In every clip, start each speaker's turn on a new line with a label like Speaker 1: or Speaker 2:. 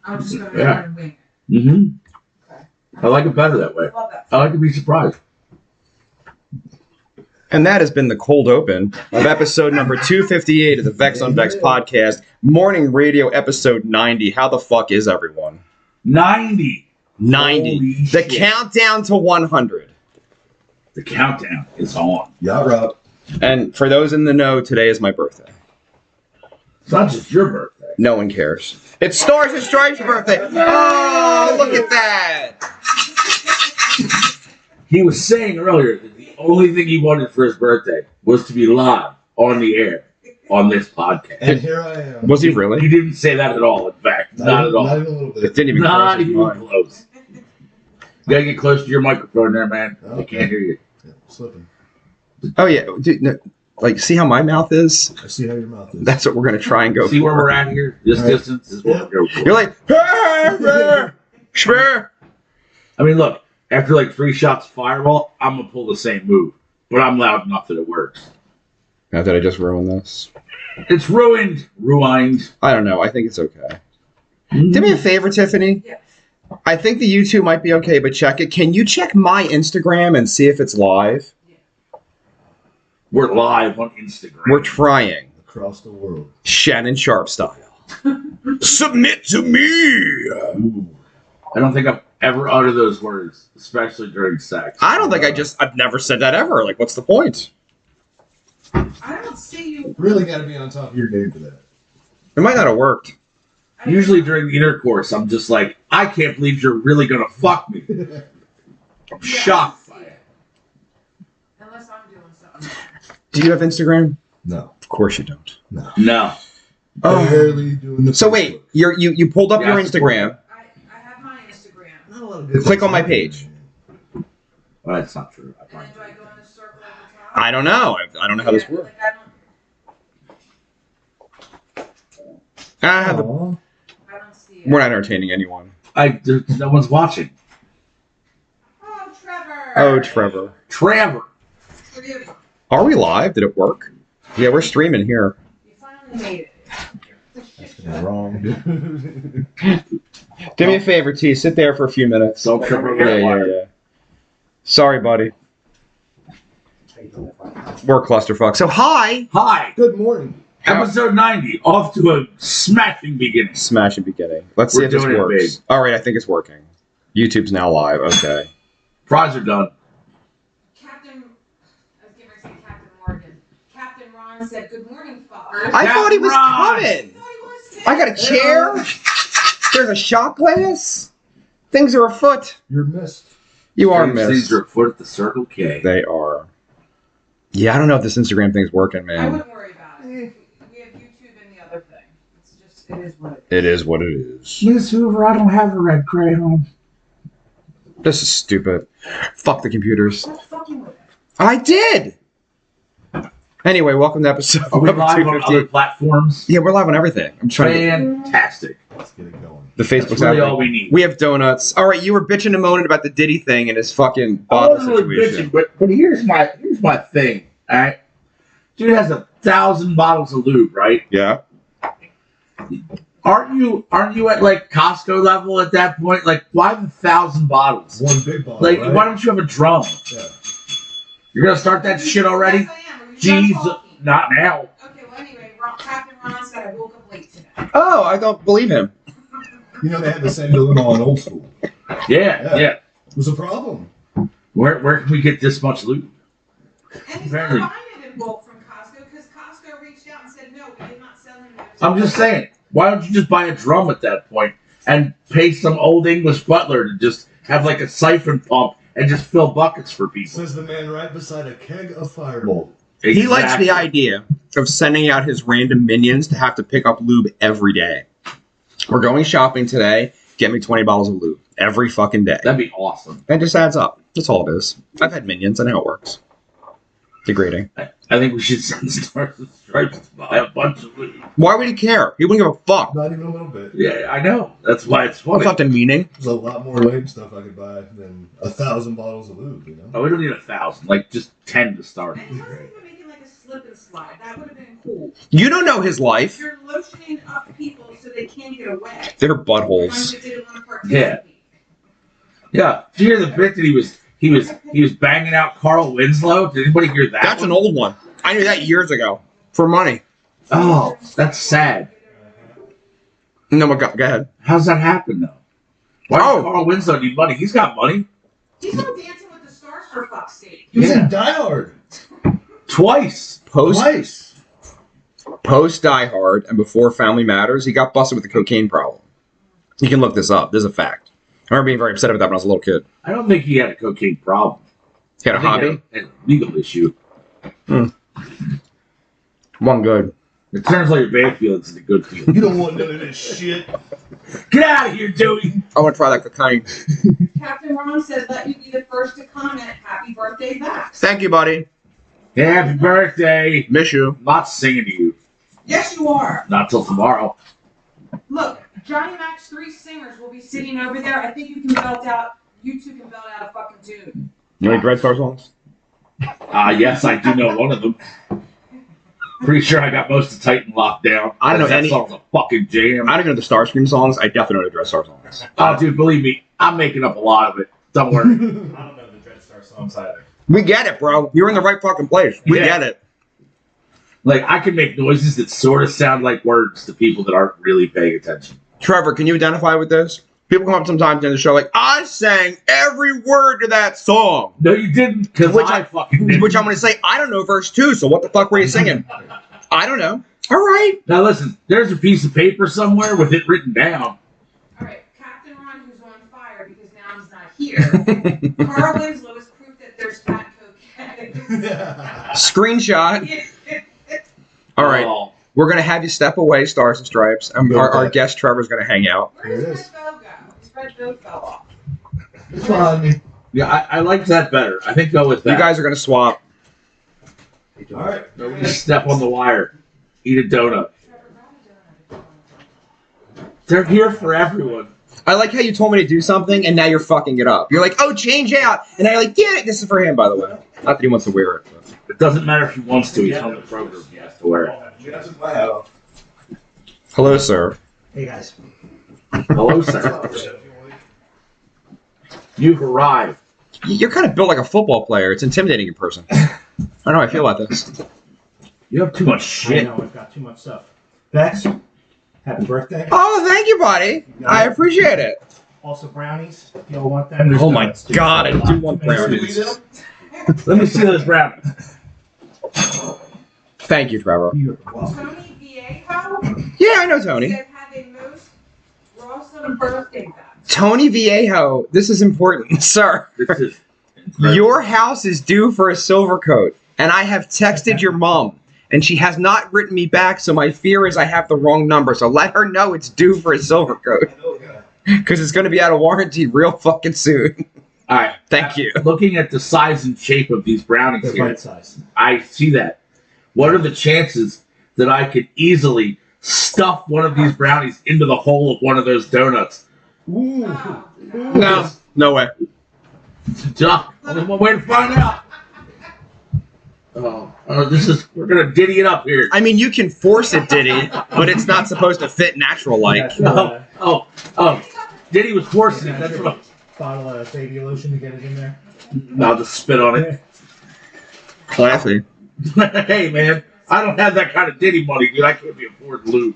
Speaker 1: I'm just going to try and wing it.
Speaker 2: Mm-hmm.
Speaker 1: Okay.
Speaker 2: I like it better that way.
Speaker 1: I love that.
Speaker 2: I like to be surprised.
Speaker 3: And that has been the cold open of episode number 258 of the Vex on Vex podcast, morning radio episode 90. How the fuck is everyone?
Speaker 2: 90.
Speaker 3: 90.
Speaker 2: Holy
Speaker 3: The
Speaker 2: shit.
Speaker 3: countdown to 100.
Speaker 2: The countdown is on.
Speaker 4: Yeah, Rob.
Speaker 3: And for those in the know, today is my birthday.
Speaker 2: It's not just your birthday.
Speaker 3: No one cares. It's Stars and Stripes' birthday. Oh, look at that.
Speaker 2: He was saying earlier that the only thing he wanted for his birthday was to be live on the air on this podcast.
Speaker 4: And here I am.
Speaker 3: Was he really?
Speaker 2: He didn't say that at all, in fact. Not at all.
Speaker 4: Not even a little bit.
Speaker 3: It didn't even
Speaker 2: Not
Speaker 3: cross his
Speaker 2: even
Speaker 3: mind.
Speaker 2: close. You gotta get close to your microphone there, man. I
Speaker 4: Okay.
Speaker 2: can't hear you.
Speaker 4: Yeah, slipping.
Speaker 3: Oh, yeah. Dude, no, like, see how my mouth is?
Speaker 4: I see how your mouth is.
Speaker 3: That's what we're going to try and go
Speaker 2: See
Speaker 3: for.
Speaker 2: where we're at here? This
Speaker 4: Right.
Speaker 2: distance is what we're going for.
Speaker 3: You're like, Schmer.
Speaker 2: I mean, look, after like 3 shots of Fireball, I'm gonna pull the same move, but I'm loud enough that it works.
Speaker 3: Now, did I just ruin this?
Speaker 2: It's ruined.
Speaker 3: I don't know. I think it's okay. Do me a favor, Tiffany.
Speaker 1: Yes.
Speaker 3: I think the YouTube might be okay, but check it. Can you check my Instagram and see if it's live?
Speaker 2: We're live on Instagram.
Speaker 3: We're trying.
Speaker 4: Across the world.
Speaker 3: Shannon Sharp style. Submit to me.
Speaker 2: Ooh. I don't think I've ever uttered those words, especially during sex.
Speaker 3: I don't think I've never said that ever. Like, what's the point?
Speaker 1: I don't see you.
Speaker 4: Really got to be on top of your game for that.
Speaker 3: It might not have worked.
Speaker 2: Usually during the intercourse, I'm just like, I can't believe you're really gonna fuck me. I'm shocked by it.
Speaker 1: Unless I'm doing something.
Speaker 3: Do you have Instagram?
Speaker 4: No.
Speaker 3: Of course you don't.
Speaker 4: No.
Speaker 2: No.
Speaker 3: Oh.
Speaker 4: Barely doing the
Speaker 3: So wait, you pulled up
Speaker 2: Yeah,
Speaker 3: your
Speaker 2: I support
Speaker 3: Instagram.
Speaker 1: I have my Instagram.
Speaker 4: Not a lot of good
Speaker 3: Click
Speaker 4: things
Speaker 3: on my
Speaker 4: happening.
Speaker 3: page.
Speaker 2: Well, that's not true. I
Speaker 1: And then do I go in the circle at the top?
Speaker 3: I don't know. I don't know how this
Speaker 1: Yeah,
Speaker 3: works.
Speaker 1: like
Speaker 3: I have.
Speaker 4: Aw.
Speaker 1: I don't see it.
Speaker 3: We're not entertaining anyone.
Speaker 2: No one's watching.
Speaker 1: Oh, Trevor.
Speaker 3: Oh, Trevor.
Speaker 2: Trevor.
Speaker 1: Forgive me.
Speaker 3: Are we live? Did it work? Yeah, we're streaming here.
Speaker 1: You finally made it.
Speaker 4: That's wrong.
Speaker 3: Do me a favor, T. Sit there for a few minutes.
Speaker 2: Don't trip over
Speaker 3: Yeah,
Speaker 2: that
Speaker 3: yeah,
Speaker 2: wire.
Speaker 3: yeah. Sorry, buddy. We're clusterfuck. So, hi.
Speaker 2: Hi.
Speaker 4: Good morning.
Speaker 2: Episode 90. Off to a smashing beginning.
Speaker 3: Smash and beginning. Let's see
Speaker 2: We're
Speaker 3: if this
Speaker 2: doing it
Speaker 3: works.
Speaker 2: big.
Speaker 3: All right, I think it's working. YouTube's now live. Okay.
Speaker 2: Fries are done.
Speaker 1: Captain, I was getting ready to say Captain Morgan. Captain Ron said, "Good morning, fuckers."
Speaker 3: I thought he was
Speaker 2: Ron.
Speaker 3: coming.
Speaker 1: I thought he was too.
Speaker 3: I got a chair. There's a shot glass. Things are afoot.
Speaker 4: You're missed.
Speaker 3: You are
Speaker 2: These
Speaker 3: missed.
Speaker 2: are foot at the Circle K.
Speaker 3: They are. Yeah, I don't know if this Instagram thing's working,
Speaker 1: I
Speaker 3: man.
Speaker 1: wouldn't worry about it. We have YouTube and the other thing. It's just, it is what it is.
Speaker 3: It is what it is.
Speaker 2: Miss Hoover, I don't have a red crayon.
Speaker 3: This is stupid. Fuck the computers.
Speaker 1: Stop fucking with it.
Speaker 3: I did. Anyway, welcome to episode
Speaker 2: Are we
Speaker 3: number
Speaker 2: live on other
Speaker 3: 258.
Speaker 2: platforms?
Speaker 3: Yeah, we're live on everything. I'm trying to
Speaker 2: Fantastic.
Speaker 4: Let's get it going.
Speaker 3: the Facebook's
Speaker 2: That's really
Speaker 3: out.
Speaker 2: all we need.
Speaker 3: We have donuts. All right, you were bitching and moaning about the Diddy thing and his fucking
Speaker 2: I
Speaker 3: bottle
Speaker 2: wasn't really
Speaker 3: situation.
Speaker 2: bitching, but here's my thing. All right, dude has 1,000 bottles of lube, right?
Speaker 3: Yeah.
Speaker 2: Aren't you at like Costco level at that point? Like, why 1,000 bottles?
Speaker 4: One big bottle.
Speaker 2: Like,
Speaker 4: right?
Speaker 2: why don't you have a drum?
Speaker 4: Yeah.
Speaker 2: You're gonna start that shit already?
Speaker 1: Yes, I am. Are you done
Speaker 2: Jesus,
Speaker 1: talking?
Speaker 2: not now.
Speaker 1: Okay, well, anyway, Captain Ron said I woke up late today.
Speaker 3: Oh, I don't believe him.
Speaker 4: You know they had the same dilemma on Old School.
Speaker 2: Yeah.
Speaker 4: It was a problem.
Speaker 2: Where can we get this much lube?
Speaker 1: And he's
Speaker 2: Very.
Speaker 1: not buying it in bulk from Costco because Costco reached out and said, no, we did not sell him.
Speaker 2: I'm just saying, why don't you just buy a drum at that point and pay some old English butler to just have like a siphon pump and just fill buckets for people?
Speaker 4: Says the man right beside a keg of Fireball.
Speaker 3: He likes
Speaker 2: Exactly.
Speaker 3: the idea of sending out his random minions to have to pick up lube every day. We're going shopping today. Get me 20 bottles of lube every fucking day.
Speaker 2: That'd be awesome.
Speaker 3: That just adds up. That's all it is. I've had minions. I know how it works. Degrading.
Speaker 2: I think we should send Stars and Stripes to buy a bunch of lube.
Speaker 3: Why would he care? He wouldn't give a fuck.
Speaker 4: Not even a little bit.
Speaker 2: Yeah, I know. That's why it's funny.
Speaker 3: That's not demeaning.
Speaker 4: There's a lot more lame stuff I could buy than 1,000 bottles of lube, you know?
Speaker 2: Oh, we don't need 1,000. Like, just 10 to start.
Speaker 1: And he wasn't even making like a slip and slide. That would have been cool.
Speaker 3: You don't know his life.
Speaker 1: You're lotioning up people so they can't get away.
Speaker 3: They're
Speaker 1: Ones
Speaker 3: buttholes.
Speaker 1: that didn't want to participate.
Speaker 2: Yeah. Did you hear the bit that he was banging out Carl Winslow? Did anybody hear that?
Speaker 3: That's
Speaker 2: one?
Speaker 3: an old one. I knew that years ago. For money.
Speaker 2: Oh, that's sad.
Speaker 3: No, go ahead.
Speaker 2: How's that happen though? Why
Speaker 3: Oh.
Speaker 2: does Carl Winslow need money? He's got money.
Speaker 1: He's on Dancing with the Stars for fuck's sake.
Speaker 4: He was
Speaker 2: Yeah.
Speaker 4: in Die Hard.
Speaker 2: Twice.
Speaker 4: Twice.
Speaker 3: Post Die Hard and before Family Matters, he got busted with a cocaine problem. You can look this up. This is a fact. I remember being very upset about that when I was a little kid.
Speaker 2: I don't think he had a cocaine problem.
Speaker 3: He had a
Speaker 2: I think
Speaker 3: hobby.
Speaker 2: he had a legal issue.
Speaker 3: One good.
Speaker 2: It turns all your bad feelings into good feelings.
Speaker 4: You don't want none of this shit.
Speaker 2: Get out of here, Dewey.
Speaker 3: I want to try that cocaine.
Speaker 1: Captain Ron said, let me be the first to comment. Happy birthday, Vex.
Speaker 3: Thank you, buddy.
Speaker 2: Happy birthday.
Speaker 3: Miss you.
Speaker 2: I'm not singing to you.
Speaker 1: Yes, you are.
Speaker 2: Not till tomorrow.
Speaker 1: Look, Johnny Mac's 3 singers will be sitting over there. I think you two can belt out a fucking tune.
Speaker 3: You know any DreadStar songs?
Speaker 2: Yes, I do know one of them. Pretty sure I got most of Titan locked down.
Speaker 3: I don't know
Speaker 2: that
Speaker 3: any-
Speaker 2: song's a fucking jam.
Speaker 3: I don't know the Starscream songs. I definitely know the DreadStar songs.
Speaker 2: Oh, dude, believe me, I'm making up a lot of it. Don't worry.
Speaker 5: I don't know the DreadStar songs either.
Speaker 3: We get it, bro. You're in the right fucking place. We
Speaker 2: Yeah.
Speaker 3: get it.
Speaker 2: Like, I can make noises that sort of sound like words to people that aren't really paying attention.
Speaker 3: Trevor, can you identify with this? People come up sometimes in the show like, I sang every word to that song.
Speaker 2: No, you didn't, because
Speaker 3: Which
Speaker 2: I fucking did.
Speaker 3: Which I'm going to say, I don't know verse 2, so what the fuck were you singing? I don't know. All right.
Speaker 2: Now listen, there's a piece of paper somewhere with it written down.
Speaker 1: All right, Captain Ron, who's on fire because now he's not here. Carl Winslow is proof that there's fat cocaine.
Speaker 3: Screenshot. All right.
Speaker 2: Oh,
Speaker 3: We're going to have you step away, Stars and Stripes. And our guest Trevor's going to hang out.
Speaker 1: Where does Red Bow go? His Red Bow fell off.
Speaker 4: It's fine.
Speaker 2: yeah, I like that better. I think go with that.
Speaker 3: You guys are going to swap.
Speaker 4: All right.
Speaker 2: Just step on the wire. Eat a donut. They're here for everyone.
Speaker 3: I like how you told me to do something and now you're fucking it up. You're like, oh, change out. And I'm like, yeah, this is for him, by the way. Not that he wants to wear it. But.
Speaker 2: It doesn't matter if he wants to. He's on the program. He has to wear it.
Speaker 4: Yeah, that's my hat off.
Speaker 3: Hello, sir.
Speaker 5: Hey guys.
Speaker 2: Hello, sir. You've arrived.
Speaker 3: You're kind of built like a football player. It's intimidating in person. I don't know how I feel about this.
Speaker 2: You have too much
Speaker 5: I
Speaker 2: shit.
Speaker 5: know, I've got too much stuff. Vex, happy birthday.
Speaker 3: Oh, thank you, buddy. I appreciate it.
Speaker 5: Also brownies, if y'all want them. There's
Speaker 3: Oh my
Speaker 5: donuts, too.
Speaker 3: God, I do want
Speaker 5: Too many
Speaker 3: brownies.
Speaker 5: sweets.
Speaker 2: Let me see those brownies.
Speaker 3: Thank you, Trevor.
Speaker 5: You're welcome.
Speaker 1: Tony Viejo
Speaker 3: Yeah, I know Tony.
Speaker 1: said have a most awesome birthday, Vex.
Speaker 3: Tony Viejo, this is important, sir.
Speaker 2: This is incredible.
Speaker 3: Your house is due for a silver coat, and I have texted your mom, and she has not written me back, so my fear is I have the wrong number. So let her know it's due for a silver coat, because it's going to be out of warranty real fucking soon.
Speaker 2: All right.
Speaker 3: Thank you.
Speaker 2: Looking at the size and shape of these brownies
Speaker 5: They're
Speaker 2: here,
Speaker 5: bite size.
Speaker 2: I see that. What are the chances that I could easily stuff one of these brownies into the hole of one of those donuts?
Speaker 5: Ooh.
Speaker 1: Oh,
Speaker 3: No, no way.
Speaker 2: Only one way to find out. Oh, we're gonna diddy it up here.
Speaker 3: I mean, you can force it, Diddy, but it's not supposed to fit natural like.
Speaker 5: Got your,
Speaker 2: Oh, Diddy was forcing it. That's what.
Speaker 5: bottle of baby lotion to get it in there.
Speaker 2: I'll just spit on it.
Speaker 3: Classy.
Speaker 2: Hey, man, I don't have that kind of Diddy money, dude. I can't be afford lube.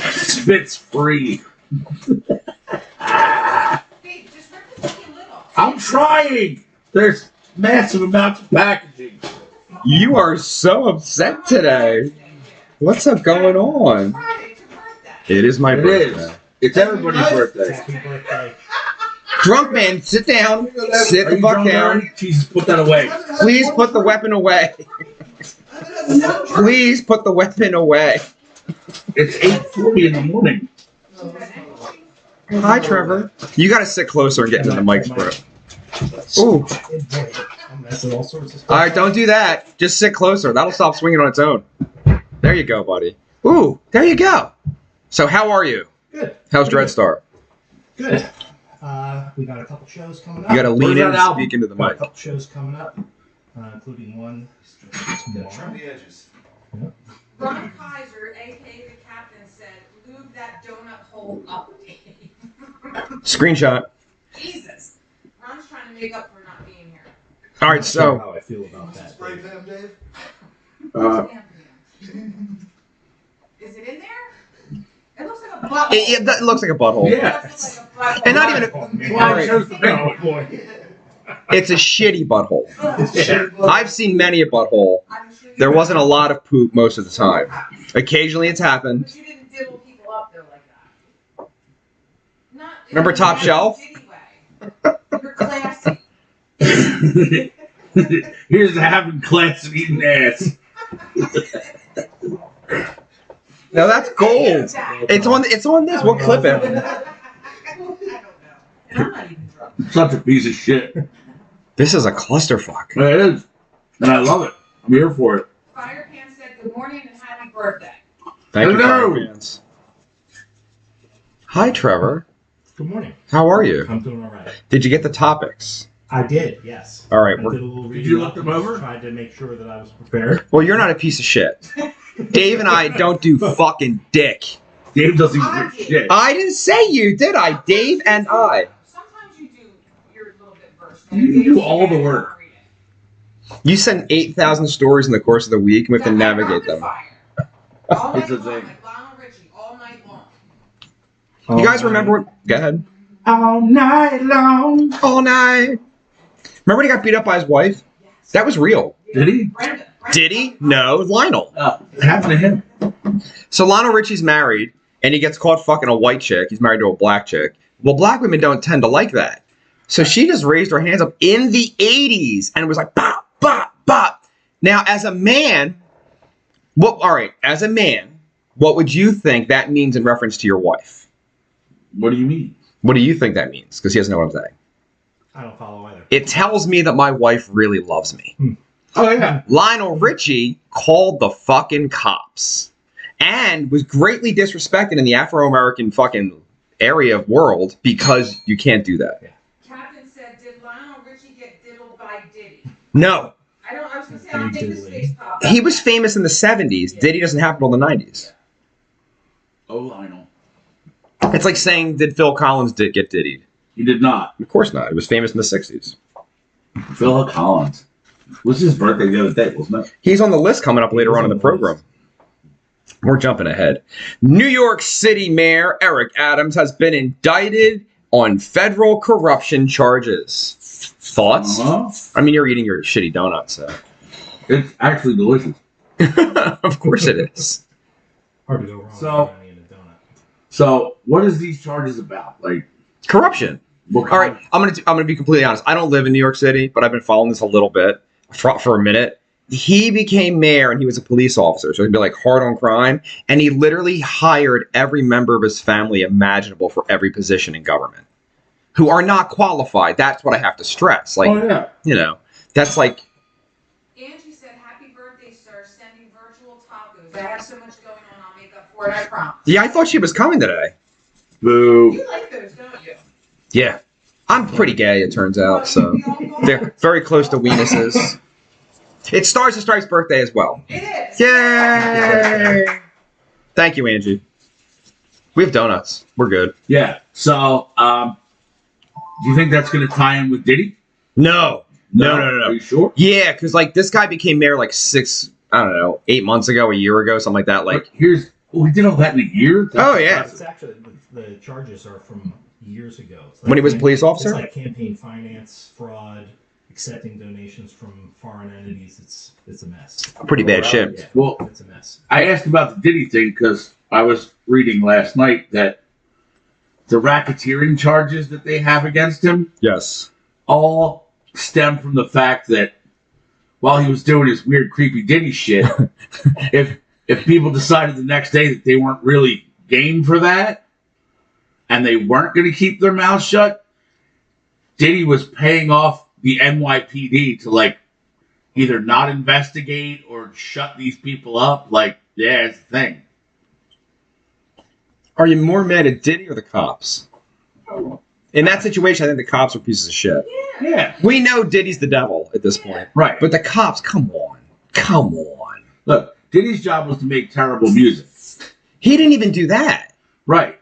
Speaker 2: Spit's free.
Speaker 1: Hey, just rip the fucking lid off.
Speaker 2: I'm trying. There's massive amounts of packaging.
Speaker 3: You are so upset today. What's up going on?
Speaker 1: Friday, it's your birthday.
Speaker 3: It is my
Speaker 2: It
Speaker 3: birthday.
Speaker 2: is. It's everybody's birthday.
Speaker 5: Happy birthday.
Speaker 3: Drunk man, sit down. Sit
Speaker 2: Are
Speaker 3: the
Speaker 2: you
Speaker 3: fuck
Speaker 2: drunk
Speaker 3: down.
Speaker 2: already? Jesus, put that away.
Speaker 3: Please put the weapon away. Please put the weapon away.
Speaker 2: It's 8:40 in the morning.
Speaker 3: Hi, Trevor. You gotta sit closer and get into the mic, bro. Ooh.
Speaker 5: I'm messing all sorts of stuff.
Speaker 3: All right, don't do that. Just sit closer. That'll stop swinging on its own. There you go, buddy. Ooh, there you go. So, how are you?
Speaker 5: Good.
Speaker 3: How's DreadStar?
Speaker 5: Good. We got a couple shows coming up.
Speaker 3: You gotta lean
Speaker 2: Where's
Speaker 3: in
Speaker 2: that
Speaker 3: and
Speaker 2: album?
Speaker 3: speak into the
Speaker 5: Got a
Speaker 3: mic.
Speaker 5: couple shows coming up. including one.
Speaker 4: Trim the edges.
Speaker 1: Ron Kaiser, aka the captain, said, "Lube that donut hole up, Dave."
Speaker 3: Screenshot.
Speaker 1: Jesus. Ron's trying to make up for not being here.
Speaker 3: All right,
Speaker 5: Not sure
Speaker 3: so
Speaker 5: how I feel about that.
Speaker 4: Spray them, Dave.
Speaker 1: Is it in there? It looks like a butthole.
Speaker 3: it looks like a butthole.
Speaker 2: Yeah.
Speaker 1: It does look like a butthole.
Speaker 3: And not even
Speaker 2: Why it shows the
Speaker 5: Oh,
Speaker 2: big
Speaker 5: boy.
Speaker 3: it's a shitty butthole.
Speaker 2: Yeah.
Speaker 3: I've seen many a butthole.
Speaker 1: I'm sure you
Speaker 3: There
Speaker 1: have.
Speaker 3: wasn't a lot of poop most of the time. Occasionally it's happened.
Speaker 1: But you didn't diddle people up though like that. Not in
Speaker 3: Remember
Speaker 1: a
Speaker 3: Top
Speaker 1: nasty
Speaker 3: Shelf?
Speaker 1: way. You're classy.
Speaker 2: Here's to having class and eating ass.
Speaker 3: No, that's gold. It's on this. We'll clip it.
Speaker 1: I don't know. And I'm not even drunk.
Speaker 2: Such a piece of shit.
Speaker 3: This is a clusterfuck.
Speaker 2: It is. And I love it. I'm here for it.
Speaker 1: Firepan said, "Good morning and happy birthday."
Speaker 3: Thank you,
Speaker 2: Hello.
Speaker 3: Firefans. Hi, Trevor.
Speaker 5: Good morning.
Speaker 3: How are you?
Speaker 5: I'm doing all right.
Speaker 3: Did you get the topics?
Speaker 5: I did, yes.
Speaker 3: All right.
Speaker 5: I
Speaker 3: We're,
Speaker 5: did a little
Speaker 2: Did
Speaker 5: reading
Speaker 2: you
Speaker 5: up
Speaker 2: look them
Speaker 5: and
Speaker 2: over?
Speaker 5: Tried to make sure that I was prepared.
Speaker 3: well, you're not a piece of shit. Dave and I don't do fucking dick.
Speaker 2: Dave doesn't give a shit.
Speaker 3: I didn't say you, did I? Dave and I.
Speaker 1: Sometimes you do. You're a little bit versed.
Speaker 2: You do all the work.
Speaker 3: You send 8,000 stories in the course of the week, and we have to
Speaker 1: Yeah, I
Speaker 3: navigate
Speaker 1: rapid
Speaker 3: them.
Speaker 1: fire. All night
Speaker 2: It's a
Speaker 1: long,
Speaker 2: thing.
Speaker 1: like Lionel Richie, all night long.
Speaker 3: You guys remember what? Go ahead.
Speaker 2: All night long.
Speaker 3: All night. Remember when he got beat up by his wife?
Speaker 1: Yes.
Speaker 3: That was real.
Speaker 2: Did he?
Speaker 1: Brenda.
Speaker 3: Did he? No, Lionel.
Speaker 2: It happened to him.
Speaker 3: So Lionel Richie's married, and he gets caught fucking a white chick. He's married to a black chick. Well, black women don't tend to like that. So she just raised her hands up in the 80s and was like, bop, bop, bop. Now, as a man, as a man, what would you think that means in reference to your wife?
Speaker 2: What do you mean?
Speaker 3: What do you think that means? Because he doesn't know what I'm saying.
Speaker 5: I don't follow either.
Speaker 3: It tells me that my wife really loves me.
Speaker 2: Oh, yeah.
Speaker 3: Lionel Richie called the fucking cops and was greatly disrespected in the Afro-American fucking area of world because you can't do that.
Speaker 1: Captain said, "Did Lionel Richie get diddled by Diddy?"
Speaker 3: No.
Speaker 1: I was gonna say, I don't think this face popped.
Speaker 3: He was famous in the 70s. Diddy doesn't happen until the 90s.
Speaker 2: Oh, Lionel.
Speaker 3: It's like saying, did Phil Collins get diddied?
Speaker 2: He did not.
Speaker 3: Of course not. He was famous in the 60s.
Speaker 2: Phil Collins. It was his birthday the other day, wasn't it?
Speaker 3: He's on the list coming up later on in the program. We're jumping ahead. New York City Mayor Eric Adams has been indicted on federal corruption charges. Thoughts?
Speaker 2: Uh-huh.
Speaker 3: I mean, you're eating your shitty donuts, so.
Speaker 2: It's actually delicious.
Speaker 3: Of course it is.
Speaker 5: Hard to go wrong
Speaker 2: So-
Speaker 5: with brownie and a donut.
Speaker 2: So, what is these charges about? Like,
Speaker 3: Corruption.
Speaker 2: what
Speaker 3: All right,
Speaker 2: kind
Speaker 3: I'm gonna be completely honest. I don't live in New York City, but I've been following this a little bit for a minute. He became mayor and he was a police officer, so he'd be like hard on crime, and he literally hired every member of his family imaginable for every position in government, who are not qualified. That's what I have to stress. Like,
Speaker 2: Oh, yeah.
Speaker 3: you know, that's like,
Speaker 1: Angie said, "Happy birthday, sir. Sending virtual tacos. I have so much going on. I'll make up for it. I promise."
Speaker 3: yeah, I thought she was coming today.
Speaker 2: Boo.
Speaker 1: You like those, don't you?
Speaker 3: Yeah, I'm pretty gay, it turns out, so they're very close to weenuses. It's Stars to Strike's birthday as well.
Speaker 1: It is.
Speaker 3: Yay! Thank you, Angie. We have donuts. We're good.
Speaker 2: Yeah. So, do you think that's going to tie in with Diddy?
Speaker 3: No. No.
Speaker 2: Are you sure?
Speaker 3: Yeah, because like this guy became mayor like 8 months ago, a year ago, something like that. Like,
Speaker 2: We did all that in a year?
Speaker 3: oh yeah.
Speaker 5: It's actually, the charges are from years ago. It's
Speaker 3: When he was a police officer?
Speaker 5: It's like campaign finance, fraud, accepting donations from foreign entities. It's a mess.
Speaker 3: Pretty bad shit.
Speaker 5: Yeah,
Speaker 2: Well,
Speaker 5: it's a mess.
Speaker 2: I asked about the Diddy thing because I was reading last night that the racketeering charges that they have against him
Speaker 3: Yes.
Speaker 2: all stem from the fact that while he was doing his weird, creepy Diddy shit, if people decided the next day that they weren't really game for that and they weren't going to keep their mouth shut, Diddy was paying off the NYPD to like either not investigate or shut these people up. Like, yeah, it's the thing.
Speaker 3: Are you more mad at Diddy or the cops? In that situation, I think the cops are pieces of shit.
Speaker 2: Yeah.
Speaker 3: We know Diddy's the devil at this point.
Speaker 2: Right.
Speaker 3: But the cops, come on. Come on.
Speaker 2: Look, Diddy's job was to make terrible music.
Speaker 3: He didn't even do that.
Speaker 2: Right.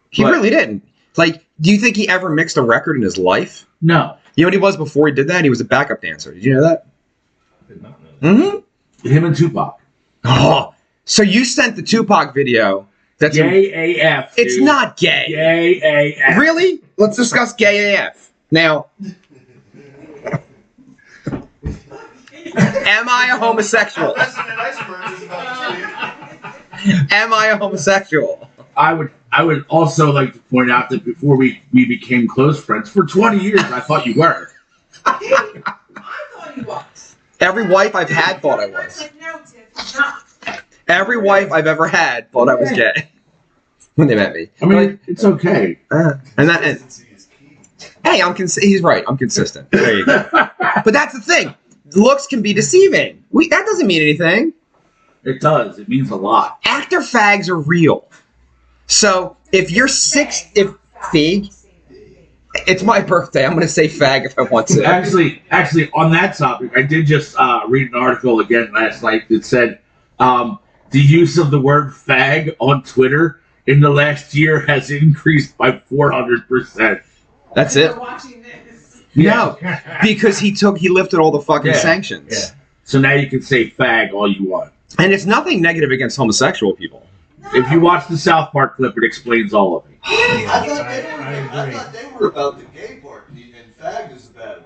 Speaker 3: He
Speaker 2: But-
Speaker 3: really didn't. Like, do you think he ever mixed a record in his life?
Speaker 2: No.
Speaker 3: You know what he was before he did that? He was a backup dancer. Did you know that?
Speaker 5: I did not know that.
Speaker 3: Mm-hmm.
Speaker 2: Him and Tupac.
Speaker 3: Oh, so you sent the Tupac video. That's
Speaker 2: Gay AF.
Speaker 3: It's
Speaker 2: dude.
Speaker 3: not gay.
Speaker 2: Gay AF.
Speaker 3: Really? Let's discuss gay AF. Now, am I a homosexual?
Speaker 4: President Iceberg is about
Speaker 3: Am I a homosexual?
Speaker 2: I would also like to point out that before we became close friends, for 20 years I thought you were.
Speaker 1: I thought he was.
Speaker 3: Every wife I've had thought I was.
Speaker 1: Like, no, Tiff, he's not.
Speaker 3: Every wife I've ever had thought I was gay when they met me.
Speaker 2: I mean, it's okay.
Speaker 3: And that. And,
Speaker 4: Consistency is key.
Speaker 3: hey, he's right. I'm consistent. There you go. But that's the thing. Looks can be deceiving. That doesn't mean anything.
Speaker 2: It does. It means a lot.
Speaker 3: Actor fags are real. So if you're fag, it's my birthday. I'm going to say fag if I want to.
Speaker 2: Actually, on that topic, I did just read an article again last night that said the use of the word fag on Twitter in the last year has increased by 400%.
Speaker 3: That's it.
Speaker 1: We're watching this.
Speaker 3: No, because he lifted all the fucking
Speaker 2: Yeah.
Speaker 3: sanctions.
Speaker 2: Yeah. So now you can say fag all you want.
Speaker 3: And it's nothing negative against homosexual people.
Speaker 2: If you watch the South Park clip, it explains all of it.
Speaker 4: I
Speaker 5: I
Speaker 4: thought they were about the gay part, and fag is the bad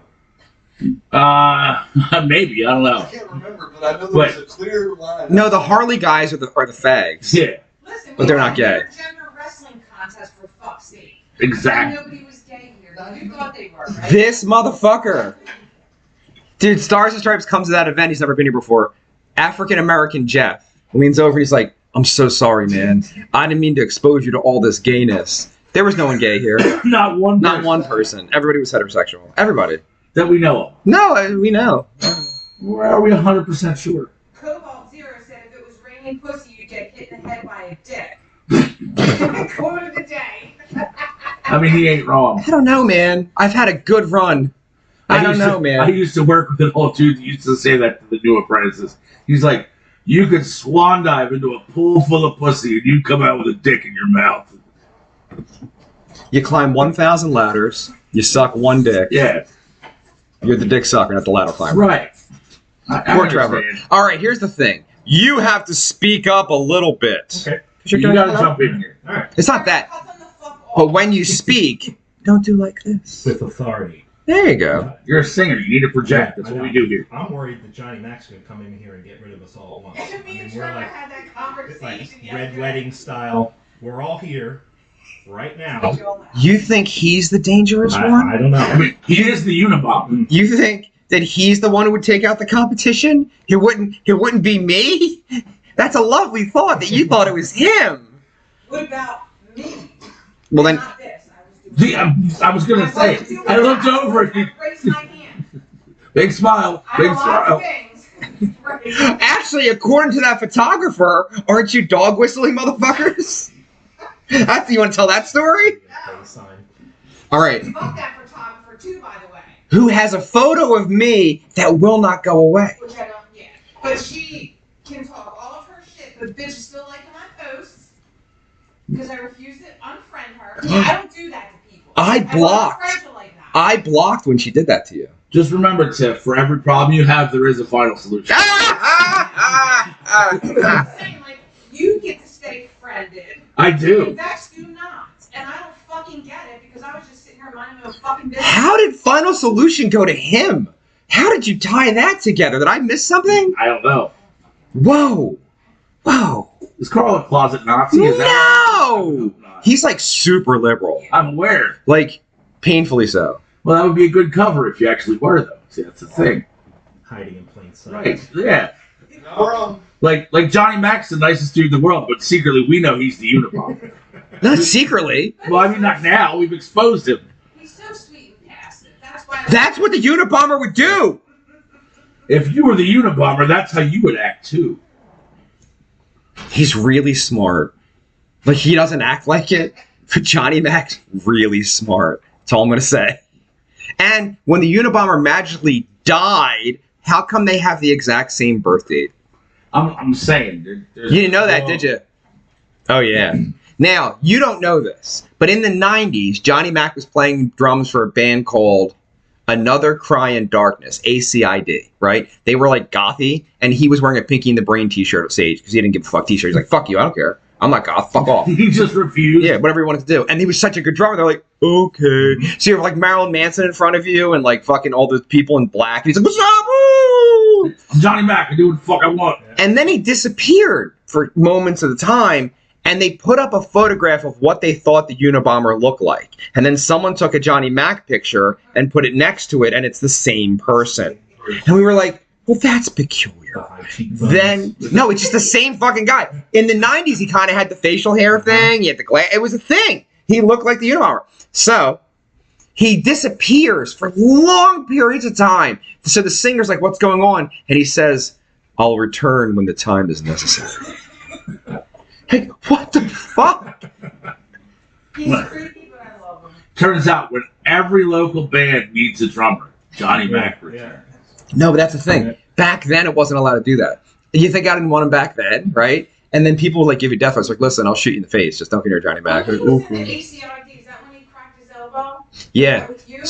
Speaker 4: one.
Speaker 2: Maybe, I don't
Speaker 4: I
Speaker 2: know.
Speaker 4: can't remember, but I know there was a clear line.
Speaker 3: No, the Harley guys are the fags.
Speaker 2: Yeah,
Speaker 1: Listen,
Speaker 3: But they're not gay.
Speaker 1: Gender wrestling contest for fuck's sake.
Speaker 2: exactly.
Speaker 1: Nobody was gay here. You thought they were, right?
Speaker 3: This motherfucker. Dude, Stars and Stripes comes to that event. He's never been here before. African American Jeff leans over and he's like, I'm so sorry, man. I didn't mean to expose you to all this gayness. There was no one gay here.
Speaker 2: Not one.
Speaker 3: Not
Speaker 2: person
Speaker 3: one person. Everybody was heterosexual. Everybody.
Speaker 2: that we know of.
Speaker 3: No, we know.
Speaker 2: Where are we 100% sure?
Speaker 1: Cobalt Zero said if it was raining pussy, you'd get hit in the head by a dick. Quote of the day.
Speaker 2: I mean, he ain't wrong.
Speaker 3: I don't know, man. I've had a good run. I don't know, man.
Speaker 2: I used to work with an old dude that used to say that to the new apprentices. He's like, you could swan dive into a pool full of pussy and you come out with a dick in your mouth.
Speaker 3: You climb 1,000 ladders. You suck one dick.
Speaker 2: Yeah,
Speaker 3: You're the dick sucker, not the ladder climber.
Speaker 2: right. I
Speaker 3: Poor Trevor.
Speaker 2: understand.
Speaker 3: All right, here's the thing. You have to speak up a little bit.
Speaker 5: Okay.
Speaker 2: You gotta jump in here.
Speaker 5: All right.
Speaker 3: It's not that.
Speaker 1: Cut them the fuck off.
Speaker 3: But when you speak, don't do like this.
Speaker 5: With authority.
Speaker 3: There you go.
Speaker 2: You're a singer. You need to project. That's what we do here.
Speaker 5: I'm worried that Johnny Mac's going to come in here and get rid of us all at once.
Speaker 1: And me and
Speaker 5: we're
Speaker 1: Trevor
Speaker 5: like,
Speaker 1: had that
Speaker 5: like
Speaker 1: conversation
Speaker 5: red
Speaker 1: yesterday.
Speaker 5: wedding style. We're all here right now.
Speaker 3: You think he's the dangerous
Speaker 5: I
Speaker 3: one?
Speaker 5: don't know.
Speaker 2: I mean, he is the Unabomber.
Speaker 3: You think that he's the one who would take out the competition? It wouldn't be me? That's a lovely thought that you thought it was him.
Speaker 1: What about me?
Speaker 3: Well then,
Speaker 1: Not this. I was doing
Speaker 2: I was gonna say, I looked over at you.
Speaker 1: I raised my hand.
Speaker 2: Big smile.
Speaker 1: I
Speaker 2: Big
Speaker 1: know lots
Speaker 2: smile.
Speaker 1: of things. Right.
Speaker 3: actually, according to that photographer, aren't you dog whistling motherfuckers? That's, you want to tell that story?
Speaker 5: Sign.
Speaker 3: All right.
Speaker 1: Fuck that photographer too, by the way.
Speaker 3: Who has a photo of me that will not go away?
Speaker 1: Which I don't. Yeah. But she can talk all of her shit. But bitch is still liking my posts because I refuse to unfriend her. I don't do that to people.
Speaker 3: I
Speaker 1: don't
Speaker 3: blocked.
Speaker 1: friends her like that.
Speaker 3: I blocked when she did that to you.
Speaker 2: Just remember, Tiff, for every problem you have, there is a final solution.
Speaker 1: I'm saying, like, you get to stay friended.
Speaker 2: I do.
Speaker 1: Vex do not. And I don't fucking get it because I was just sitting here minding my own fucking business.
Speaker 3: How did Final Solution go to him? How did you tie that together? Did I miss something?
Speaker 2: I don't know.
Speaker 3: Whoa. Whoa.
Speaker 2: Is Carl a closet Nazi? Is that
Speaker 3: No! He's like super liberal.
Speaker 2: I'm aware.
Speaker 3: Like, painfully so.
Speaker 2: Well, that would be a good cover if you actually were, though. See, that's the thing.
Speaker 5: Hiding in plain sight.
Speaker 2: Right. Yeah.
Speaker 4: Not wrong.
Speaker 2: Like Johnny Mac's the nicest dude in the world, but secretly we know he's the Unabomber.
Speaker 3: Not secretly.
Speaker 2: Well, I mean, not now. We've exposed him.
Speaker 1: He's so sweet and passive. That's why.
Speaker 3: That's what the Unabomber would do.
Speaker 2: If you were the Unabomber, that's how you would act, too.
Speaker 3: He's really smart. Like, he doesn't act like it, but Johnny Mac's really smart. That's all I'm gonna say. And when the Unabomber magically died, how come they have the exact same birth date?
Speaker 2: I'm saying.
Speaker 3: You didn't know that, did you? Oh, yeah. Now, you don't know this, but in the 90s, Johnny Mac was playing drums for a band called Another Cry in Darkness, ACID, right? They were like gothy, and he was wearing a Pinky in the Brain t-shirt of Sage because he didn't give a fuck t-shirt. He's like, fuck you, I don't care. I'm not goth, fuck off.
Speaker 2: He just refused.
Speaker 3: Yeah, whatever he wanted to do. And he was such a good drummer, they're like, okay. So you have like Marilyn Manson in front of you and like fucking all those people in black. And he's like, what's up? Woo!
Speaker 2: I'm Johnny Mac, I do what the fuck I want.
Speaker 3: And then he disappeared for moments at a time, and they put up a photograph of what they thought the Unabomber looked like. And then someone took a Johnny Mac picture and put it next to it, and it's the same person. And we were like, well, that's peculiar. Then, no, it's just the same fucking guy. In the 90s, he kind of had the facial hair thing. He had the glass. It was a thing. He looked like the Unabomber. So, he disappears for long periods of time. So the singer's like, what's going on? And he says, I'll return when the time is necessary. Hey, what the fuck?
Speaker 1: He's creepy, but I love him.
Speaker 2: Turns out, when every local band needs a drummer, Johnny Mac returns.
Speaker 3: No, but that's the thing. Back then, it wasn't allowed to do that. You think I didn't want him back then, right? And then people would like give you death threats, like, listen, I'll shoot you in the face. Just don't get near Johnny Mac.
Speaker 1: He was in the ACID. Is that when he cracked his elbow?
Speaker 3: Yeah.
Speaker 1: With you?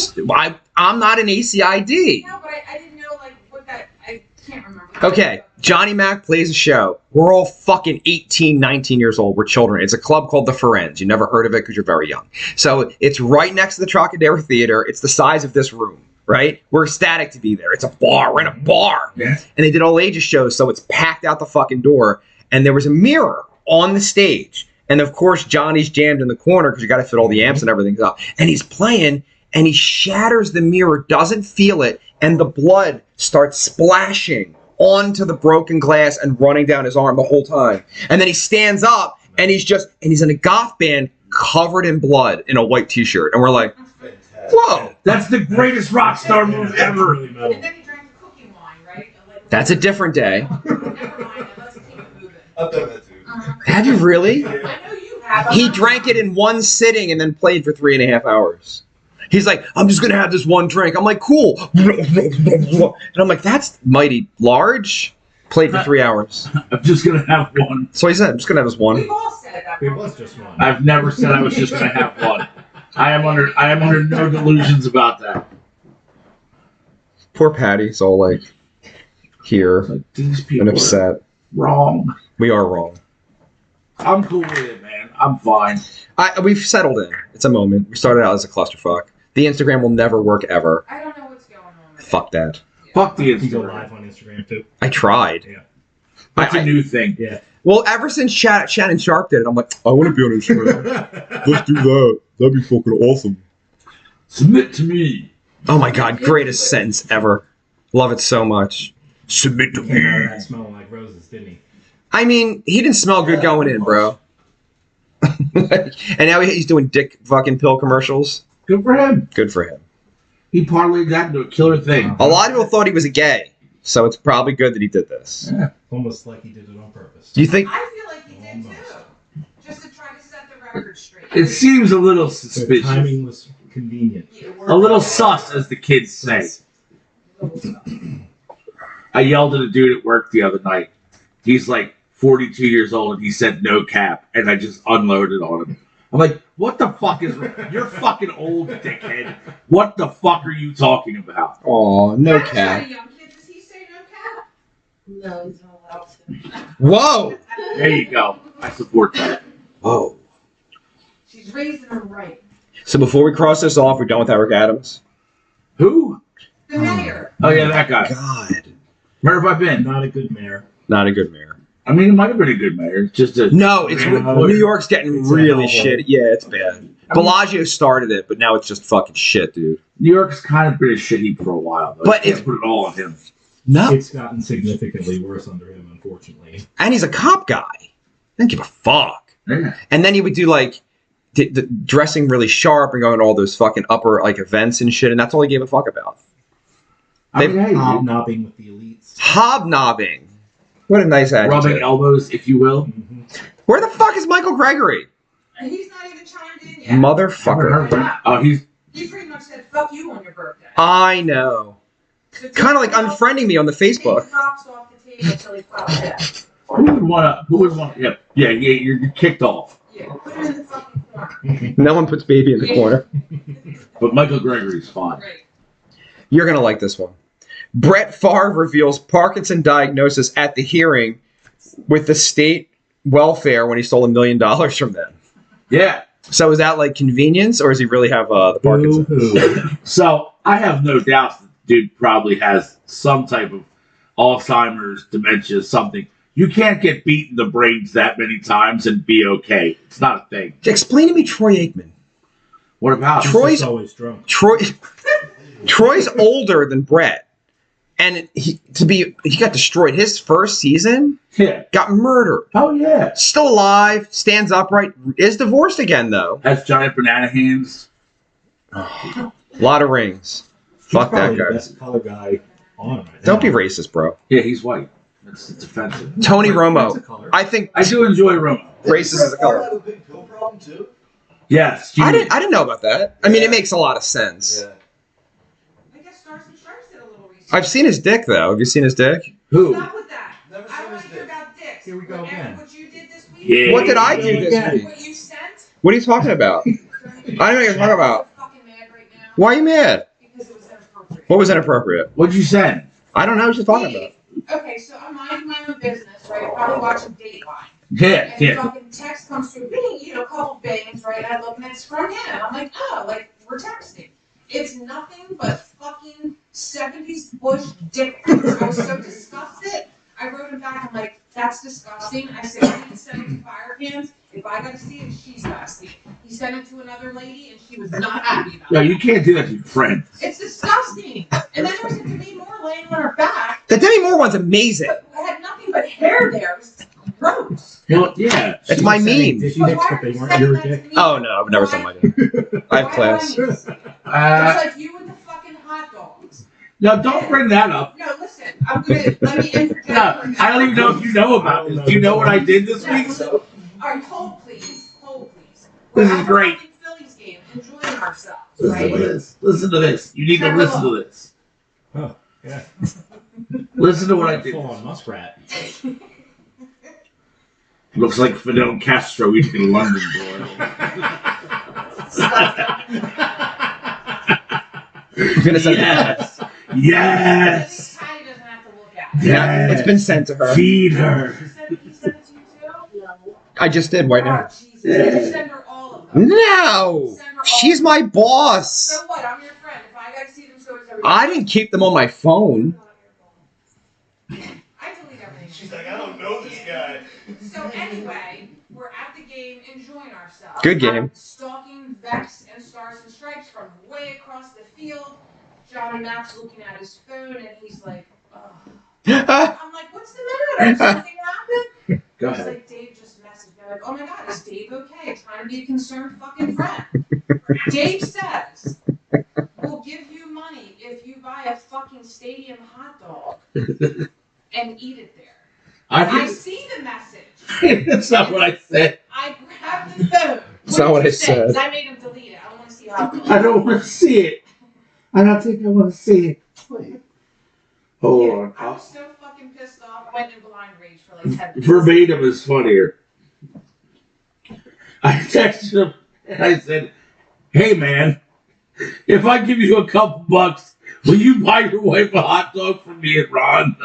Speaker 3: I'm not an ACID.
Speaker 1: No, but I didn't know like what that. I can't remember.
Speaker 3: Okay, Johnny Mac plays a show. We're all fucking 18, 19 years old. We're children. It's a club called the Firenze. You never heard of it because you're very young. So it's right next to the Trocadero Theater. It's the size of this room, right? We're ecstatic to be there. It's a bar. We're in a bar.
Speaker 2: Yeah.
Speaker 3: And they did all ages shows, so it's packed out the fucking door. And there was a mirror on the stage. And of course, Johnny's jammed in the corner because you got to fit all the amps and everything up. And he's playing, and he shatters the mirror, doesn't feel it, and the blood starts splashing onto the broken glass and running down his arm the whole time. And then he stands up, and he's in a goth band covered in blood in a white t-shirt. And we're like, whoa,
Speaker 2: That's the greatest rock star move ever.
Speaker 1: And then he drank the cooking wine, right? Like,
Speaker 3: that's a different day.
Speaker 1: never mind. Let's keep it moving.
Speaker 4: I've done that too.
Speaker 3: Have you really?
Speaker 1: I know you have.
Speaker 3: He drank it in one sitting and then played for 3.5 hours. He's like, I'm just going to have this one drink. I'm like, cool. And I'm like, that's mighty large. Played for 3 hours.
Speaker 2: I'm just going to have one.
Speaker 3: So he said, I'm just going to have this one.
Speaker 1: We've all said that.
Speaker 5: It was just one.
Speaker 2: I've never said I was just going to have one. I am under no delusions about that.
Speaker 3: Poor Patty's all like here
Speaker 2: Like, these people
Speaker 3: and upset.
Speaker 2: are wrong.
Speaker 3: We are wrong.
Speaker 2: I'm cool with it, man. I'm fine.
Speaker 3: We've settled in. It's a moment. We started out as a clusterfuck. The Instagram will never work ever.
Speaker 1: I don't know what's going on with it.
Speaker 3: Fuck that.
Speaker 2: Fuck the
Speaker 5: You go
Speaker 2: Instagram.
Speaker 5: live on Instagram too.
Speaker 3: I tried.
Speaker 5: Yeah.
Speaker 2: That's a new thing.
Speaker 5: Yeah.
Speaker 3: Well, ever since Shannon Sharp did it, I'm like, I want to be on Instagram. Let's do that. That'd be fucking awesome.
Speaker 2: Submit to me.
Speaker 3: Oh my god, greatest sentence ever. Love it so much. Submit to
Speaker 5: Came out of that
Speaker 3: me.
Speaker 5: smelling like roses, didn't he?
Speaker 3: I mean, he didn't smell good going in, bro. And now he's doing dick fucking pill commercials.
Speaker 2: Good for him.
Speaker 3: Good for him.
Speaker 2: He parlayed that into a killer thing.
Speaker 3: A lot of people thought he was a gay, so it's probably good that he did this.
Speaker 2: Yeah.
Speaker 5: Almost like he did it on purpose.
Speaker 3: Do you think?
Speaker 1: I feel like he did too. Just to try to set the record straight.
Speaker 2: It seems a little
Speaker 5: The
Speaker 2: suspicious.
Speaker 5: timing was convenient.
Speaker 2: A little sus, as the kids say. I yelled at a dude at work the other night. He's like 42 years old, and he said no cap, and I just unloaded on him. I'm like, what the fuck is... You're fucking old, dickhead. What the fuck are you talking about?
Speaker 3: Oh, no
Speaker 1: That's not
Speaker 3: cap.
Speaker 1: a young kid. Does he say no cap? No, he's not allowed to.
Speaker 3: Whoa!
Speaker 2: There you go. I support that.
Speaker 3: Whoa.
Speaker 1: She's raising her right.
Speaker 3: So before we cross this off, we're done with Eric Adams?
Speaker 2: Who?
Speaker 1: The mayor.
Speaker 2: Oh, yeah, that guy.
Speaker 3: God.
Speaker 2: Where have I been?
Speaker 5: Not a good mayor.
Speaker 3: Not a good mayor.
Speaker 2: I mean, it might have been a good mayor. It's just a...
Speaker 3: No, it's New York's getting
Speaker 5: It's a
Speaker 3: really
Speaker 5: hellhole.
Speaker 3: shit. Yeah, it's bad. Bellagio started it, but now it's just fucking shit, dude.
Speaker 2: New York's kind of been a shit heap for a while, though.
Speaker 3: But
Speaker 2: You can't
Speaker 3: it's-
Speaker 2: put it all on him.
Speaker 3: No.
Speaker 5: It's gotten significantly worse under him, unfortunately.
Speaker 3: And he's a cop guy. Didn't give a fuck.
Speaker 2: Yeah.
Speaker 3: And then he would do like dressing really sharp and going to all those fucking upper like events and shit, and that's all he gave a fuck about.
Speaker 2: I mean, hey, dude.
Speaker 5: Hobnobbing with the elites.
Speaker 3: Hobnobbing. What a nice
Speaker 2: Rubbing
Speaker 3: attitude.
Speaker 2: elbows, if you will.
Speaker 5: Mm-hmm.
Speaker 3: Where the fuck is Michael Gregory?
Speaker 1: And he's not even chimed in yet.
Speaker 2: Haven't
Speaker 3: Motherfucker.
Speaker 2: heard from him. Oh, he's
Speaker 1: He pretty much said, fuck you on your birthday.
Speaker 3: I know.
Speaker 1: So
Speaker 3: Kind of like unfriending me on the
Speaker 1: take
Speaker 3: Facebook.
Speaker 1: the box off the table until he pops it.
Speaker 2: Who would want to? Yeah, you're kicked off.
Speaker 1: Yeah, put him in the fucking corner.
Speaker 3: No one puts baby in the corner.
Speaker 2: But Michael Gregory's fine.
Speaker 1: Right.
Speaker 3: You're going to like this one. Brett Favre reveals Parkinson diagnosis at the hearing with the state welfare when he stole $1 million from them.
Speaker 2: Yeah.
Speaker 3: So is that like convenience, or does he really have the Parkinson?
Speaker 2: So I have no doubt that the dude probably has some type of Alzheimer's, dementia, something. You can't get beat in the brains that many times and be okay. It's not a thing.
Speaker 3: Explain to me Troy Aikman.
Speaker 2: What about
Speaker 3: Troy's
Speaker 5: always drunk.
Speaker 3: Troy's older than Brett, and he got destroyed. His first season, got murdered.
Speaker 2: Oh yeah,
Speaker 3: still alive, stands upright, is divorced again though.
Speaker 2: Has giant banana hands.
Speaker 3: A lot of rings. Fuck that guy.
Speaker 5: The best color guy on right now.
Speaker 3: Don't be racist, bro.
Speaker 2: Yeah, he's white. It's offensive.
Speaker 3: Tony
Speaker 5: That's a
Speaker 3: Romo.
Speaker 5: color.
Speaker 3: I think
Speaker 2: I do enjoy Romo.
Speaker 3: racist is a color.
Speaker 4: have a big pill problem too?
Speaker 2: Yes,
Speaker 3: I didn't know about that. I mean, it makes a lot of sense.
Speaker 4: Yeah.
Speaker 1: I guess Stars and Stripes did a little research.
Speaker 3: I've seen his dick though. Have you seen his dick?
Speaker 2: Who?
Speaker 1: Stop with that.
Speaker 4: Never
Speaker 1: I
Speaker 4: seen
Speaker 1: want
Speaker 4: his
Speaker 1: to hear
Speaker 4: dick.
Speaker 1: about dicks.
Speaker 5: Here we go
Speaker 1: Whatever
Speaker 5: again.
Speaker 1: What you did this week.
Speaker 2: Yeah.
Speaker 3: What did I do this
Speaker 5: Again.
Speaker 3: week?
Speaker 1: What you sent.
Speaker 3: What are you talking about? I don't know what you're talking about.
Speaker 1: I'm fucking mad right now.
Speaker 3: Why are you mad?
Speaker 1: Because it was inappropriate.
Speaker 3: What was inappropriate?
Speaker 2: What'd you send?
Speaker 3: I don't know what you're talking about.
Speaker 1: Okay, so I'm minding my own business, right? Probably watching Dateline.
Speaker 2: Yeah,
Speaker 1: And the
Speaker 2: yeah.
Speaker 1: fucking text comes through, bing, a couple bangs, right? And I look and it's from him. I'm like, oh, like, we're texting. It's nothing but fucking 70s Bush dick pics. I was so disgusted. I wrote him back, I'm like, that's disgusting. I said, I need to send it to Fire Pants. If I gotta see it, she's gotta see it. He sent it to another lady, and she was not happy about
Speaker 2: No,
Speaker 1: it.
Speaker 2: you can't do that to your friend.
Speaker 1: It's disgusting. And then there was a Demi Moore laying on her back,
Speaker 3: The Demi Moore one's amazing.
Speaker 1: but had nothing but hair there. It was gross.
Speaker 2: Well, yeah.
Speaker 3: It's my
Speaker 5: Sending
Speaker 3: meme.
Speaker 5: dick
Speaker 1: But
Speaker 5: pics,
Speaker 1: why
Speaker 5: but
Speaker 1: are
Speaker 5: they
Speaker 1: you
Speaker 5: weren't
Speaker 1: sending
Speaker 5: your
Speaker 1: that to
Speaker 5: dick.
Speaker 1: me?
Speaker 3: Oh no, I've never seen my dick. I have
Speaker 1: Why
Speaker 3: class.
Speaker 1: do I need to see it?
Speaker 2: Uh,
Speaker 1: It's like you and the fucking hot dogs.
Speaker 2: no, don't bring that up.
Speaker 1: No, listen. I'm gonna let me interject.
Speaker 2: No,
Speaker 1: for a
Speaker 2: I don't even know
Speaker 1: second.
Speaker 2: if you know about this. Do you know what I did this week?
Speaker 1: All right, hold please. Hold please.
Speaker 2: This
Speaker 1: We're
Speaker 2: is
Speaker 1: at
Speaker 2: great.
Speaker 1: the Phillies game, enjoying ourselves,
Speaker 2: Listen to
Speaker 1: right?
Speaker 2: this. Listen to this. You need to
Speaker 1: Trevor
Speaker 2: listen to
Speaker 1: Love.
Speaker 2: this.
Speaker 5: Oh, yeah.
Speaker 2: Listen to what I did.
Speaker 5: Full on muskrat.
Speaker 2: Looks like Fidel Castro eating a London boy.
Speaker 3: You're gonna send
Speaker 2: Yes.
Speaker 1: Then
Speaker 2: Yes.
Speaker 1: Patty doesn't have to look at it.
Speaker 3: Yeah, it's been sent to her.
Speaker 2: Feed her.
Speaker 1: He sent it to you too? No.
Speaker 3: I just did right now.
Speaker 1: Oh, Jesus. Just send her all of them.
Speaker 3: No,
Speaker 1: Send her all
Speaker 3: she's
Speaker 1: of
Speaker 3: my
Speaker 1: them.
Speaker 3: boss.
Speaker 1: So what? I'm your friend. If I gotta see them, so does everybody.
Speaker 3: I didn't keep them on my phone.
Speaker 1: I delete everything.
Speaker 4: She's like, I don't know this guy.
Speaker 1: So anyway, we're at the game enjoying ourselves.
Speaker 3: Good game.
Speaker 1: I'm stalking Vex and Stars and Stripes from way across the field. Johnny Mac's looking at his phone and he's like, ugh. I'm like, what's the matter? Something happened?
Speaker 2: Go
Speaker 1: He's
Speaker 2: ahead.
Speaker 1: like, Dave just messaged me. I'm like, oh my god, is Dave okay? Trying to be a concerned fucking friend. Dave says, we'll give you money if you buy a fucking stadium hot dog and eat it there. I see the message.
Speaker 2: That's not what I said.
Speaker 1: I grabbed the phone.
Speaker 3: That's not what I said.
Speaker 1: 'Cause I made him delete it. I don't want to see how it goes.
Speaker 2: I don't want to see it. I don't think I want to see it. Hold on.
Speaker 1: I was so fucking pissed off. I went in blind rage for like 10 minutes.
Speaker 2: Verbatim is funnier. I texted him and I said, hey man, if I give you a couple bucks, will you buy your wife a hot dog for me and Ron?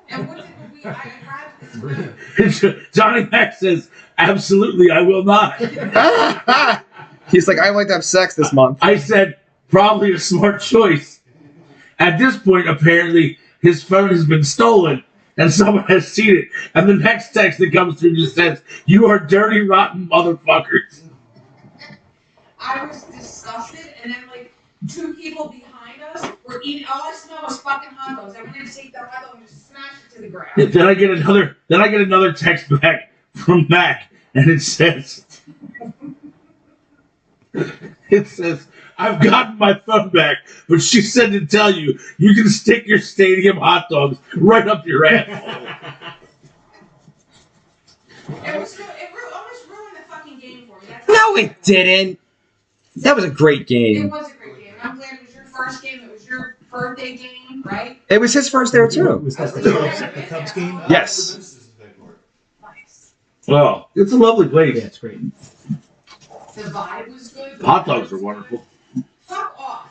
Speaker 1: And what did I grabbed his phone.
Speaker 2: Johnny Mac says, absolutely, I will not.
Speaker 3: He's like, I like to have sex this month.
Speaker 2: I said, probably a smart choice. At this point, apparently, his phone has been stolen and someone has seen it. And the next text that comes through just says, you are dirty, rotten motherfuckers.
Speaker 1: I was disgusted, and then like 2 people behind us were eating. All I smelled was fucking hot dogs. I went in to take the hot dog and just smash it to the ground.
Speaker 2: Then I get another text back from Mac, and it says, I've gotten my phone back, but she said to tell you, you can stick your stadium hot dogs right up your ass.
Speaker 1: It almost ruined the fucking game for me. That's
Speaker 3: No, it didn't. That was a great
Speaker 1: It
Speaker 3: game.
Speaker 1: was a great game. I'm glad it was your first game. It was your birthday game, right?
Speaker 3: It was his first there too.
Speaker 5: Was that the Cubs game?
Speaker 3: Yes.
Speaker 4: This is the big part.
Speaker 1: Nice.
Speaker 2: Well, it's a lovely
Speaker 5: Yeah,
Speaker 2: place.
Speaker 5: it's great.
Speaker 1: The vibe was good.
Speaker 2: The hot dogs are wonderful.
Speaker 1: Fuck off.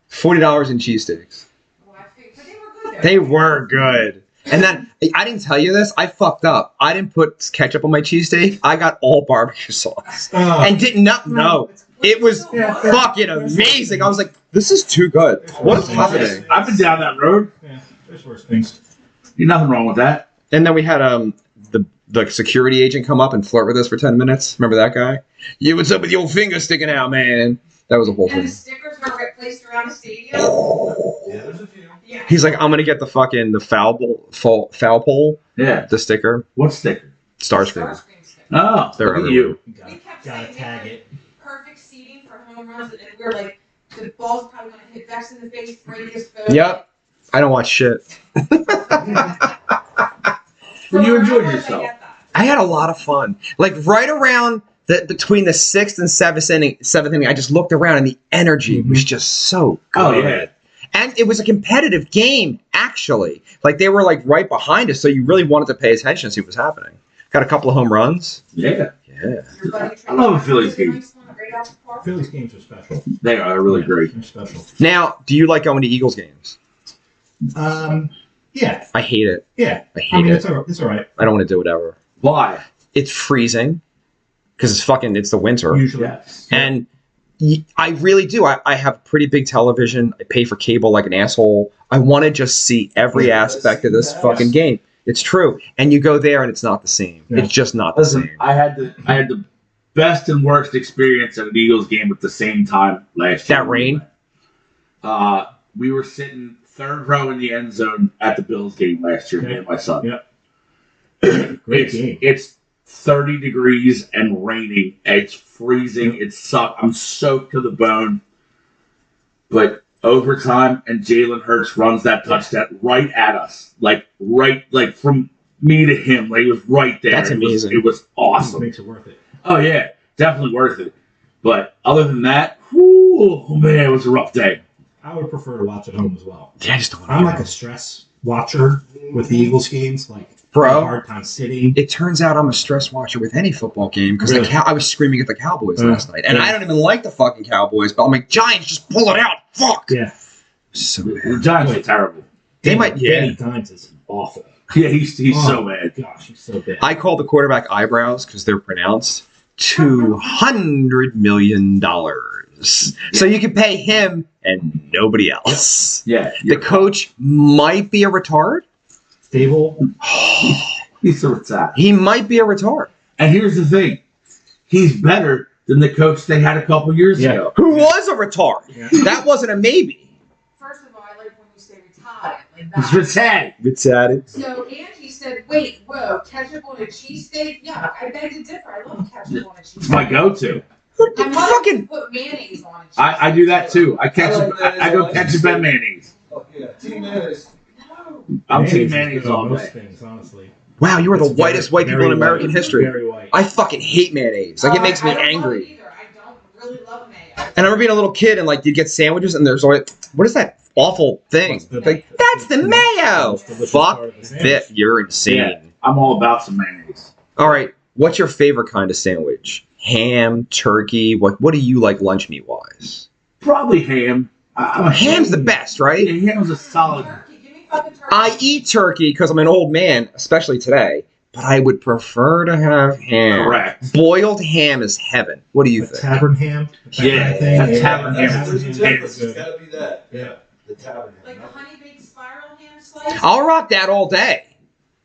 Speaker 3: $40 in cheesesteaks.
Speaker 1: Well, I think, but they were good. Though.
Speaker 3: They were good. And then I didn't tell you this. I fucked up. I didn't put ketchup on my cheesesteak. I got all barbecue sauce and did not know. It was fucking amazing. I was like, this is too good. What is happening?
Speaker 2: I've been down that road.
Speaker 5: Yeah, there's worse things.
Speaker 2: There's nothing wrong with that.
Speaker 3: And then we had the security agent come up and flirt with us for 10 minutes. Remember that guy? Yeah, what's up with your finger sticking out, man? That was a whole
Speaker 1: And the
Speaker 3: thing.
Speaker 1: stickers were placed around the stadium.
Speaker 4: Yeah, there's a few.
Speaker 1: Yeah.
Speaker 3: He's like, I'm gonna get the foul pole,
Speaker 2: Yeah.
Speaker 3: the sticker,
Speaker 2: What sticker?
Speaker 3: Starscream.
Speaker 1: sticker.
Speaker 2: Oh,
Speaker 3: They're
Speaker 2: look at
Speaker 3: everywhere.
Speaker 2: you.
Speaker 5: You gotta,
Speaker 1: We kept
Speaker 5: gotta
Speaker 1: saying
Speaker 5: tag
Speaker 1: they were
Speaker 5: it.
Speaker 1: perfect seating for home runs, and we were like, the ball's probably going to hit Vex in the face, break his foot.
Speaker 3: Yep. I don't watch shit.
Speaker 2: Well, you enjoyed yourself.
Speaker 3: I had a lot of fun. Like right around between the 6th and 7th inning, I just looked around and the energy was just so good.
Speaker 2: Oh, yeah.
Speaker 3: And it was a competitive game, actually. Like they were like right behind us, so you really wanted to pay attention and see what was happening. Got a couple of home runs.
Speaker 2: Yeah.
Speaker 3: Yeah.
Speaker 2: I love a Phillies game.
Speaker 5: Phillies games are special.
Speaker 2: They are really great.
Speaker 5: They're special.
Speaker 3: Now, do you like going to Eagles games?
Speaker 5: Yeah,
Speaker 3: I hate it.
Speaker 5: yeah.
Speaker 3: I
Speaker 5: I
Speaker 3: hate
Speaker 5: mean,
Speaker 3: it.
Speaker 5: it's all right.
Speaker 3: I don't want to do whatever.
Speaker 2: Why?
Speaker 3: It's freezing because it's the winter.
Speaker 5: Usually.
Speaker 2: Yes.
Speaker 3: And I really do. I have a pretty big television. I pay for cable like an asshole. I want to just see every aspect of this fucking game. It's true. And you go there and it's not the same.
Speaker 5: Yeah.
Speaker 3: It's just not the
Speaker 2: Listen,
Speaker 3: same.
Speaker 2: I had the best and worst experience at an Eagles game at the same time last year.
Speaker 3: That rain?
Speaker 2: We were sitting third row in the end zone at the Bills game last year, me and my son.
Speaker 5: Yep. Great game.
Speaker 2: It's 30 degrees and raining. It's freezing. It sucks. I'm soaked to the bone. But overtime, and Jalen Hurts runs that touchdown right at us. Like from me to him. Like it was right there.
Speaker 3: That's amazing.
Speaker 2: It was awesome.
Speaker 5: Makes it worth it.
Speaker 2: Oh, yeah. Definitely worth it. But other than that, whew, man, it was a rough day.
Speaker 5: I would prefer to watch at home as well.
Speaker 3: Yeah, I just don't want
Speaker 5: I'm like a stress watcher with the Eagles games. Like,
Speaker 3: Bro.
Speaker 5: I have a hard time sitting.
Speaker 3: It turns out I'm a stress watcher with any football game because
Speaker 5: Really?
Speaker 3: I was screaming at the Cowboys last night. And
Speaker 5: Yeah.
Speaker 3: I don't even like the fucking Cowboys, but I'm like, Giants, just pull it out. Fuck.
Speaker 5: Yeah.
Speaker 3: So
Speaker 2: The
Speaker 3: bad.
Speaker 2: Giants are terrible.
Speaker 3: They might, yeah.
Speaker 5: Danny Dimes is awful.
Speaker 2: Yeah, he's
Speaker 5: Oh,
Speaker 2: so bad.
Speaker 5: Gosh, he's so bad.
Speaker 3: I call the quarterback eyebrows because they're pronounced $200 million. So you can pay him and nobody else.
Speaker 2: Yeah.
Speaker 3: The coach might be a retard.
Speaker 5: Stable.
Speaker 2: He's a retard.
Speaker 3: He might be a retard.
Speaker 2: And here's the thing. He's better than the coach they had a couple years
Speaker 5: Yeah.
Speaker 2: ago.
Speaker 3: Who was a retard?
Speaker 5: Yeah.
Speaker 3: That wasn't a maybe.
Speaker 1: First of all, I like when you say retired like
Speaker 2: He's
Speaker 1: that.
Speaker 2: retarded.
Speaker 3: It's at it.
Speaker 1: So Angie said, wait, whoa, ketchup on a cheesesteak? Yeah, I beg to differ. I love ketchup on a cheesesteak.
Speaker 2: It's my go-to.
Speaker 1: My mother
Speaker 3: Fucking-
Speaker 1: put mayonnaise on it.
Speaker 2: I do that too. I go ketchup and mayonnaise.
Speaker 4: Fuck yeah. Team mayonnaise.
Speaker 1: No.
Speaker 2: I'm team
Speaker 5: is
Speaker 2: mayonnaise
Speaker 5: good on
Speaker 2: all
Speaker 5: most
Speaker 2: day.
Speaker 5: things, honestly.
Speaker 3: Wow, you are the
Speaker 5: It's
Speaker 3: whitest
Speaker 5: very-
Speaker 3: white people in
Speaker 5: very
Speaker 3: American
Speaker 5: white.
Speaker 3: history.
Speaker 5: Very white.
Speaker 3: I fucking hate mayonnaise. Like, it makes me
Speaker 1: I don't love
Speaker 3: angry.
Speaker 1: it either. I don't really love mayo.
Speaker 3: And I remember being a little kid and, like, you'd get sandwiches and there's always, what is that awful thing?
Speaker 5: What's the-
Speaker 3: Like, that's the mayo!
Speaker 5: Most delicious
Speaker 3: Fuck
Speaker 5: part of the sandwich.
Speaker 3: that. You're insane.
Speaker 2: Yeah. I'm all about some mayonnaise.
Speaker 3: All right, what's your favorite kind of sandwich? Ham, turkey? What do you like lunch meat wise?
Speaker 2: Probably ham. I'm a
Speaker 3: Ham's the best, right?
Speaker 2: Yeah, ham's a solid.
Speaker 1: Turkey, give me fucking turkey.
Speaker 3: I eat turkey because I'm an old man, especially today, but I would prefer to have ham.
Speaker 2: Correct.
Speaker 3: Boiled ham is heaven. What do you
Speaker 5: A
Speaker 3: think?
Speaker 5: tavern ham. that
Speaker 2: Yeah,
Speaker 5: kind of thing.
Speaker 2: a tavern ham
Speaker 5: Tavern
Speaker 2: is
Speaker 5: ham
Speaker 2: good.
Speaker 5: is
Speaker 4: It's gotta be that.
Speaker 5: Yeah.
Speaker 4: The tavern.
Speaker 1: Like the honey baked spiral ham slice.
Speaker 3: I'll rock that all day,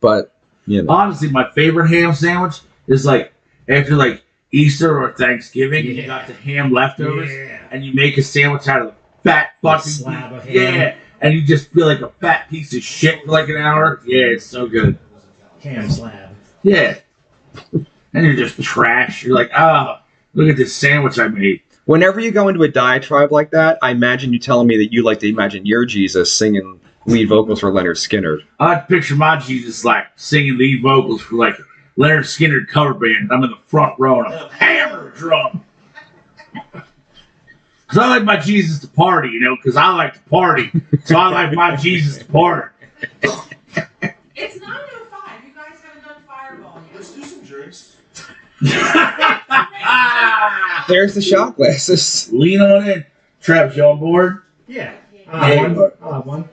Speaker 3: but you know.
Speaker 2: Honestly, my favorite ham sandwich is like after like Easter or Thanksgiving, and you
Speaker 5: Yeah.
Speaker 2: got the ham leftovers,
Speaker 5: Yeah.
Speaker 2: and you make a sandwich out of the fat fucking
Speaker 5: slab of ham.
Speaker 2: Yeah, and you just feel like a fat piece of shit for like an hour. Yeah, it's so good.
Speaker 5: Ham slab.
Speaker 2: Yeah, and you're just trash. You're like, oh, look at this sandwich I made.
Speaker 3: Whenever you go into a diatribe like that, I imagine you telling me that you like to imagine your Jesus singing lead vocals for Leonard Skinner.
Speaker 2: I picture my Jesus like singing lead vocals for like Leonard Skinner cover band, and I'm in the front row and I'm hammer drum. Because I like my Jesus to party, you know, because I like to party. So I like my Jesus to party.
Speaker 1: It's 9:05. You guys haven't done Fireball yet.
Speaker 4: Let's do some drinks.
Speaker 3: There's the shot glasses.
Speaker 2: Lean on in. Trev, you on board?
Speaker 5: Yeah.
Speaker 2: Yeah.
Speaker 5: I'll have one.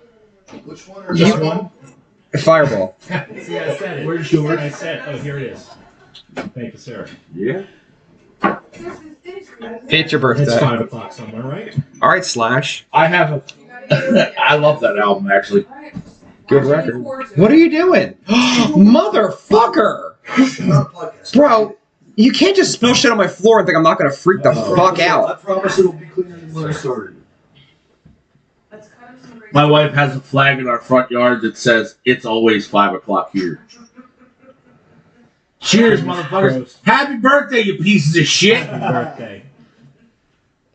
Speaker 4: Which one are
Speaker 5: Just
Speaker 4: you?
Speaker 5: one?
Speaker 3: Fireball.
Speaker 5: See, I said it.
Speaker 2: Where's yours?
Speaker 5: I said, oh, here it is. Thank you, sir.
Speaker 2: Yeah.
Speaker 3: It's your
Speaker 5: It's
Speaker 3: birthday.
Speaker 5: 5 o'clock somewhere, right?
Speaker 3: All right, Slash.
Speaker 2: I have a. I love that album, actually.
Speaker 3: Good record. What are you doing? Motherfucker!
Speaker 4: It's not a podcast.
Speaker 3: Bro, you can't just spill shit on my floor and think I'm not gonna freak the fuck
Speaker 4: I
Speaker 3: out.
Speaker 4: promise it'll be cleaner than when I started.
Speaker 2: My wife has a flag in our front yard that says, "It's always 5 o'clock here." Cheers, motherfuckers.
Speaker 5: Gross.
Speaker 2: Happy birthday, you pieces of shit.
Speaker 5: Happy birthday.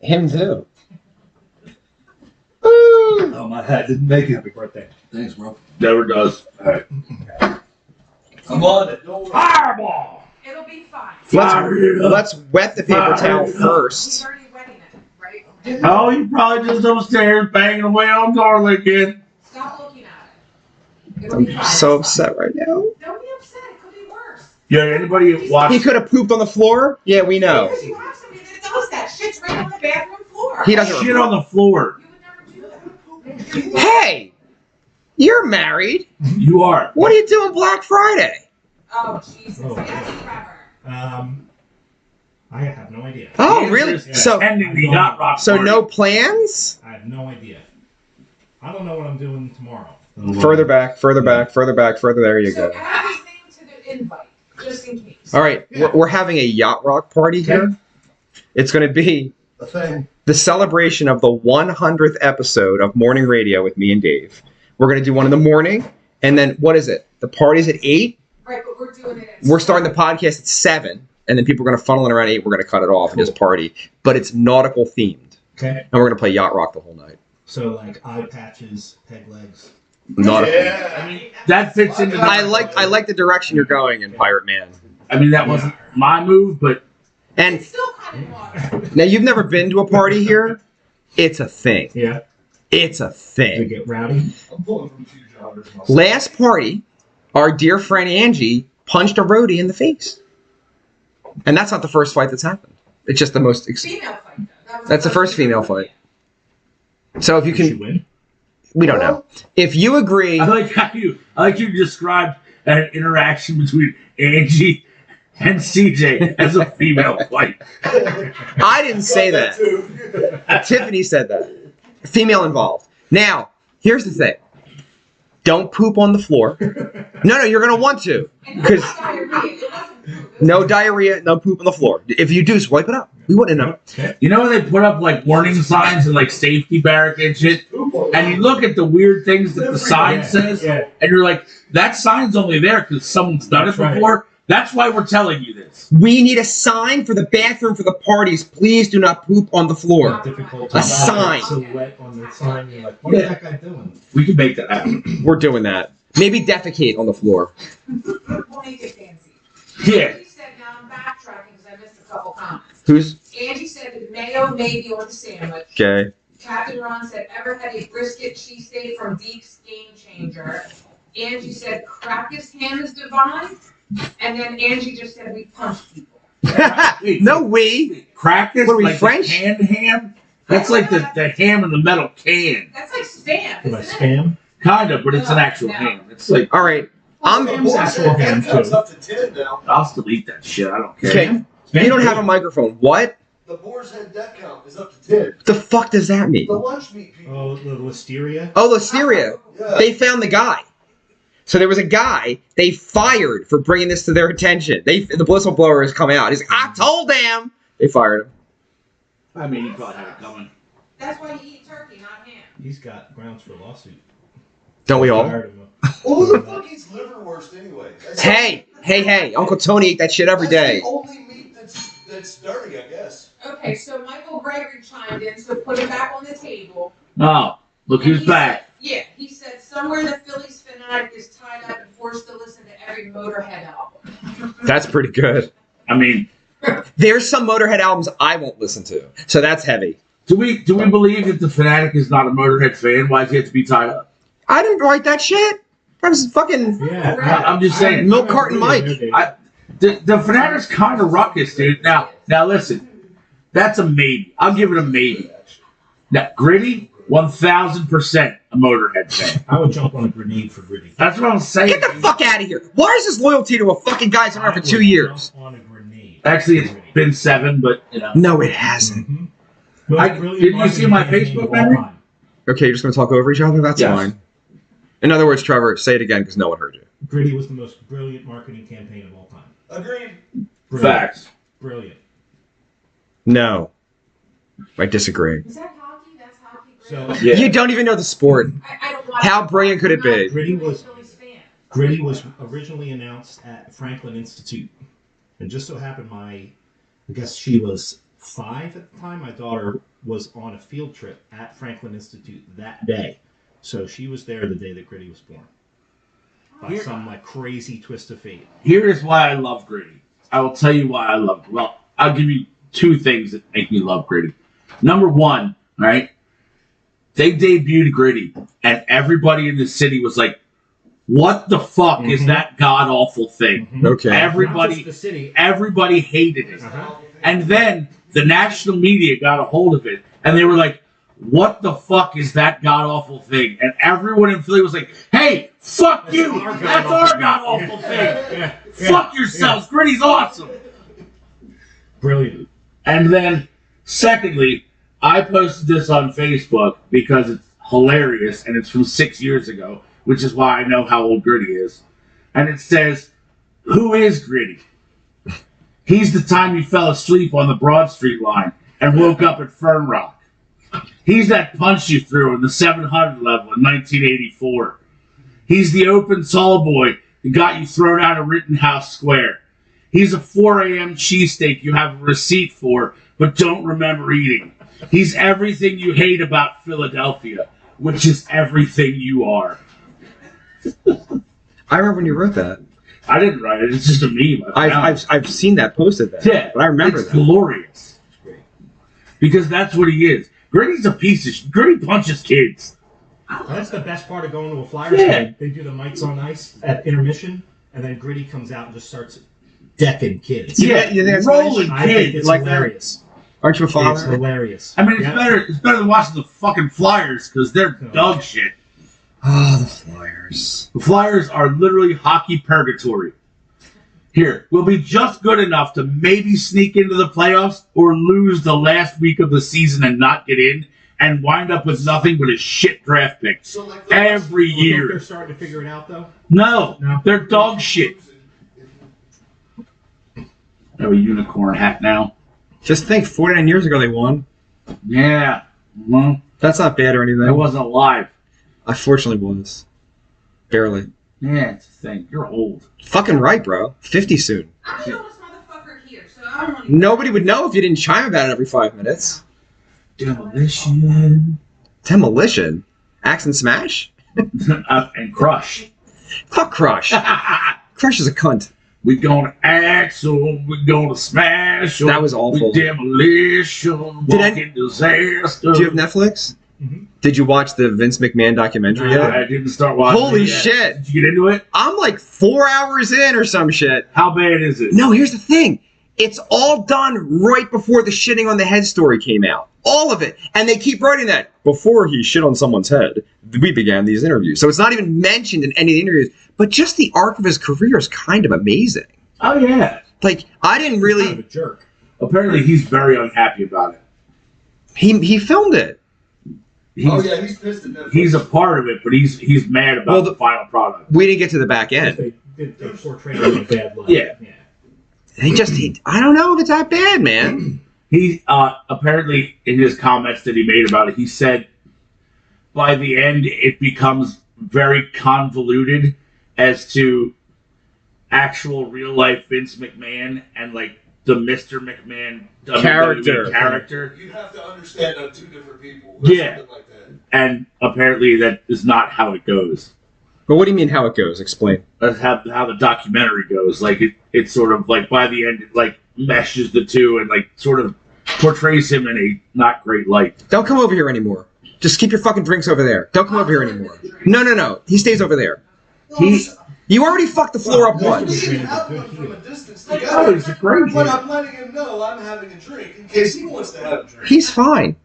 Speaker 3: Him too.
Speaker 4: Oh, my hat didn't make it.
Speaker 5: Happy birthday.
Speaker 4: Thanks, bro.
Speaker 2: Never does.
Speaker 4: I'm on it. Don't worry.
Speaker 2: Fireball!
Speaker 1: It'll be fine.
Speaker 3: Let's wet the paper towel
Speaker 1: He's
Speaker 3: first.
Speaker 1: already wetting it, right?
Speaker 2: Oh, you probably just upstairs banging away on Darla again.
Speaker 1: Stop looking at it. It'll be
Speaker 3: I'm
Speaker 1: fine.
Speaker 3: so upset right now.
Speaker 1: Don't be upset. It could be worse.
Speaker 2: Yeah, anybody watch?
Speaker 3: He could have pooped on the floor? Yeah, we know.
Speaker 1: Because you have somebody that does that. Shit's right on the bathroom floor.
Speaker 3: He doesn't.
Speaker 2: Shit on the floor.
Speaker 1: You would never do that.
Speaker 3: Hey! You're married.
Speaker 2: You are.
Speaker 3: What are you doing Black Friday?
Speaker 1: Oh, Jesus.
Speaker 5: Oh,
Speaker 1: Yes, Trevor.
Speaker 5: I have no idea.
Speaker 3: Oh,
Speaker 2: Answer
Speaker 3: really?
Speaker 2: is
Speaker 3: So,
Speaker 2: attending the yacht rock
Speaker 3: so
Speaker 2: party.
Speaker 3: no plans?
Speaker 5: I have no idea. I don't know what I'm doing tomorrow.
Speaker 3: Further back, further back, further back, further. There you
Speaker 1: So
Speaker 3: go.
Speaker 1: add his name to the invite, just in case.
Speaker 3: All right, we're having a yacht rock party here. It's going to be
Speaker 4: A thing.
Speaker 3: the celebration of the 100th episode of Morning Radio with me and Dave. We're going to do one in the morning, and then what is it? The party's at 8.
Speaker 1: Right, but we're doing it at
Speaker 3: We're starting the podcast at 7, and then people are going to funnel in around 8. We're going to cut it off and just party. But it's nautical themed,
Speaker 5: Okay.
Speaker 3: and we're going to play yacht rock the whole night.
Speaker 5: So, like, eye patches, peg legs.
Speaker 3: Nautical.
Speaker 4: Yeah.
Speaker 2: I mean, that fits into.
Speaker 3: I like the direction you're going in, Pirate Man.
Speaker 2: I mean, that wasn't my move, but
Speaker 3: And
Speaker 1: It's still kind of water.
Speaker 3: now you've never been to a party here. It's a thing.
Speaker 5: Yeah.
Speaker 3: It's a
Speaker 5: To
Speaker 3: thing.
Speaker 5: get rowdy.
Speaker 4: I'm pulling from 2 jobbers. myself.
Speaker 3: Last party, our dear friend Angie punched a roadie in the face. And that's not the first fight that's happened. It's just the most...
Speaker 1: Female fight, though. That was
Speaker 3: That's the first female fight. So if you
Speaker 5: Did she
Speaker 3: can...
Speaker 5: win?
Speaker 3: We don't know. If you agree...
Speaker 2: I like you described an interaction between Angie and CJ as a female fight.
Speaker 3: I didn't say that.
Speaker 4: Too.
Speaker 3: Tiffany said that. Female involved. Now, here's the thing. Don't poop on the floor. No, you're going to want to.
Speaker 1: And
Speaker 3: Because
Speaker 1: it's not diarrhea. It wasn't poop.
Speaker 3: no diarrhea, no poop on the floor. If you do, swipe it up. We wouldn't know.
Speaker 5: Okay.
Speaker 2: You know when they put up like warning signs and like safety barrack and shit, and you look at the weird things that the sign says,
Speaker 5: Yeah.
Speaker 2: and you're like, that sign's only there because someone's done it
Speaker 5: That's right.
Speaker 2: before. That's why we're telling you this.
Speaker 3: We need a sign for the bathroom for the parties. Please do not poop on the floor.
Speaker 5: Difficult
Speaker 3: A sign.
Speaker 5: silhouette on the sign. You're like, what is that guy doing?
Speaker 2: We can make that happen.
Speaker 3: We're doing that. Maybe defecate on the floor.
Speaker 1: We'll make it fancy.
Speaker 2: Yeah.
Speaker 1: Angie said, now I'm backtracking because I missed a couple comments.
Speaker 3: Who's
Speaker 1: Angie said that mayo may be on the sandwich.
Speaker 3: okay?
Speaker 1: Captain Ron said, ever had a brisket cheesesteak from Deep's Game Changer. Angie said, Crackus ham is divine. And then Angie just said, we punch people.
Speaker 3: No, we.
Speaker 2: Crackers,
Speaker 3: What are we,
Speaker 2: like
Speaker 3: French?
Speaker 2: the canned ham. That's like the ham in the metal can.
Speaker 1: That's like spam,
Speaker 5: Am I
Speaker 1: isn't it?
Speaker 5: spam?
Speaker 2: Kind of, but it's an actual
Speaker 1: No.
Speaker 2: ham. It's like,
Speaker 3: All right. I'm.
Speaker 5: Ham's actual ham,
Speaker 4: It's
Speaker 5: too.
Speaker 4: up to 10 now.
Speaker 2: I'll still eat that shit. I don't care.
Speaker 3: Okay. You don't have a microphone. What?
Speaker 4: The boar's head deck count is up to 10.
Speaker 3: The fuck does that mean?
Speaker 4: The lunch meat people.
Speaker 5: Oh, the listeria?
Speaker 3: Oh, Listeria.
Speaker 4: Yeah.
Speaker 3: They found the guy. So there was a guy they fired for bringing this to their attention. The whistleblower has come out. He's like, I told them. They fired him.
Speaker 2: I mean, you probably had it coming.
Speaker 1: That's why you eat turkey, not ham.
Speaker 5: He's got grounds for a lawsuit.
Speaker 3: Don't we all?
Speaker 5: Fired him.
Speaker 4: Well, who the fuck eats liverwurst anyway? That's
Speaker 3: Hey. Uncle Tony ate that shit every day.
Speaker 4: the only meat that's dirty, I guess.
Speaker 1: Okay, so Michael Gregory chimed in, so put it back on the table.
Speaker 2: Oh, look
Speaker 1: And
Speaker 2: who's
Speaker 1: he
Speaker 2: back.
Speaker 1: said- yeah, he said somewhere the Phillies fanatic is tied up and forced to listen to every Motorhead album.
Speaker 3: That's pretty good.
Speaker 2: I mean,
Speaker 3: There's some Motorhead albums I won't listen to. So that's heavy.
Speaker 2: Do we believe that the fanatic is not a Motorhead fan? Why does he have to be tied up?
Speaker 3: I didn't write that shit. I was fucking
Speaker 2: I'm just saying.
Speaker 3: milk carton Mike.
Speaker 2: The fanatic's kind of ruckus, dude. Now listen. That's a maybe. I'll give it a maybe. Now, Gritty, 1,000% a Motorhead fan.
Speaker 5: I would jump on a grenade for Gritty.
Speaker 2: That's what I'm saying.
Speaker 3: Get the fuck out of here. Why is this loyalty to a fucking guy that's been around for 2 years?
Speaker 5: Jump on a grenade.
Speaker 2: Actually, it's been 7, but you know.
Speaker 3: No, it hasn't.
Speaker 5: Mm-hmm.
Speaker 2: Did you see my Facebook memory?
Speaker 3: Okay, you're just going to talk over each other? That's
Speaker 2: Yes.
Speaker 3: fine. In other words, Trevor, say it again because no one heard you.
Speaker 5: Gritty was the most brilliant marketing campaign of all time.
Speaker 4: Agreed.
Speaker 5: Brilliant.
Speaker 2: Facts.
Speaker 5: Brilliant.
Speaker 3: No. I disagree.
Speaker 1: Is that hockey? That's hockey.
Speaker 5: So
Speaker 2: Yeah.
Speaker 3: You don't even know the sport.
Speaker 1: I don't watch
Speaker 3: How brilliant could it be?
Speaker 5: Gritty was
Speaker 1: Phillies fan.
Speaker 5: Gritty was originally announced at Franklin Institute, and just so happened I guess she was 5 at the time. My daughter was on a field trip at Franklin Institute that day, so she was there the day that Gritty was born. By
Speaker 2: Here-
Speaker 5: some like crazy twist of fate.
Speaker 2: Here is why I love Gritty. I will tell you why I love it. Well, I'll give you 2 things that make me love Gritty. Number 1, right? They debuted Gritty, and everybody in the city was like, what the fuck is that god-awful thing?
Speaker 5: Mhm.
Speaker 3: Okay.
Speaker 2: Everybody-
Speaker 5: Not just the city.
Speaker 2: Everybody hated it.
Speaker 5: Uh-huh.
Speaker 2: And then the national media got a hold of it, and they were like, what the fuck is that god-awful thing? And everyone in Philly was like, hey, fuck you! That's our god-awful thing! Fuck yourselves! Gritty's awesome!
Speaker 5: Brilliant.
Speaker 2: And then, secondly, I posted this on Facebook because it's hilarious, and it's from 6 years ago, which is why I know how old Gritty is. And it says, who is Gritty? He's the time you fell asleep on the Broad Street line and woke up at Fern Rock. He's that punch you threw in the 700 level in 1984. He's the open tall boy who got you thrown out of Rittenhouse Square. He's a 4 a.m. cheesesteak you have a receipt for, but don't remember eating. He's everything you hate about Philadelphia, which is everything you are.
Speaker 3: I remember when you wrote that.
Speaker 2: I didn't write it. It's just a meme.
Speaker 3: I've seen that posted there.
Speaker 2: Yeah,
Speaker 3: But I remember
Speaker 2: it's
Speaker 3: that.
Speaker 2: glorious. Because that's what he is. Gritty's a piece of shit. Gritty punches kids.
Speaker 5: That's the best part of going to a Flyers
Speaker 2: Yeah.
Speaker 5: game. They do the mics on ice at intermission, and then Gritty comes out and just starts decking kids.
Speaker 3: Yeah, you think that's
Speaker 2: rolling
Speaker 5: I think
Speaker 2: kids.
Speaker 5: it's
Speaker 3: like that?
Speaker 5: hilarious.
Speaker 3: Aren't you a
Speaker 5: It's
Speaker 3: father?
Speaker 5: hilarious.
Speaker 2: I mean, it's
Speaker 5: Yeah.
Speaker 2: better. It's better than watching the fucking Flyers because they're dog shit.
Speaker 3: Oh, the Flyers.
Speaker 2: The Flyers are literally hockey purgatory. Here, we'll be just good enough to maybe sneak into the playoffs or lose the last week of the season and not get in and wind up with nothing but a shit draft pick.
Speaker 4: So like
Speaker 2: Every
Speaker 5: You think
Speaker 2: year.
Speaker 5: they're starting to figure it out, though?
Speaker 2: No,
Speaker 5: No.
Speaker 2: they're dog shit. I have a unicorn hat now.
Speaker 3: Just think, 49 years ago they won.
Speaker 2: Yeah. Well,
Speaker 3: That's not bad or anything.
Speaker 2: I wasn't alive.
Speaker 3: I fortunately was. Barely.
Speaker 2: Yeah, it's a thing. You're old.
Speaker 3: Fucking right, bro. 50 soon.
Speaker 1: I'm the oldest motherfucker here, so I don't really.
Speaker 3: Nobody would know if you didn't chime about it every 5 minutes.
Speaker 2: Demolition.
Speaker 3: Demolition? Axe and Smash?
Speaker 2: And Crush.
Speaker 3: Fuck Crush. Crush is a cunt.
Speaker 2: We gonna axle, we gonna smash 'em.
Speaker 3: That was awful.
Speaker 2: We demolition,
Speaker 3: Did I-
Speaker 2: walking disaster.
Speaker 3: Do you have Netflix?
Speaker 5: Mhm.
Speaker 3: Did you watch the Vince McMahon documentary yet?
Speaker 2: I didn't start watching
Speaker 3: Holy
Speaker 2: it yet.
Speaker 3: shit.
Speaker 2: Did you get into it?
Speaker 3: I'm like 4 hours in or some shit.
Speaker 2: How bad is it?
Speaker 3: No, here's the thing. It's all done right before the shitting on the head story came out. All of it. And they keep writing that. Before he shit on someone's head, we began these interviews. So it's not even mentioned in any of the interviews. But just the arc of his career is kind of amazing.
Speaker 2: Oh, yeah.
Speaker 3: Like, I didn't
Speaker 5: Kind of
Speaker 3: really...
Speaker 5: a jerk.
Speaker 2: Apparently, he's very unhappy about it.
Speaker 3: He filmed it.
Speaker 2: He's,
Speaker 4: Oh yeah, he's pissed at Netflix.
Speaker 2: he's a part of it, but he's mad about
Speaker 3: Well,
Speaker 2: the final product.
Speaker 3: We didn't get to the back end.
Speaker 5: They portrayed him in a bad light.
Speaker 2: Yeah.
Speaker 3: I don't know if it's that bad, man.
Speaker 2: He apparently in his comments that he made about it, he said by the end it becomes very convoluted as to actual real life Vince McMahon and like the Mr. McMahon WWE character.
Speaker 4: You have to understand on 2 different people.
Speaker 2: Yeah.
Speaker 4: Something like that.
Speaker 2: And apparently that is not how it goes.
Speaker 3: But what do you mean how it goes? Explain.
Speaker 2: That's how the documentary goes. Like it's sort of like by the end it like meshes the two and like sort of portrays him in a not great light.
Speaker 3: Don't come over here anymore. Just keep your fucking drinks over there. Don't come over here anymore. No. He stays over there. You already fucked the floor up once.
Speaker 4: We can have one from a distance
Speaker 2: Oh,
Speaker 4: together.
Speaker 2: he's a great
Speaker 4: But
Speaker 2: dude.
Speaker 4: I'm letting him know I'm having a drink in case he wants to have a drink.
Speaker 3: He's fine.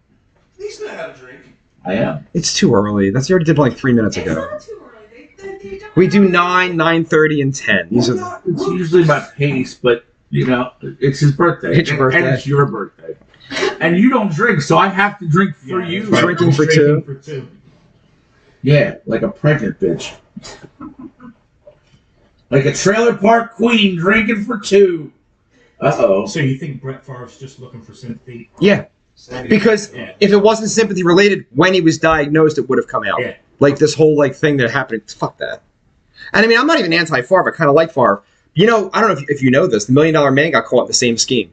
Speaker 4: He's gonna have a drink.
Speaker 2: I am.
Speaker 3: It's too early. That's you already did like 3 minutes
Speaker 1: It's
Speaker 3: ago.
Speaker 1: not too early. They don't
Speaker 3: We do
Speaker 1: have-
Speaker 3: 9, 9:30, and 10. These are the,
Speaker 2: It's usually my pace, but you know, it's his birthday.
Speaker 3: It's your birthday.
Speaker 2: And it's your birthday. And you don't drink, so I have to drink for
Speaker 5: Yeah,
Speaker 2: you.
Speaker 5: that's right.
Speaker 3: Drinking for two.
Speaker 5: For two.
Speaker 2: Yeah, like a pregnant bitch. Like a trailer park queen drinking for two. Uh-oh.
Speaker 5: So you think Brett Favre's just looking for sympathy?
Speaker 3: yeah. Because
Speaker 5: Yeah.
Speaker 3: if it wasn't sympathy related, when he was diagnosed, it would have come out.
Speaker 5: Yeah.
Speaker 3: Like this whole like thing that happened. Fuck that. And I mean, I'm not even anti-Favre. I kind of like Favre. You know, I don't know if you know this. The $1 Million Man got caught in the same scheme.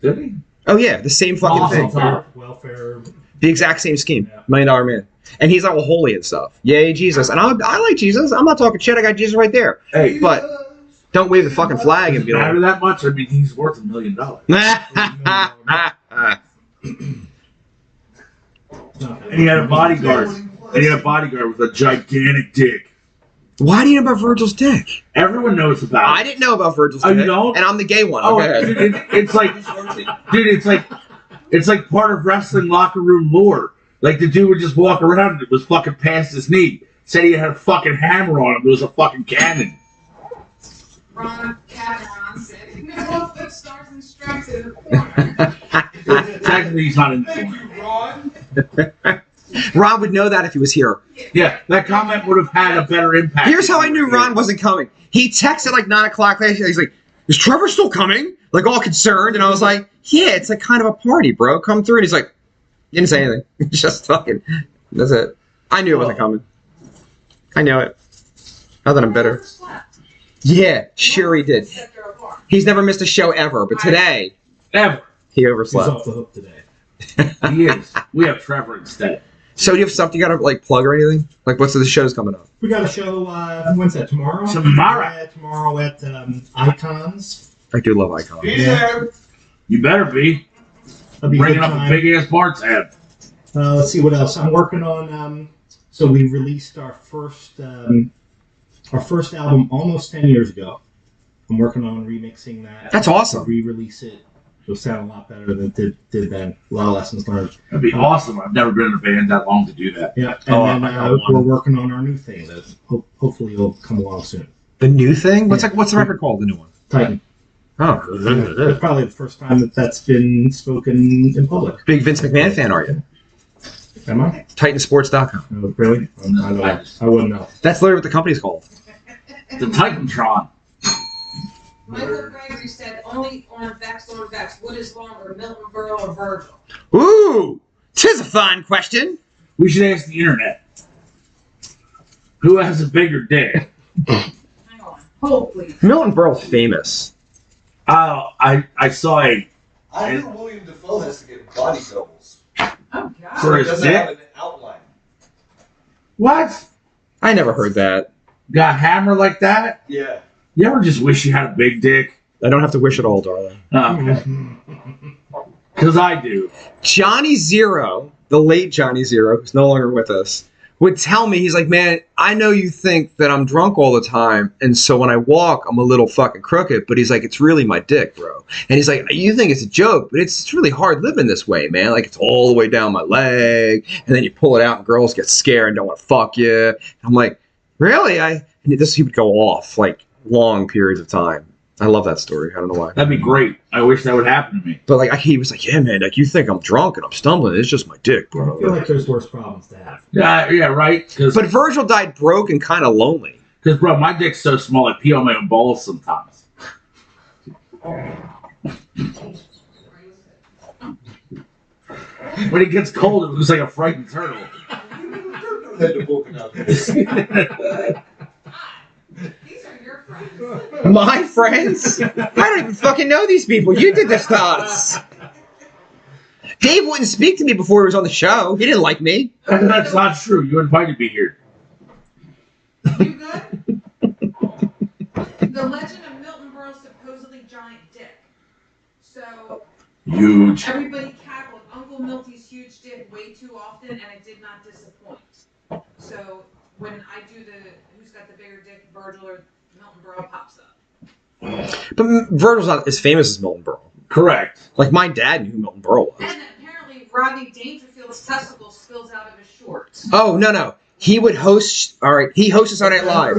Speaker 2: Did he?
Speaker 3: Oh yeah, the same fucking
Speaker 2: Awesome.
Speaker 3: thing.
Speaker 5: Welfare.
Speaker 3: The exact same scheme.
Speaker 5: Yeah.
Speaker 3: $1 Million Man. And he's all holy and stuff. Yay, Jesus. And I like Jesus. I'm not talking shit. I got Jesus right there.
Speaker 2: Hey,
Speaker 3: But don't wave the fucking flag and be
Speaker 2: matter
Speaker 3: like.
Speaker 2: that much? I mean, he's worth $1 million. And he had a bodyguard. And he had a bodyguard with a gigantic dick.
Speaker 3: Why do you know about Virgil's dick?
Speaker 2: Everyone knows about it.
Speaker 3: I didn't know about Virgil's
Speaker 2: Oh,
Speaker 3: dick.
Speaker 2: you don't?
Speaker 3: And I'm the gay one.
Speaker 2: Oh,
Speaker 3: Okay.
Speaker 2: dude, it's like, dude, it's like part of wrestling locker room lore. Like the dude would just walk around and it was fucking past his knee. Said he had a fucking hammer on him. It was a fucking cannon.
Speaker 1: Ron Cameron said, no, the stars and stripes in the corner.
Speaker 2: Technically, he's not in the corner.
Speaker 4: Ron,
Speaker 3: Ron would know that if he was here.
Speaker 2: Yeah, that comment would have had a better impact.
Speaker 3: Here's how I knew Ron wasn't coming. He texted like 9 o'clock. He's like, "Is Trevor still coming?" Like all concerned, and I was like, "Yeah, it's like kind of a party, bro. Come through." And he's like, didn't say anything. Just fucking. That's it. I knew it wasn't coming. I knew it. Not that I'm bitter. Yeah, sure he did. He's never missed a show ever, but today
Speaker 2: Ever.
Speaker 3: he
Speaker 5: He's
Speaker 3: overslept.
Speaker 5: off the hook today.
Speaker 2: He is. We have Trevor instead.
Speaker 3: So do you have stuff you gotta like plug or anything? Like what's the show's coming up?
Speaker 5: We got a show. When's that? Tomorrow.
Speaker 2: Tomorrow.
Speaker 5: Yeah, tomorrow at Icons.
Speaker 3: I do love Icon.
Speaker 4: be there.
Speaker 2: You better be.
Speaker 5: That'll be a
Speaker 2: Bringing
Speaker 5: good
Speaker 2: up a
Speaker 5: time.
Speaker 2: big ass bar tab.
Speaker 5: Let's see what else. I'm working on. So we released our first album almost 10 years ago. I'm working on remixing that.
Speaker 3: That's awesome.
Speaker 5: Re-release it. It'll sound a lot better than it did then. A lot of lessons learned.
Speaker 2: That'd be awesome. I've never been in a band that long to do that.
Speaker 5: Yeah,
Speaker 3: Oh,
Speaker 5: and
Speaker 3: I
Speaker 5: then
Speaker 3: got one.
Speaker 5: we're working on our new thing that hopefully will come along soon.
Speaker 3: The new thing? What's the record called? The new one?
Speaker 5: Titan.
Speaker 3: Oh,
Speaker 5: It's probably the first time that's been spoken in public.
Speaker 3: big Vince McMahon fan, are you?
Speaker 5: Am I?
Speaker 3: Titansports.com.
Speaker 5: Oh, really? I don't know. I wouldn't know.
Speaker 3: That's literally what the company's called.
Speaker 2: The Titantron.
Speaker 1: Michael Gregory said, only on Vex or Vex. What is longer, Milton Berle or Virgil?
Speaker 3: Ooh, 'tis a fine question.
Speaker 2: We should ask the internet. Who has a bigger dick?
Speaker 1: Hang on. Hold, please.
Speaker 3: Milton Berle's famous.
Speaker 2: I saw a
Speaker 4: I hear William Dafoe has to get body doubles.
Speaker 1: Oh, God.
Speaker 2: For
Speaker 4: He
Speaker 2: his
Speaker 4: doesn't
Speaker 2: dick?
Speaker 4: have an outline.
Speaker 2: what?
Speaker 3: I never heard that.
Speaker 2: Got a hammer like that?
Speaker 4: Yeah.
Speaker 2: You ever just wish you had a big dick?
Speaker 3: I don't have to wish it all, darling.
Speaker 2: Because I do.
Speaker 3: Johnny Zero, the late Johnny Zero, who's no longer with us, would tell me, he's like, man, I know you think that I'm drunk all the time, and so when I walk, I'm a little fucking crooked, but he's like, it's really my dick, bro. And he's like, you think it's a joke, but it's really hard living this way, man. Like, it's all the way down my leg, and then you pull it out, and girls get scared and don't want to fuck you. And I'm like, really? And he would go off, like, long periods of time. I love that story. I don't know why.
Speaker 2: That'd be great. I wish that would happen to me.
Speaker 3: But like he was like, yeah, man, like you think I'm drunk and I'm stumbling. It's just my dick,
Speaker 5: I feel
Speaker 3: bro.
Speaker 5: like there's worse problems to have.
Speaker 2: Yeah, right? Because,
Speaker 3: But Virgil died broke and kind of lonely.
Speaker 2: bro, my dick's so small I pee on my own balls sometimes. When it gets cold, it looks like a frightened turtle.
Speaker 4: Had to book it out.
Speaker 1: These are your friends.
Speaker 3: My friends? I don't even fucking know these people. You did this to us. Dave wouldn't speak to me before he was on the show. He didn't like me.
Speaker 2: That's not true. You invited me here.
Speaker 1: You good? The legend of Milton Berle's supposedly giant dick. So,
Speaker 2: Huge.
Speaker 1: Everybody cackled. Uncle Milty's huge dick way too often, and it did not disappoint. So when I do the who's got the bigger dick, Virgil or Milton Berle pops up.
Speaker 3: But Virgil's not as famous as Milton Berle.
Speaker 2: Correct.
Speaker 3: Like, my dad knew who Milton Berle was.
Speaker 1: And apparently Rodney Dangerfield's testicle spills out of his shorts.
Speaker 3: Oh, no. He would host, he hosted Saturday Night Live.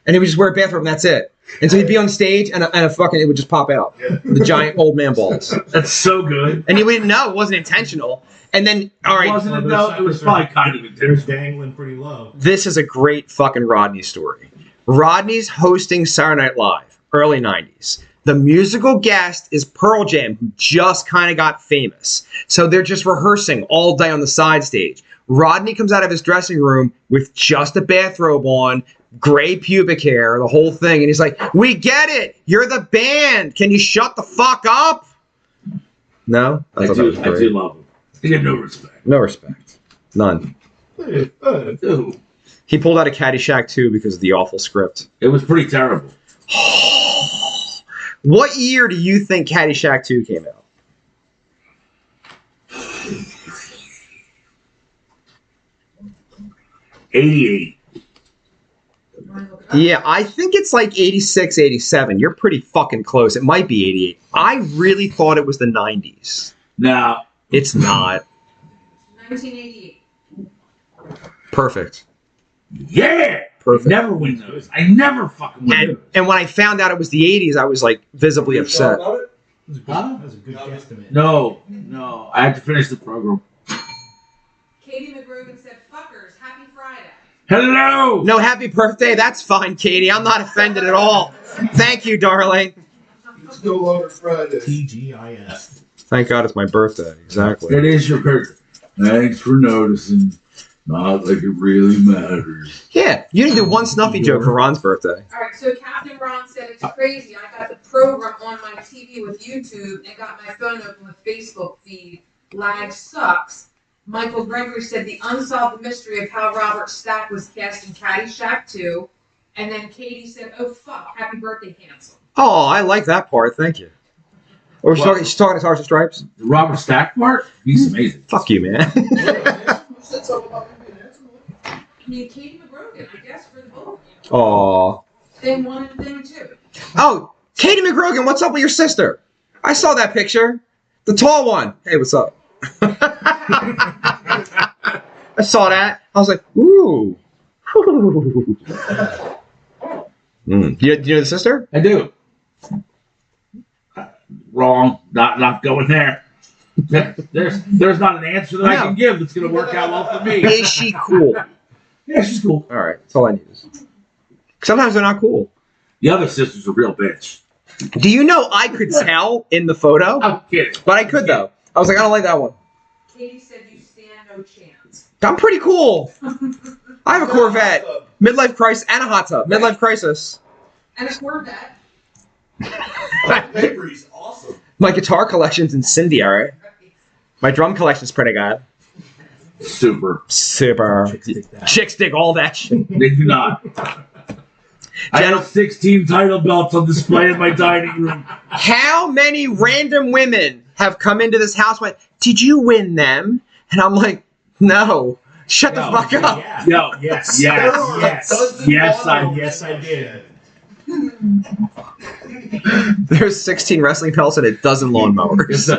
Speaker 3: And he would just wear a bathrobe, and that's it. And so he'd be on stage, and a fucking, it would just pop out. The giant old man balls.
Speaker 2: That's so good.
Speaker 3: And he wouldn't know. It wasn't intentional. And then,
Speaker 2: Wasn't it though? It was probably kind of
Speaker 5: They're
Speaker 2: intentional.
Speaker 5: dangling pretty low.
Speaker 3: this is a great fucking Rodney story. Rodney's hosting Saturday Night Live, early 90s. The musical guest is Pearl Jam, who just kind of got famous. So they're just rehearsing all day on the side stage. Rodney comes out of his dressing room with just a bathrobe on, gray pubic hair, the whole thing. And he's like, "We get it. You're the band. Can you shut the fuck up?" No?
Speaker 2: I
Speaker 3: thought that was
Speaker 2: do
Speaker 3: great.
Speaker 2: love him. He had no respect.
Speaker 3: No respect. None.
Speaker 2: Dude,
Speaker 3: He pulled out a Caddyshack 2 because of the awful script.
Speaker 2: it was pretty terrible.
Speaker 3: What year do you think Caddyshack 2 came out?
Speaker 2: '88.
Speaker 3: Yeah, I think it's like 86, 87. You're pretty fucking close. It might be 88. I really thought it was the 90s.
Speaker 2: Now,
Speaker 3: It's not.
Speaker 1: 1988.
Speaker 3: Perfect.
Speaker 2: yeah.
Speaker 3: Perfect.
Speaker 2: Never win those. I never fucking win those.
Speaker 3: And when I found out it was the 80s, I was like visibly upset.
Speaker 2: Huh?
Speaker 5: That was a good guesstimate.
Speaker 2: No. I had to finish the program.
Speaker 1: Katie McGrogan said, "Fuckers, happy Friday."
Speaker 2: Hello.
Speaker 3: No, happy birthday. That's fine, Katie. I'm not offended at all. Thank you, darling.
Speaker 4: It's no longer Friday.
Speaker 5: TGIS.
Speaker 3: Thank God it's my birthday. Exactly.
Speaker 2: It is your birthday. Thanks for noticing. Not like it really matters.
Speaker 3: Yeah, you didn't do one snuffy joke for Ron's birthday.
Speaker 1: All right, so Captain Ron said it's crazy. I got the program on my TV with YouTube and got my phone open with Facebook feed. Lag sucks. Michael Gregory said the unsolved mystery of how Robert Stack was cast in Caddyshack 2. And then Katie said, "Oh fuck, happy birthday, handsome."
Speaker 3: Oh, I like that part. Thank you. Or she's talking to Stars and Stripes?
Speaker 2: The Robert Stack part? He's amazing.
Speaker 3: Fuck you, man.
Speaker 4: Who said something about me being handsome?
Speaker 1: I mean, Katie McGrogan, I guess, for the both of you.
Speaker 3: Aw.
Speaker 1: Thing 1 and thing 2.
Speaker 3: Oh, Katie McGrogan, what's up with your sister? I saw that picture. The tall one. Hey, what's up? I saw that. I was like, ooh. You know the sister?
Speaker 2: I do. Wrong. Not going there. There's not an answer that I can give that's going to work out well for me.
Speaker 3: Is she cool?
Speaker 2: Yeah, she's cool.
Speaker 3: All right. That's all I need. Sometimes they're not cool.
Speaker 2: The other sister's a real bitch.
Speaker 3: Do you know I could tell in the photo?
Speaker 2: I'm kidding.
Speaker 3: But I could, though. I was like, I don't like that one.
Speaker 1: Katie said you stand no chance.
Speaker 3: I'm pretty cool. I have a Corvette, midlife crisis, and a hot tub. Midlife crisis.
Speaker 1: And a Corvette.
Speaker 4: Papery's awesome.
Speaker 3: My guitar collection's incendiary. My drum collection's pretty good.
Speaker 2: Super.
Speaker 3: Super.
Speaker 5: Chicks dig that.
Speaker 3: Chicks dig all that shit.
Speaker 2: They do not. I have 16 title belts on display in my dining room.
Speaker 3: How many random women have come into this house and went, "Did you win them?" And I'm like, no. Shut the fuck up.
Speaker 5: Yeah.
Speaker 2: Yo,
Speaker 5: Yes.
Speaker 2: yes,
Speaker 5: I did.
Speaker 3: There's 16 wrestling belts and a dozen lawnmowers.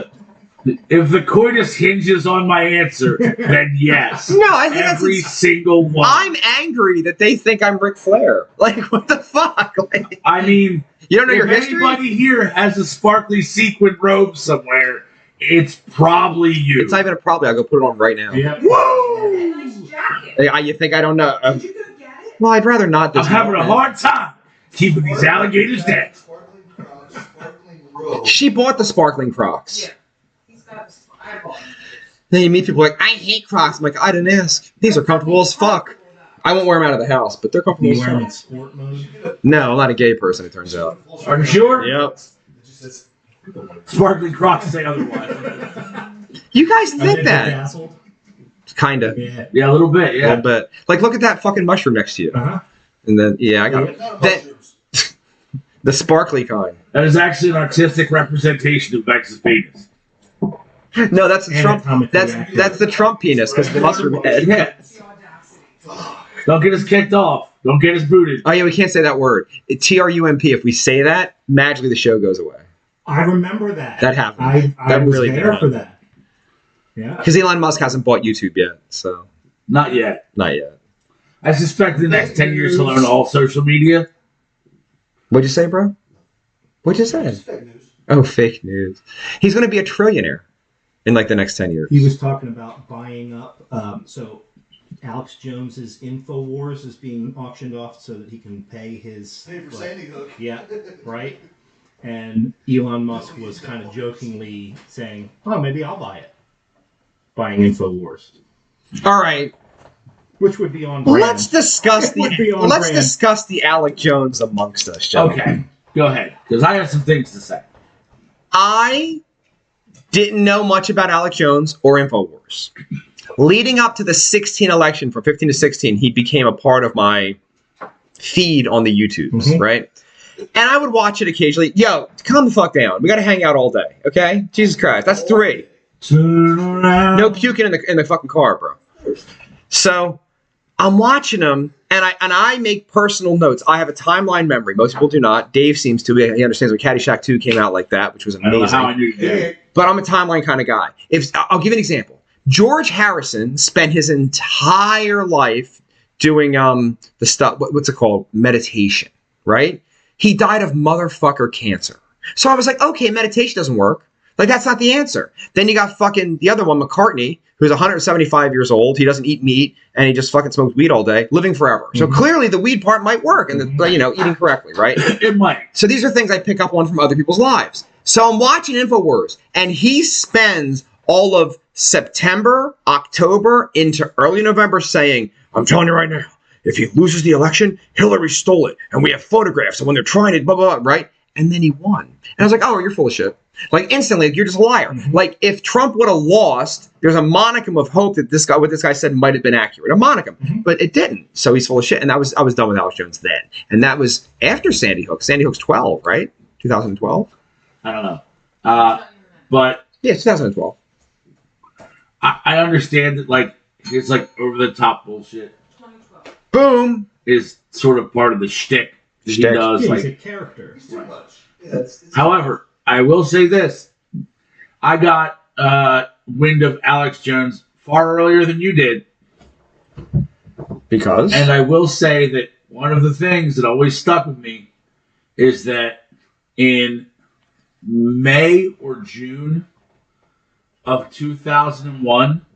Speaker 2: If the coitus hinges on my answer, then yes.
Speaker 3: No, I think
Speaker 2: Every
Speaker 3: that's...
Speaker 2: single one.
Speaker 3: I'm angry that they think I'm Ric Flair. Like, what the fuck? Like,
Speaker 2: I mean,
Speaker 3: you don't know
Speaker 2: if
Speaker 3: your history?
Speaker 2: anybody here has a sparkly sequin robe somewhere, it's probably you.
Speaker 3: It's not even a problem. I'll go put it on right now.
Speaker 5: Yeah.
Speaker 2: Woo!
Speaker 1: Nice jacket.
Speaker 3: Hey, you think I don't know?
Speaker 1: Did you go get it?
Speaker 3: Well, I'd rather not.
Speaker 2: I'm having a hard time keeping these alligators dead.
Speaker 4: Sparkling Crocs, sparkling robe.
Speaker 3: She bought the sparkling Crocs.
Speaker 1: Yeah. He's got a eyeball.
Speaker 3: Then you meet people like, I hate Crocs. I'm like, I didn't ask. These are comfortable as fuck. I won't wear them out of the house, but they're comfortable
Speaker 5: You
Speaker 3: as
Speaker 5: wear them in
Speaker 3: fuck.
Speaker 5: sport mode?
Speaker 3: No, I'm not a gay person, it turns out.
Speaker 2: Are you sure?
Speaker 3: Yep.
Speaker 2: Sparkling Crocs say otherwise.
Speaker 3: You guys
Speaker 5: Are
Speaker 3: think
Speaker 5: they
Speaker 3: that?
Speaker 5: bedazzled?
Speaker 3: Kinda.
Speaker 5: Yeah.
Speaker 2: Yeah, a little bit,
Speaker 3: A
Speaker 2: yeah.
Speaker 3: little bit. Like, look at that fucking mushroom next to you.
Speaker 5: Uh-huh.
Speaker 3: And then, yeah, I got it.
Speaker 4: Mushrooms.
Speaker 3: The sparkly kind.
Speaker 2: That is actually an artistic representation of Vex's penis.
Speaker 3: No, that's the Trump.
Speaker 5: Anatomically
Speaker 3: That's
Speaker 5: accurate.
Speaker 3: the Trump penis because of the mustard head.
Speaker 2: Yeah.
Speaker 1: The audacity.
Speaker 2: Don't get us kicked off. Don't get us booted.
Speaker 3: Oh yeah, we can't say that word. TRUMP. If we say that, magically the show goes away.
Speaker 5: I remember that.
Speaker 3: That happened.
Speaker 5: I
Speaker 3: That
Speaker 5: was
Speaker 3: really
Speaker 5: there
Speaker 3: did
Speaker 5: for that. Yeah.
Speaker 3: Because Elon Musk hasn't bought YouTube yet, so
Speaker 2: Not yet.
Speaker 3: not yet.
Speaker 2: I suspect the next 10 years he'll own all social media.
Speaker 3: What'd you say, bro? What'd you say?
Speaker 4: It's fake news.
Speaker 3: Oh, fake news. He's going to be a trillionaire in like the next 10 years.
Speaker 5: He was talking about buying up. So Alex Jones's InfoWars is being auctioned off so that he can pay his.
Speaker 4: Pay for Sandy Hook.
Speaker 5: Yeah, right. And Elon Musk was kind of jokingly saying, "Oh, maybe I'll buy it." Buying InfoWars,
Speaker 3: All right.
Speaker 5: which would be on brand.
Speaker 3: Let's discuss
Speaker 5: Would be on brand.
Speaker 3: the Alec Jones amongst us, gentlemen.
Speaker 2: Okay, go ahead. Because I have some things to say.
Speaker 3: I didn't know much about Alec Jones or InfoWars. Leading up to the 16 election, from 15 to 16, he became a part of my feed on the YouTubes, right? And I would watch it occasionally. Yo, calm the fuck down. We got to hang out all day, okay? Jesus Christ, that's 3.
Speaker 2: Turn around.
Speaker 3: No puking in the fucking car, bro. So I'm watching them, and I make personal notes. I have a timeline memory. Most people do not. Dave seems to. He understands when Caddyshack 2 came out like that, which was
Speaker 2: I don't know
Speaker 3: amazing.
Speaker 2: how I knew you did.
Speaker 3: But I'm a timeline kind of guy. I'll give you an example. George Harrison spent his entire life doing the stuff. What's it called? Meditation, right? He died of motherfucker cancer. So I was like, okay, meditation doesn't work. Like, that's not the answer. Then you got fucking the other one, McCartney, who's 175 years old. He doesn't eat meat, and he just fucking smokes weed all day, living forever. So clearly the weed part might work, and eating correctly, right?
Speaker 2: It might.
Speaker 3: So these are things I pick up on from other people's lives. So I'm watching InfoWars, and he spends all of September, October, into early November saying, I'm telling you right now, if he loses the election, Hillary stole it, and we have photographs of when they're trying to blah, blah, blah, right? And then he won. And I was like, oh, you're full of shit. Like, instantly, you're just a liar. Like, if Trump would have lost, there's a monicum of hope that what this guy said might have been accurate. A monicum. But it didn't. So he's full of shit. And I was done with Alex Jones then. And that was after Sandy Hook. Sandy Hook's 12, right? 2012?
Speaker 2: I don't know. But
Speaker 3: Yeah, 2012.
Speaker 2: I understand that, like, it's like over-the-top bullshit
Speaker 1: 2012.
Speaker 3: Boom!
Speaker 2: is sort of part of the shtick that he
Speaker 3: Shtick.
Speaker 2: does.
Speaker 5: Yeah,
Speaker 2: Like,
Speaker 5: he's a character.
Speaker 4: It's too much. Yeah, it's
Speaker 2: however, I will say this. I got wind of Alex Jones far earlier than you did.
Speaker 3: Because?
Speaker 2: And I will say that one of the things that always stuck with me is that in May or June of 2001,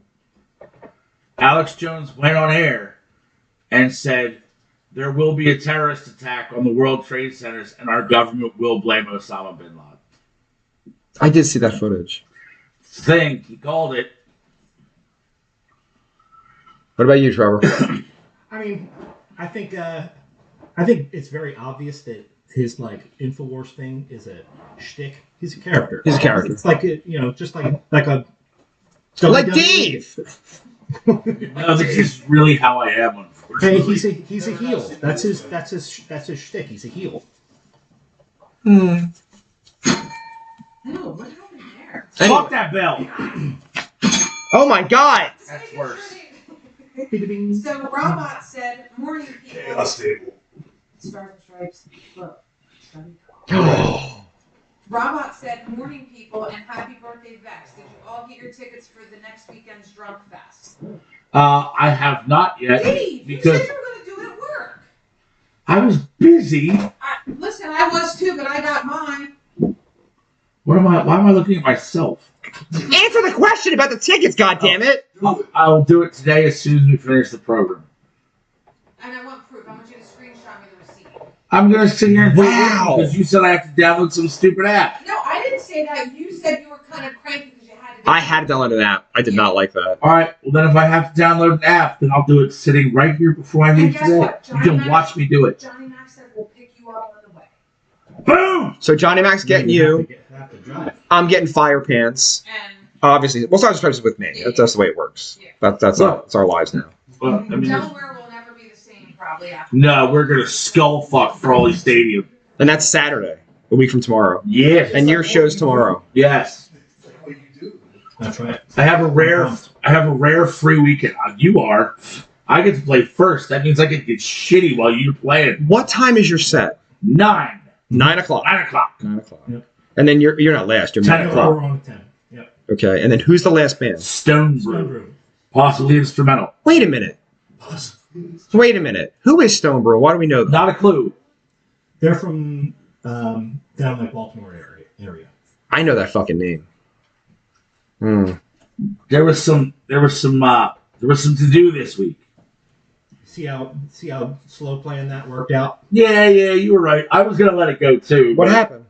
Speaker 2: Alex Jones went on air and said, there will be a terrorist attack on the World Trade Centers and our government will blame Osama bin Laden.
Speaker 3: I did see that footage.
Speaker 2: Thing, he called it.
Speaker 3: What about you, Trevor?
Speaker 5: I mean, I think it's very obvious that his InfoWars thing is a shtick. He's a character.
Speaker 3: He's a character.
Speaker 5: It's like just like a
Speaker 3: Like
Speaker 5: WWE.
Speaker 3: Dave!
Speaker 2: No, this is really how I am,
Speaker 5: Hey,
Speaker 2: unfortunately.
Speaker 5: he's a heel. That's his shtick. He's a heel.
Speaker 3: Hmm.
Speaker 1: No, what happened there?
Speaker 2: Fuck that bell.
Speaker 3: Oh my god!
Speaker 2: That's worse.
Speaker 1: So Robot said, morning people.
Speaker 4: chaos table.
Speaker 1: Stars and Stripes. Look.
Speaker 3: Oh.
Speaker 1: Robot said, morning people and happy birthday Vex. Did you all get your tickets for the next weekend's Drunk Fest?
Speaker 2: I have not yet
Speaker 1: Dave, you
Speaker 2: because
Speaker 1: said you were going to do it at work.
Speaker 2: I was busy.
Speaker 1: Listen, I was too, but I got mine.
Speaker 2: Why am I looking at myself?
Speaker 3: Answer the question about the tickets, goddammit!
Speaker 2: I'll do it today as soon as we finish the program.
Speaker 1: And I want proof. I want you to screenshot me the receipt.
Speaker 2: I'm gonna sit here and
Speaker 3: Wow.
Speaker 2: because you said I have to download some stupid app.
Speaker 1: No, I didn't say that. You said you were kind of cranky because you had to.
Speaker 3: I had to download an app. I did not like that.
Speaker 2: All right. Well, then if I have to download an app, then I'll do it sitting right here before I
Speaker 1: And
Speaker 2: leave
Speaker 1: guess
Speaker 2: today.
Speaker 1: what?
Speaker 2: You can watch me do it.
Speaker 1: Johnny Mac said we'll pick you up on the way.
Speaker 2: Boom.
Speaker 3: So Johnny Mac's getting you.
Speaker 5: Have to drive.
Speaker 3: I'm getting fire pants.
Speaker 1: And
Speaker 3: Obviously, well, Stars and Stripes is with me. That's the way it works.
Speaker 1: Yeah.
Speaker 3: That's our lives now.
Speaker 2: Well, I mean,
Speaker 1: Delaware will never be the same probably after.
Speaker 2: no, we're gonna skull fuck Frawley Stadium.
Speaker 3: And that's Saturday, a week from tomorrow.
Speaker 2: Yes.
Speaker 3: And your show's tomorrow.
Speaker 2: Yes.
Speaker 4: It's like what you do.
Speaker 5: That's right.
Speaker 2: I have a rare free weekend. I get to play first. That means I get to get shitty while you're playing.
Speaker 3: What time is your set?
Speaker 2: 9.
Speaker 3: 9 o'clock.
Speaker 2: 9 o'clock.
Speaker 3: 9 o'clock.
Speaker 5: Yep.
Speaker 3: And then you're not last. You're
Speaker 2: 10 o'clock.
Speaker 5: We're on 10. Yep.
Speaker 3: Okay. And then who's the last band?
Speaker 2: Stone Brew. Possibly instrumental.
Speaker 3: Wait a minute. Wait a minute. Who is Stone Brew? Why do we know that?
Speaker 2: Not a clue.
Speaker 5: They're from down like Baltimore area.
Speaker 3: I know that fucking name.
Speaker 2: There was some to do this week.
Speaker 5: See how slow playing that worked out?
Speaker 2: Yeah, you were right. I was gonna let it go too.
Speaker 3: What happened?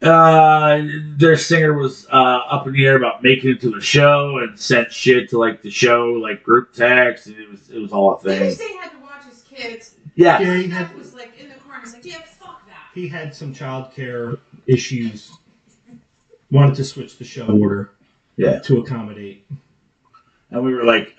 Speaker 2: Their singer was up in the air about making it to the show and sent shit to like the show, like group text, and it was all a thing.
Speaker 1: Because they had to watch his kids.
Speaker 2: Yeah.
Speaker 1: He was like in the corner. He's like, yeah, fuck that.
Speaker 5: He had some childcare issues. Wanted to switch the show order.
Speaker 2: Yeah.
Speaker 5: To accommodate.
Speaker 2: And we were like,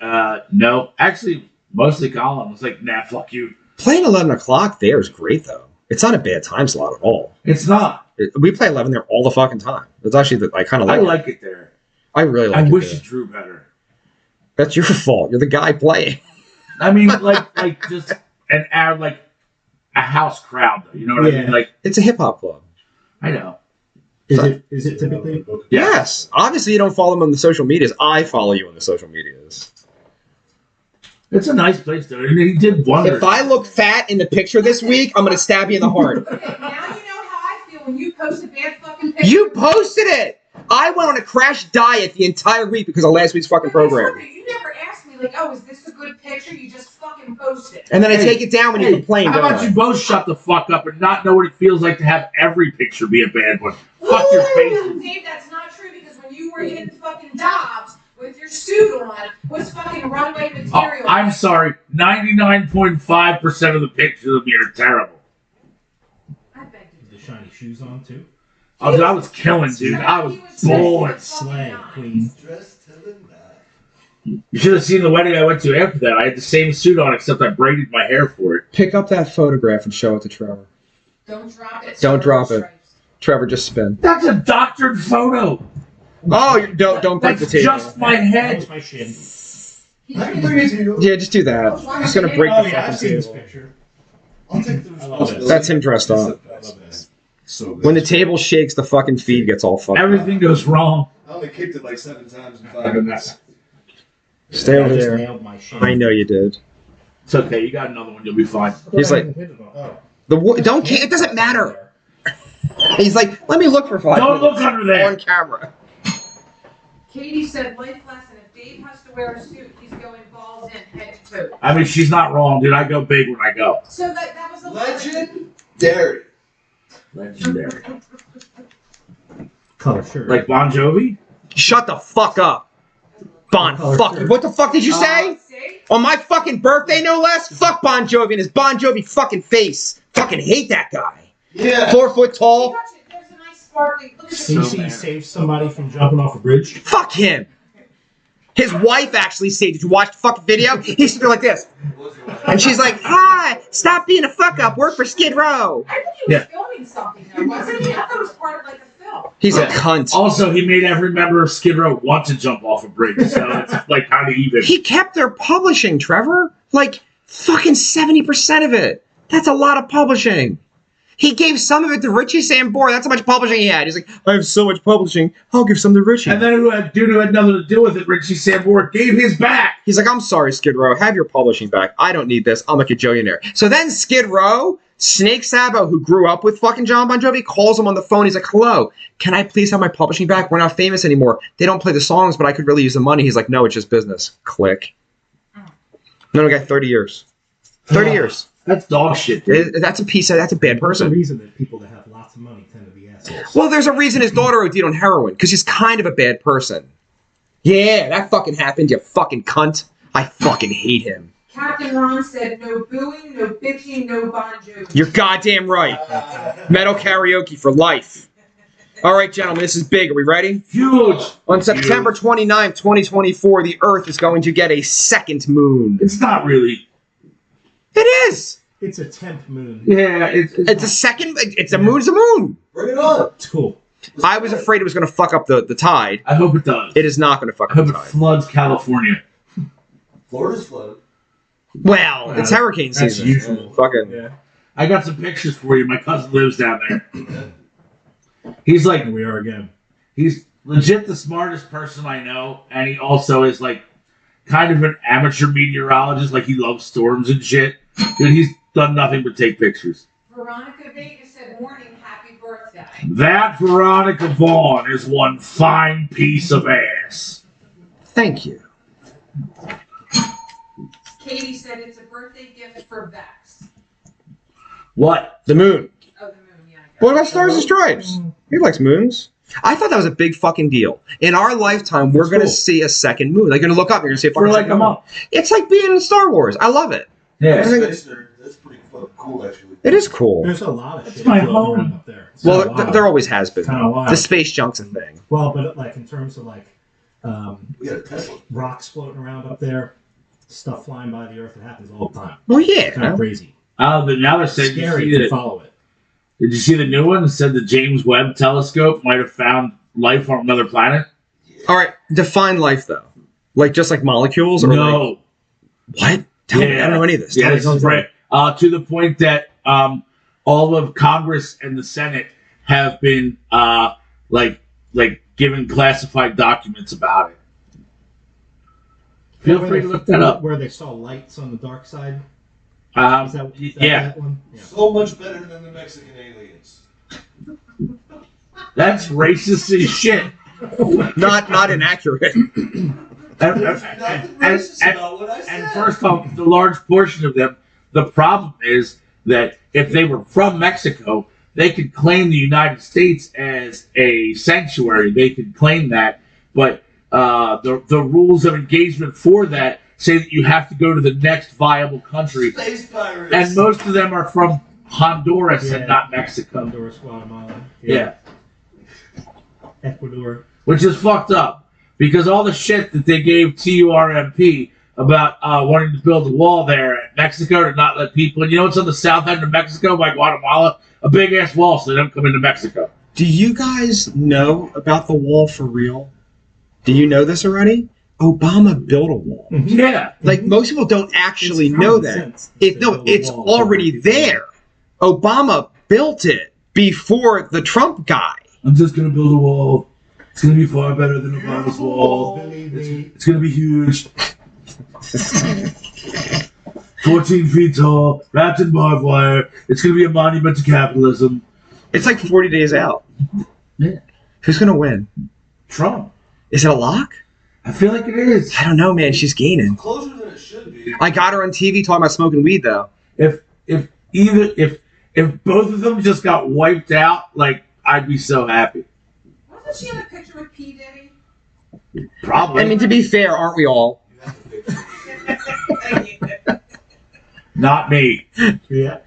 Speaker 2: no. Actually, mostly Colin was like, nah, fuck you.
Speaker 3: Playing 11 o'clock there is great, though. It's not a bad time slot at all.
Speaker 2: It's not.
Speaker 3: We play 11 there all the fucking time. It's actually, I kind of like
Speaker 2: I
Speaker 3: it.
Speaker 2: like it there.
Speaker 3: I really like it.
Speaker 2: I wish
Speaker 3: there.
Speaker 2: it drew better.
Speaker 3: That's your fault. You're the guy playing.
Speaker 2: I mean, like just an hour, like a house crowd, though. You know what I mean? Like,
Speaker 3: It's a hip-hop club.
Speaker 2: I know.
Speaker 5: Is it typically?
Speaker 2: Yeah.
Speaker 3: Yes. Obviously, you don't follow them on the social medias. I follow you on the social medias.
Speaker 2: It's a nice place, though. And he did wonders.
Speaker 3: If I look fat in the picture this week, I'm going to stab you in the heart.
Speaker 1: Okay, now you know how I feel when you post a bad fucking picture.
Speaker 3: You posted it! I went on a crash diet the entire week because of last week's fucking program.
Speaker 1: You never asked me, like, oh, is this a good picture? You just fucking post it.
Speaker 3: And then I take it down when you complain,
Speaker 2: How
Speaker 3: don't
Speaker 2: about
Speaker 3: I?
Speaker 2: you both shut the fuck up and not know what it feels like to have every picture be a bad one? Fuck your face.
Speaker 1: Dave, that's not true because when you were in fucking Dobbs with your suit on, was fucking runway material.
Speaker 2: Oh, I'm sorry. 99.5% of the pictures of me are terrible.
Speaker 1: I beg you.
Speaker 5: The shiny shoes on too.
Speaker 2: Oh, dude, I was killing, dude. I was bowling.
Speaker 5: Slay, queen.
Speaker 4: Dressed to the nine.
Speaker 2: You should have seen the wedding I went to after that. I had the same suit on, except I braided my hair for it.
Speaker 3: Pick up that photograph and show it to Trevor.
Speaker 1: Don't drop it.
Speaker 3: Don't drop it. Trevor, just spin.
Speaker 2: That's a doctored photo.
Speaker 3: Oh, don't break the
Speaker 2: That's
Speaker 3: table.
Speaker 2: just my
Speaker 5: That
Speaker 2: head.
Speaker 5: was my shin.
Speaker 4: I can bring it to you.
Speaker 3: Yeah, just do that. I'm just gonna break
Speaker 5: Oh
Speaker 3: the
Speaker 5: yeah, I've
Speaker 3: fucking
Speaker 5: seen this
Speaker 3: table.
Speaker 5: picture.
Speaker 4: I'll take the
Speaker 5: I love
Speaker 4: responsibility.
Speaker 3: That's him dressed up.
Speaker 5: I love this.
Speaker 4: So good.
Speaker 3: When the table shakes, the fucking feed gets all fucked
Speaker 2: Everything goes wrong.
Speaker 4: I only kicked it like 7 times in 5 minutes.
Speaker 3: up. Stay
Speaker 5: I
Speaker 3: over
Speaker 5: just
Speaker 3: there.
Speaker 5: nailed my shin.
Speaker 3: I know you did.
Speaker 2: It's okay. You got another one. You'll be fine.
Speaker 3: He's like,
Speaker 5: Oh.
Speaker 3: it doesn't matter. He's like, let me look for 5
Speaker 2: Don't
Speaker 3: minutes
Speaker 2: look under there.
Speaker 3: on camera.
Speaker 1: Katie said, life lesson, if Dave has to wear a suit, he's going balls in, head to toe.
Speaker 2: I mean, she's not wrong, dude. I go big when I go.
Speaker 1: So that was a
Speaker 4: Legendary.
Speaker 2: Legendary.
Speaker 5: Color shirt.
Speaker 2: Like Bon Jovi?
Speaker 3: Shut the fuck up. Bon fuck. What the fuck did you say?
Speaker 1: See?
Speaker 3: On my fucking birthday, no less? Fuck Bon Jovi and his Bon Jovi fucking face. Fucking hate that guy.
Speaker 4: Yeah.
Speaker 3: 4 foot tall.
Speaker 1: Touch it. There's a nice sparkly. Look at the
Speaker 5: CC saved somebody from jumping off a bridge.
Speaker 3: Fuck him. His wife actually saved. Did you watch the fucking video? He's sitting there like this. And she's like, hi, stop being a fuck up. Work for Skid Row.
Speaker 1: I think he was filming something, though, wasn't he? I thought it was part of like a film.
Speaker 3: He's a
Speaker 2: Yeah.
Speaker 3: cunt.
Speaker 2: Also, he made every member of Skid Row want to jump off a bridge, so it's like kind of even.
Speaker 3: He kept their publishing, Trevor. Like, fucking 70% of it. That's a lot of publishing. He gave some of it to Richie Sambora. That's how much publishing he had. He's like, I have so much publishing. I'll give some to Richie.
Speaker 2: And then dude who had nothing to do with it, Richie Sambora, gave his back.
Speaker 3: He's like, I'm sorry, Skid Row. Have your publishing back. I don't need this. I'll make a billionaire. So then Skid Row, Snake Sabo, who grew up with fucking John Bon Jovi, calls him on the phone. He's like, hello, can I please have my publishing back? We're not famous anymore. They don't play the songs, but I could really use the money. He's like, no, it's just business. Click. No, guy, 30 years. 30 years.
Speaker 2: That's dog shit, dude.
Speaker 3: That's a piece of, that's a bad
Speaker 5: There's a
Speaker 3: person.
Speaker 5: reason that people that have lots of money tend to be assholes.
Speaker 3: Well, there's a reason his daughter OD'd on heroin, because he's kind of a bad person. Yeah, that fucking happened, you fucking cunt. I fucking hate him.
Speaker 1: Captain Ron said, no booing, no bitching, no Bon Jovi.
Speaker 3: You're goddamn right. Metal karaoke for life. All right, gentlemen, this is big. Are we ready?
Speaker 2: Huge.
Speaker 3: On September 29th, 2024, the Earth is going to get a second moon.
Speaker 2: It's not really.
Speaker 3: It is.
Speaker 5: It's a temp moon.
Speaker 2: Yeah,
Speaker 3: It's a second. It's a moon's a moon.
Speaker 4: Bring it on.
Speaker 5: It's cool.
Speaker 3: I was afraid it was going to fuck up the tide.
Speaker 2: I hope it does.
Speaker 3: It is not going to fuck
Speaker 2: I
Speaker 3: up
Speaker 2: hope
Speaker 3: the
Speaker 2: it
Speaker 3: tide.
Speaker 2: floods California.
Speaker 4: Florida's flooded.
Speaker 3: Well, it's hurricane
Speaker 5: That's
Speaker 3: season.
Speaker 5: usual.
Speaker 3: Fucking.
Speaker 5: Yeah.
Speaker 2: I got some pictures for you. My cousin lives down there. He's like,
Speaker 5: Here we are again.
Speaker 2: he's legit the smartest person I know, and he also is like kind of an amateur meteorologist. Like he loves storms and shit. Dude, he's done nothing but take pictures.
Speaker 1: Veronica Vega said, "Morning, happy birthday."
Speaker 2: That Veronica Vaughn is one fine piece of ass.
Speaker 3: Thank you.
Speaker 1: Katie said it's a birthday gift for Vex.
Speaker 2: What?
Speaker 3: The moon.
Speaker 1: Oh, the moon, yeah.
Speaker 3: What about Stars and Stripes? He likes moons. I thought that was a big fucking deal. In our lifetime, we're
Speaker 2: That's
Speaker 3: going to
Speaker 2: cool.
Speaker 3: see a second moon. Like, you're going to look up, you're going to see a
Speaker 2: For
Speaker 3: fucking
Speaker 2: like
Speaker 3: second
Speaker 2: a
Speaker 3: moon.
Speaker 2: month.
Speaker 3: It's like being in Star Wars. I love it.
Speaker 2: Yeah.
Speaker 4: Space nerd, that's pretty fucking cool, actually.
Speaker 3: It is cool.
Speaker 5: There's a lot of
Speaker 2: That's
Speaker 5: shit
Speaker 2: my
Speaker 5: floating
Speaker 2: home.
Speaker 5: around up there. It's
Speaker 3: Well,
Speaker 5: kinda wild.
Speaker 3: there always has been.
Speaker 5: Kinda wild.
Speaker 3: The space junk's a thing.
Speaker 5: Well, but like in terms of like
Speaker 4: We got a Tesla.
Speaker 5: rocks floating around up there, stuff flying by the Earth, it happens all the time.
Speaker 3: Well,
Speaker 5: It's kind
Speaker 3: yeah.
Speaker 5: of crazy.
Speaker 2: But now they're saying,
Speaker 5: Scary
Speaker 2: you
Speaker 5: if you
Speaker 2: see
Speaker 5: follow it.
Speaker 2: did you see the new one? It said the James Webb Telescope might have found life on another planet.
Speaker 3: All right, define life, though. Like, just like molecules? Or
Speaker 2: No.
Speaker 3: Like, what? Tell me. I don't know any of this.
Speaker 2: Yeah,
Speaker 3: Tell me,
Speaker 2: this
Speaker 3: tell me,
Speaker 2: is
Speaker 3: tell me.
Speaker 2: right. To the point that all of Congress and the Senate have been like given classified documents about it. Feel
Speaker 5: Where
Speaker 2: free
Speaker 5: they-
Speaker 2: to look that up.
Speaker 5: Where they saw lights on the dark side. Is that
Speaker 2: Yeah,
Speaker 5: that one? Yeah.
Speaker 4: So much better than the Mexican aliens.
Speaker 2: that's racist as shit.
Speaker 3: Not inaccurate.
Speaker 2: And,
Speaker 4: There's nothing racist about what I said.
Speaker 2: and first off, the large portion of them, the problem is that if they were from Mexico, they could claim the United States as a sanctuary. They could claim that, but the rules of engagement for that say that you have to go to the next viable country,
Speaker 4: Space pirates.
Speaker 2: and most of them are from Honduras
Speaker 5: Yeah.
Speaker 2: and not Mexico.
Speaker 5: Honduras, Guatemala.
Speaker 2: Yeah,
Speaker 5: Ecuador.
Speaker 2: which is fucked up because all the shit that they gave TURMP about wanting to build a wall there at Mexico to not let people. And you know what's on the south end of Mexico by Guatemala? A big ass wall so they don't come into Mexico.
Speaker 3: Do you guys know about the wall for real? Do you know this already? Obama built a wall.
Speaker 2: Yeah.
Speaker 3: Like, most people don't actually
Speaker 5: It's
Speaker 3: know
Speaker 5: common
Speaker 3: that.
Speaker 5: sense to build a
Speaker 3: It's
Speaker 5: wall.
Speaker 3: already there. Obama built it before the Trump guy.
Speaker 2: I'm just gonna build a wall. It's gonna be far better than Obama's wall.
Speaker 5: Believe me.
Speaker 2: It's gonna be huge. 14 feet tall, wrapped in barbed wire. It's gonna be a monument to capitalism.
Speaker 3: It's like 40 days out.
Speaker 2: Yeah.
Speaker 3: Who's going to win?
Speaker 2: Trump.
Speaker 3: Is it a lock?
Speaker 2: I feel like it is.
Speaker 3: I don't know, man. She's gaining.
Speaker 4: Closer than it should be.
Speaker 3: I got her on TV talking about smoking weed, though.
Speaker 2: If both of them just got wiped out, like I'd be so happy.
Speaker 1: Wasn't she in a picture with P. Diddy?
Speaker 2: Probably.
Speaker 3: I mean, to be fair, aren't we all?
Speaker 4: You have to fix
Speaker 2: Not me.
Speaker 5: Yeah.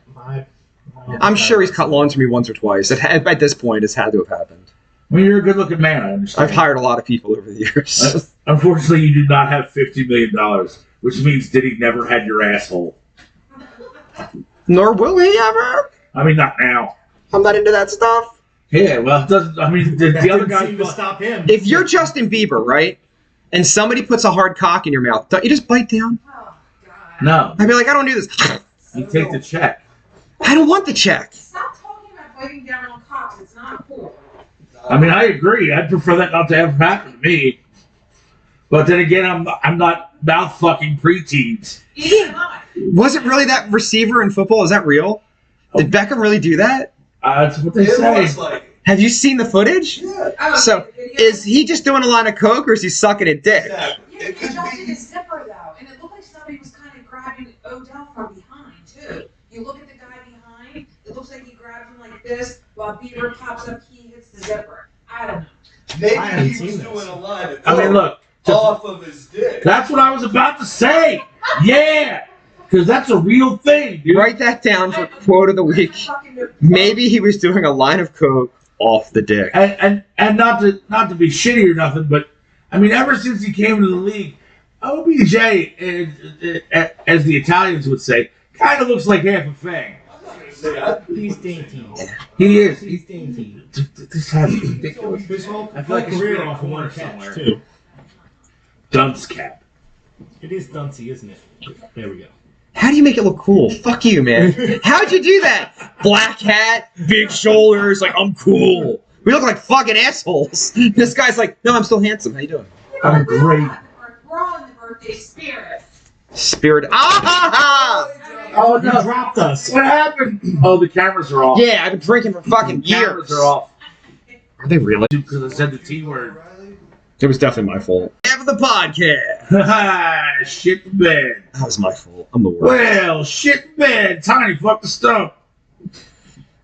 Speaker 3: I'm sure he's cut lawns for me once or twice. At this point, it's had to have happened.
Speaker 2: I mean, you're a good-looking man. I understand.
Speaker 3: I've hired a lot of people over the years.
Speaker 2: Unfortunately, you do not have $50 million, which means Diddy never had your asshole.
Speaker 3: Nor will he ever.
Speaker 2: I mean, not now.
Speaker 3: I'm not into that stuff.
Speaker 2: Yeah, well, it doesn't. I mean, the other guy.
Speaker 5: seem to stop him.
Speaker 3: If you're Justin Bieber, right, and somebody puts a hard cock in your mouth, don't you just bite down?
Speaker 1: Oh, God.
Speaker 2: No,
Speaker 3: I'd be like, I don't do this.
Speaker 2: you take the check.
Speaker 3: I don't want the check.
Speaker 1: Stop talking about biting down on cocks. It's not cool.
Speaker 2: I mean, I agree. I'd prefer that not to ever happen to me. But then again, I'm not mouth fucking preteens.
Speaker 1: Either not.
Speaker 3: Was it really that receiver in football? Is that real? Did Beckham really do that?
Speaker 2: That's what they
Speaker 4: It
Speaker 2: say.
Speaker 4: was like,
Speaker 3: Have you seen the footage?
Speaker 4: yeah,
Speaker 1: Oh,
Speaker 3: So,
Speaker 1: the video?
Speaker 3: is he just doing a line of coke, or is he sucking a dick?
Speaker 4: exactly.
Speaker 1: Yeah,
Speaker 4: It
Speaker 1: he
Speaker 4: could
Speaker 1: jumped in
Speaker 4: be.
Speaker 1: his zipper though, and it looked like somebody was kind of grabbing Odell from behind too. You look at the guy behind; it looks like he grabs him like this, while Bieber pops up, he hits the zipper. I don't know.
Speaker 4: Maybe
Speaker 5: I haven't
Speaker 4: he
Speaker 5: seen
Speaker 4: was
Speaker 5: this.
Speaker 4: doing a line of
Speaker 2: I mean, look.
Speaker 4: off of his dick.
Speaker 2: That's what I was about to say. Yeah, because that's a real thing, dude.
Speaker 3: Write that down for quote of the week. Maybe he was doing a line of coke off the dick.
Speaker 2: And not to be shitty or nothing, but I mean, ever since he came to the league, OBJ, as the Italians would say, kind of looks like half a fang.
Speaker 4: I'm not gonna say
Speaker 5: He's dainty.
Speaker 2: He is.
Speaker 5: He's dainty.
Speaker 2: This has ridiculous.
Speaker 5: His whole
Speaker 2: I feel like it's
Speaker 5: career
Speaker 2: been
Speaker 5: off of one catch,
Speaker 2: somewhere.
Speaker 5: too.
Speaker 2: Dunce cap.
Speaker 5: It is duncy, isn't it? There we go.
Speaker 3: How do you make it look cool? Fuck you, man. How'd you do that? Black hat, big shoulders, like, I'm cool. We look like fucking assholes. This guy's like, no, I'm still handsome. How you doing?
Speaker 2: I'm great.
Speaker 1: We're all in the birthday spirit.
Speaker 3: Spirit. Ah!
Speaker 2: Oh
Speaker 5: You dropped us.
Speaker 2: What happened? Oh, the cameras are off.
Speaker 3: Yeah, I've been drinking for fucking
Speaker 2: The cameras
Speaker 3: years.
Speaker 2: are off.
Speaker 3: Are they really?
Speaker 2: Because I said the T word.
Speaker 3: It was definitely my fault. Half of the podcast.
Speaker 2: Shit the bed.
Speaker 3: That was my fault. I'm the worst.
Speaker 2: Well, shit the bed. Tiny fuck the stump.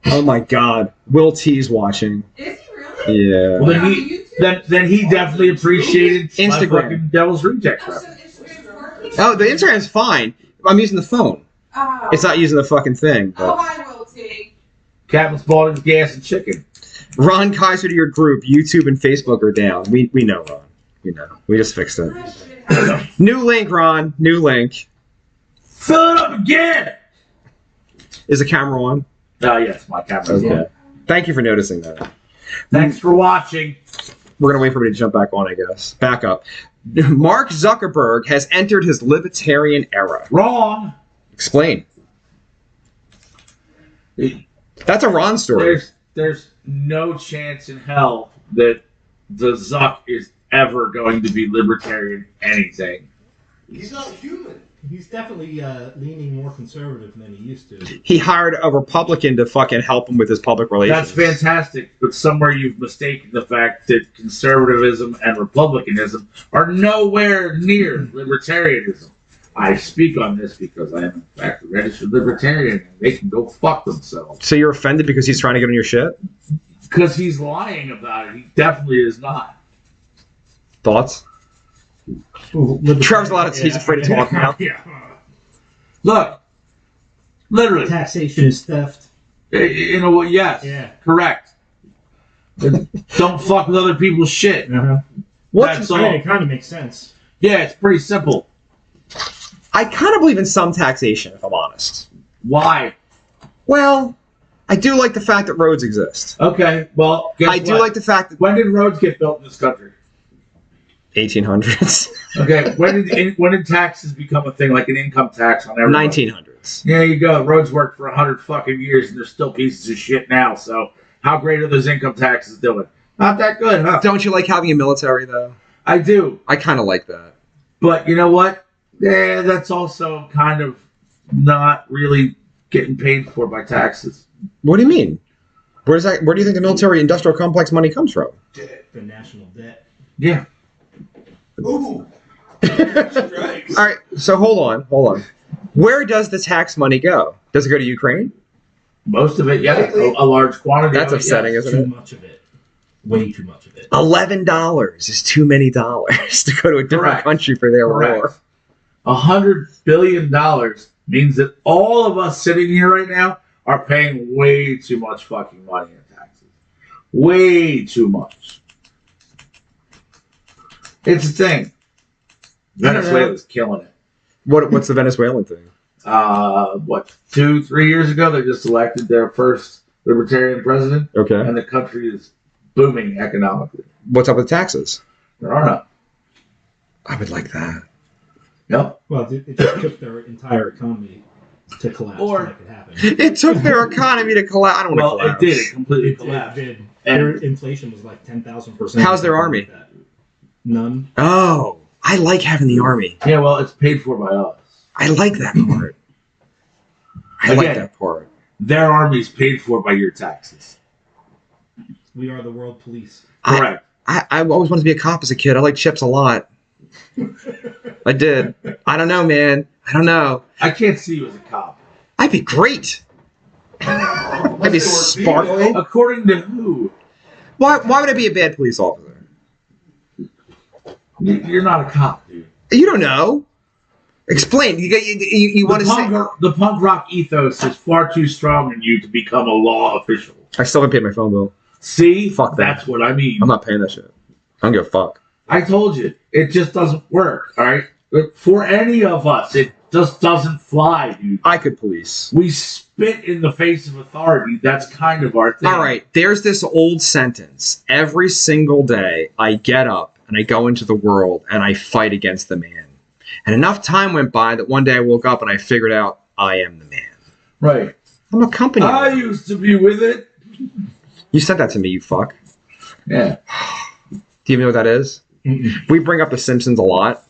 Speaker 3: Oh my god. Will T's watching.
Speaker 1: Is he really?
Speaker 3: Yeah.
Speaker 2: Well,
Speaker 1: On YouTube?
Speaker 2: then he definitely appreciated my
Speaker 3: Instagram.
Speaker 2: fucking Devil's Rejects
Speaker 1: Oh, so
Speaker 2: reference.
Speaker 1: Instagram's working?
Speaker 3: Oh, the Instagram's fine. I'm using the phone.
Speaker 1: Oh.
Speaker 3: It's not using the fucking thing.
Speaker 1: Oh,
Speaker 3: But.
Speaker 1: hi, Will T.
Speaker 2: Captain's bought his gas and chicken.
Speaker 3: Ron Kaiser to your group. YouTube and Facebook are down. We know, Ron. We know. We just fixed it.
Speaker 1: Hi, shit happens.
Speaker 3: New link, Ron. New link.
Speaker 2: Fill it up again.
Speaker 3: Is the camera on?
Speaker 2: Oh, yes, my camera's on.
Speaker 3: Thank you for noticing that.
Speaker 2: Thanks for watching.
Speaker 3: We're going to wait for me to jump back on, I guess. Back up. Mark Zuckerberg has entered his libertarian era.
Speaker 2: Wrong.
Speaker 3: Explain. That's a Ron story.
Speaker 2: There's no chance in hell that the Zuck is ever going to be libertarian anything.
Speaker 4: He's not human.
Speaker 5: He's definitely leaning more conservative than he used to.
Speaker 3: He hired a Republican to fucking help him with his public relations.
Speaker 2: That's fantastic, but somewhere you've mistaken the fact that conservatism and republicanism are nowhere near libertarianism. I speak on this because I am, in fact, a registered libertarian, and they can go fuck themselves.
Speaker 3: So you're offended because he's trying to get on your shit?
Speaker 2: Because he's lying about it. He definitely is not.
Speaker 3: Thoughts? Trevor's a lot of he's afraid to talk now.
Speaker 5: Yeah.
Speaker 2: Look, literally,
Speaker 5: Taxation is theft.
Speaker 2: in a way, yes,
Speaker 5: Yeah.
Speaker 2: correct. Don't fuck with other people's shit.
Speaker 5: Uh-huh.
Speaker 2: That's
Speaker 5: I mean,
Speaker 2: all.
Speaker 5: it kind of makes sense.
Speaker 2: Yeah, it's pretty simple.
Speaker 3: I kind of believe in some taxation, if I'm honest.
Speaker 2: Why?
Speaker 3: Well, I do like the fact that roads exist.
Speaker 2: Okay, well, guess
Speaker 3: I do
Speaker 2: what?
Speaker 3: like the fact that
Speaker 2: When did roads get built in this country?
Speaker 3: 1800s,
Speaker 2: Okay, when did taxes become a thing, like an income tax on everybody?
Speaker 3: 1900s.
Speaker 2: There you go. Roads worked for 100 fucking years, and they're still pieces of shit now. So, how great are those income taxes doing? Not that good, huh?
Speaker 3: Don't you like having a military though?
Speaker 2: I do,
Speaker 3: I kind of like that.
Speaker 2: but you know what? Yeah, that's also kind of not really getting paid for by taxes.
Speaker 3: What do you mean? Where do you think the military-industrial complex money comes from?
Speaker 5: The national debt.
Speaker 2: Yeah.
Speaker 4: Ooh. Strikes.
Speaker 3: All right, so hold on. Where does the tax money go? Does it go to Ukraine?
Speaker 2: Most of it, yeah. A large quantity.
Speaker 3: That's
Speaker 2: of it,
Speaker 3: upsetting,
Speaker 2: yes.
Speaker 3: isn't
Speaker 5: Too
Speaker 3: it?
Speaker 5: much of it. Way too much of it.
Speaker 3: $11 is too many dollars to go to a different
Speaker 2: Correct.
Speaker 3: country for their war.
Speaker 2: Correct. $100 billion means that all of us sitting here right now are paying way too much fucking money in taxes. Way too much. It's a thing. Venezuela's killing it.
Speaker 3: What's the Venezuelan thing?
Speaker 2: 2-3 years ago, they just elected their first libertarian president,
Speaker 3: Okay.
Speaker 2: and the country is booming economically.
Speaker 3: What's up with taxes?
Speaker 2: There are none.
Speaker 3: I would like that.
Speaker 2: Yep.
Speaker 5: Well, it just took their entire economy to collapse
Speaker 2: Or-
Speaker 5: to make it happen.
Speaker 3: It took their economy to collapse. I don't want
Speaker 2: Well,
Speaker 3: to
Speaker 2: it
Speaker 3: collapse.
Speaker 2: did. It completely
Speaker 5: It
Speaker 2: collapsed.
Speaker 5: did.
Speaker 2: And-
Speaker 5: Their inflation was like 10,000%.
Speaker 3: How's their army?
Speaker 5: Like that. None.
Speaker 3: Oh, I like having the army.
Speaker 2: Yeah, well, it's paid for by us.
Speaker 3: I like that part. I like
Speaker 2: Again.
Speaker 3: that part.
Speaker 2: Their army's paid for by your taxes.
Speaker 5: We are the world police.
Speaker 2: Correct.
Speaker 3: I always wanted to be a cop as a kid. I liked chips a lot. I did. I don't know, man. I don't know.
Speaker 2: I can't see you as a cop.
Speaker 3: I'd be great. I'd be sparkly.
Speaker 2: According to who?
Speaker 3: Why would I be a bad police officer?
Speaker 2: You're not a cop, dude.
Speaker 3: You don't know. Explain. You want to say...
Speaker 2: The punk rock ethos is far too strong in you to become a law official.
Speaker 3: I still haven't paid my phone bill.
Speaker 2: See?
Speaker 3: Fuck that.
Speaker 2: That's what I mean.
Speaker 3: I'm not paying that shit. I don't give a fuck.
Speaker 2: I told you. It just doesn't work, all right? For any of us, just doesn't fly, dude.
Speaker 3: I could police.
Speaker 2: We spit in the face of authority. That's kind of our thing.
Speaker 3: All right, there's this old sentence. Every single day, I get up and I go into the world and I fight against the man. And enough time went by that one day I woke up and I figured out I am the man.
Speaker 2: Right.
Speaker 3: I'm a company.
Speaker 2: I used to be with it.
Speaker 3: You sent that to me, you fuck.
Speaker 2: Yeah.
Speaker 3: Do you even know what that is? We bring up The Simpsons a lot.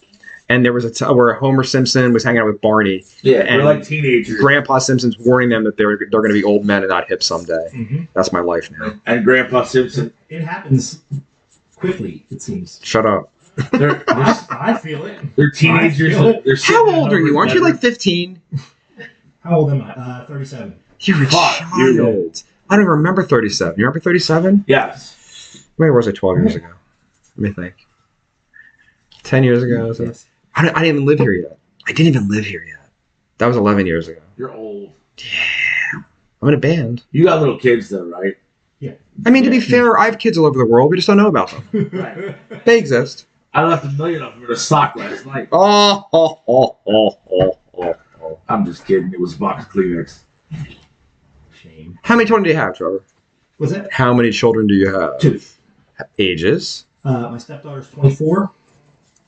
Speaker 3: And there was where Homer Simpson was hanging out with Barney.
Speaker 2: Yeah,
Speaker 3: and
Speaker 2: we're like teenagers.
Speaker 3: Grandpa Simpson's warning them that they're going to be old men and not hip someday.
Speaker 5: Mm-hmm.
Speaker 3: That's my life now.
Speaker 2: And Grandpa Simpson.
Speaker 5: It happens quickly, it seems.
Speaker 3: Shut up.
Speaker 5: I feel it.
Speaker 2: They're teenagers. They're
Speaker 3: How old are you? Aren't you like 15?
Speaker 5: How old am I? 37.
Speaker 3: You're a
Speaker 2: Fuck,
Speaker 3: child. I don't even remember 37. You remember 37?
Speaker 2: Yes.
Speaker 3: Where was I 12 years ago? Let me think. 10 years ago? So.
Speaker 5: Yes.
Speaker 3: I didn't even live here yet. I didn't even live here yet. That was 11 years ago.
Speaker 2: You're old.
Speaker 3: Yeah. I'm in a band.
Speaker 2: You got little kids though, right?
Speaker 5: Yeah.
Speaker 3: I mean, to be fair, I have kids all over the world. We just don't know about them.
Speaker 2: Right.
Speaker 3: They exist.
Speaker 2: I left 1 million of them in a sock last night. I'm just kidding. It was a box of Kleenex.
Speaker 5: Shame.
Speaker 3: How many children do you have, Trevor?
Speaker 5: Was it?
Speaker 3: How many children do you have?
Speaker 5: 2.
Speaker 3: Ages?
Speaker 5: My stepdaughter's 24,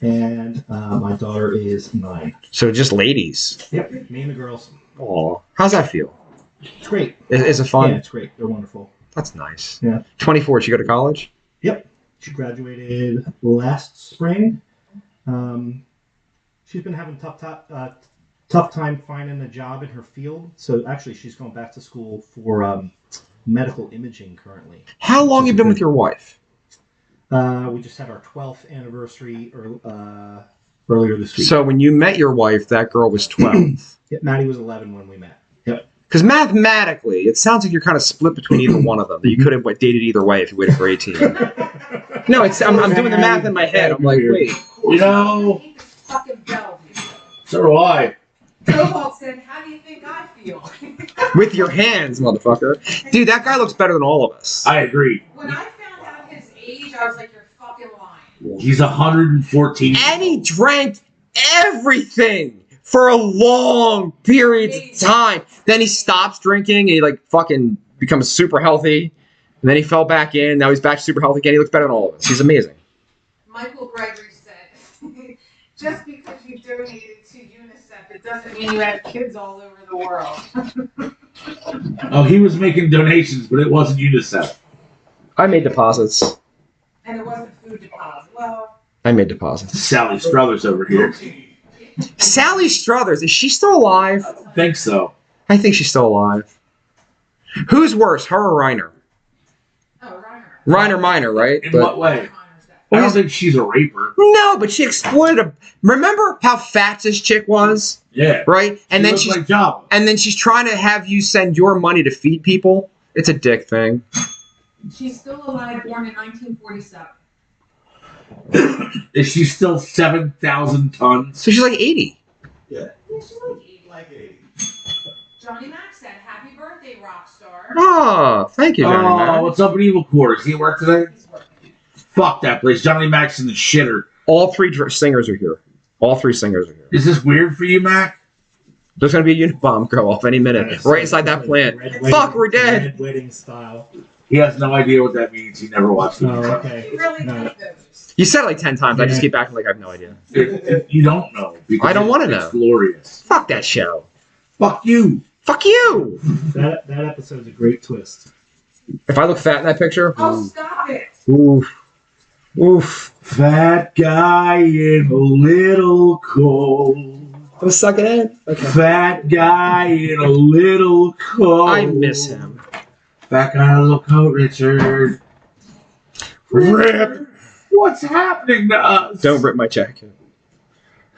Speaker 5: and my daughter is 9.
Speaker 3: So just ladies.
Speaker 5: Yep. Me and the girls.
Speaker 3: Aw. How's that feel?
Speaker 5: It's great.
Speaker 3: Is it fun?
Speaker 5: Yeah, it's great. They're wonderful.
Speaker 3: That's nice.
Speaker 5: Yeah.
Speaker 3: 24, did you go to college?
Speaker 5: Yep. She graduated last spring. She's been having tough time finding a job in her field. So actually, she's going back to school for medical imaging currently.
Speaker 3: How long have you been with your wife?
Speaker 5: We just had our 12th anniversary earlier this week.
Speaker 3: So when you met your wife, that girl was 12.
Speaker 5: Yeah, Maddie was 11 when we met. Yep.
Speaker 3: Because mathematically, it sounds like you're kind of split between either one of them. That you could have dated either way if you waited for 18. No, I'm doing the math in my head. I'm like, wait.
Speaker 2: You know,
Speaker 1: Fucking Bellevue.
Speaker 2: so do I.
Speaker 1: Cobalt said, "How do you think I feel?"
Speaker 3: With your hands, motherfucker. Dude, that guy looks better than all of us.
Speaker 2: I agree.
Speaker 1: When I found out his age, I was like, "You're fucking lying."
Speaker 2: He's 114.
Speaker 3: And he drank everything for a long period of time. Then he stops drinking and he like fucking becomes super healthy. And then he fell back in. Now he's back super healthy again. He looks better than all of us. He's amazing.
Speaker 1: Michael Gregory said, "Just because you donated to UNICEF, it doesn't mean you have kids all over the world."
Speaker 2: Oh, he was making donations, but it wasn't UNICEF.
Speaker 3: I made deposits.
Speaker 1: And it wasn't food deposit. Well,
Speaker 3: I made deposits.
Speaker 2: Sally Struthers over here.
Speaker 3: Sally Struthers, is she still alive?
Speaker 2: I think so.
Speaker 3: I think she's still alive. Who's worse, her or Reiner?
Speaker 1: oh, Reiner.
Speaker 3: Reiner Minor, right?
Speaker 2: In
Speaker 3: But-
Speaker 2: what way? I don't think she's a raper.
Speaker 3: No, but she exploited a. Remember how fat this chick was,
Speaker 2: Yeah.
Speaker 3: right? And then
Speaker 2: looks
Speaker 3: she's
Speaker 2: like Java.
Speaker 3: and then she's trying to have you send your money to feed people. It's a dick thing.
Speaker 1: She's still alive, born in 1947.
Speaker 2: Is she still 7,000 tons?
Speaker 3: So she's like 80.
Speaker 1: Yeah, she's like 80.
Speaker 4: Like 80.
Speaker 1: Johnny Mac said, "Happy birthday, rock star."
Speaker 3: Oh, thank you, Johnny
Speaker 2: Oh,
Speaker 3: Mac.
Speaker 2: what's up in Evil Quarters? He work today?
Speaker 1: He's working.
Speaker 2: Fuck that place. Johnny Mac's in the shitter.
Speaker 3: All three singers are here. All three singers are here.
Speaker 2: Is this weird for you, Mac?
Speaker 3: There's gonna be a unit bomb go off any minute,
Speaker 5: Yes.
Speaker 3: right inside that plant. Fuck, we're dead.
Speaker 5: Red wedding style.
Speaker 2: He has no idea what that means. He never watched it.
Speaker 5: Oh, okay.
Speaker 1: He really
Speaker 5: No.
Speaker 1: does those.
Speaker 3: You said it like 10 times. I just
Speaker 5: Yeah.
Speaker 3: keep acting like I have no idea.
Speaker 2: You don't know. Because
Speaker 3: I don't wanna
Speaker 2: it's
Speaker 3: know.
Speaker 2: glorious.
Speaker 3: Fuck that show.
Speaker 2: Fuck you.
Speaker 3: Fuck you.
Speaker 5: That episode's a great twist.
Speaker 3: If I look fat in that picture,
Speaker 1: Oh, stop it.
Speaker 3: oof, oof.
Speaker 2: Fat guy in a little cold.
Speaker 3: I'm suck it in. Okay.
Speaker 2: Fat guy in a little coat.
Speaker 3: I miss him.
Speaker 2: Fat guy in a little coat, Richard. Rip. What's happening to us?
Speaker 3: Don't rip my jacket.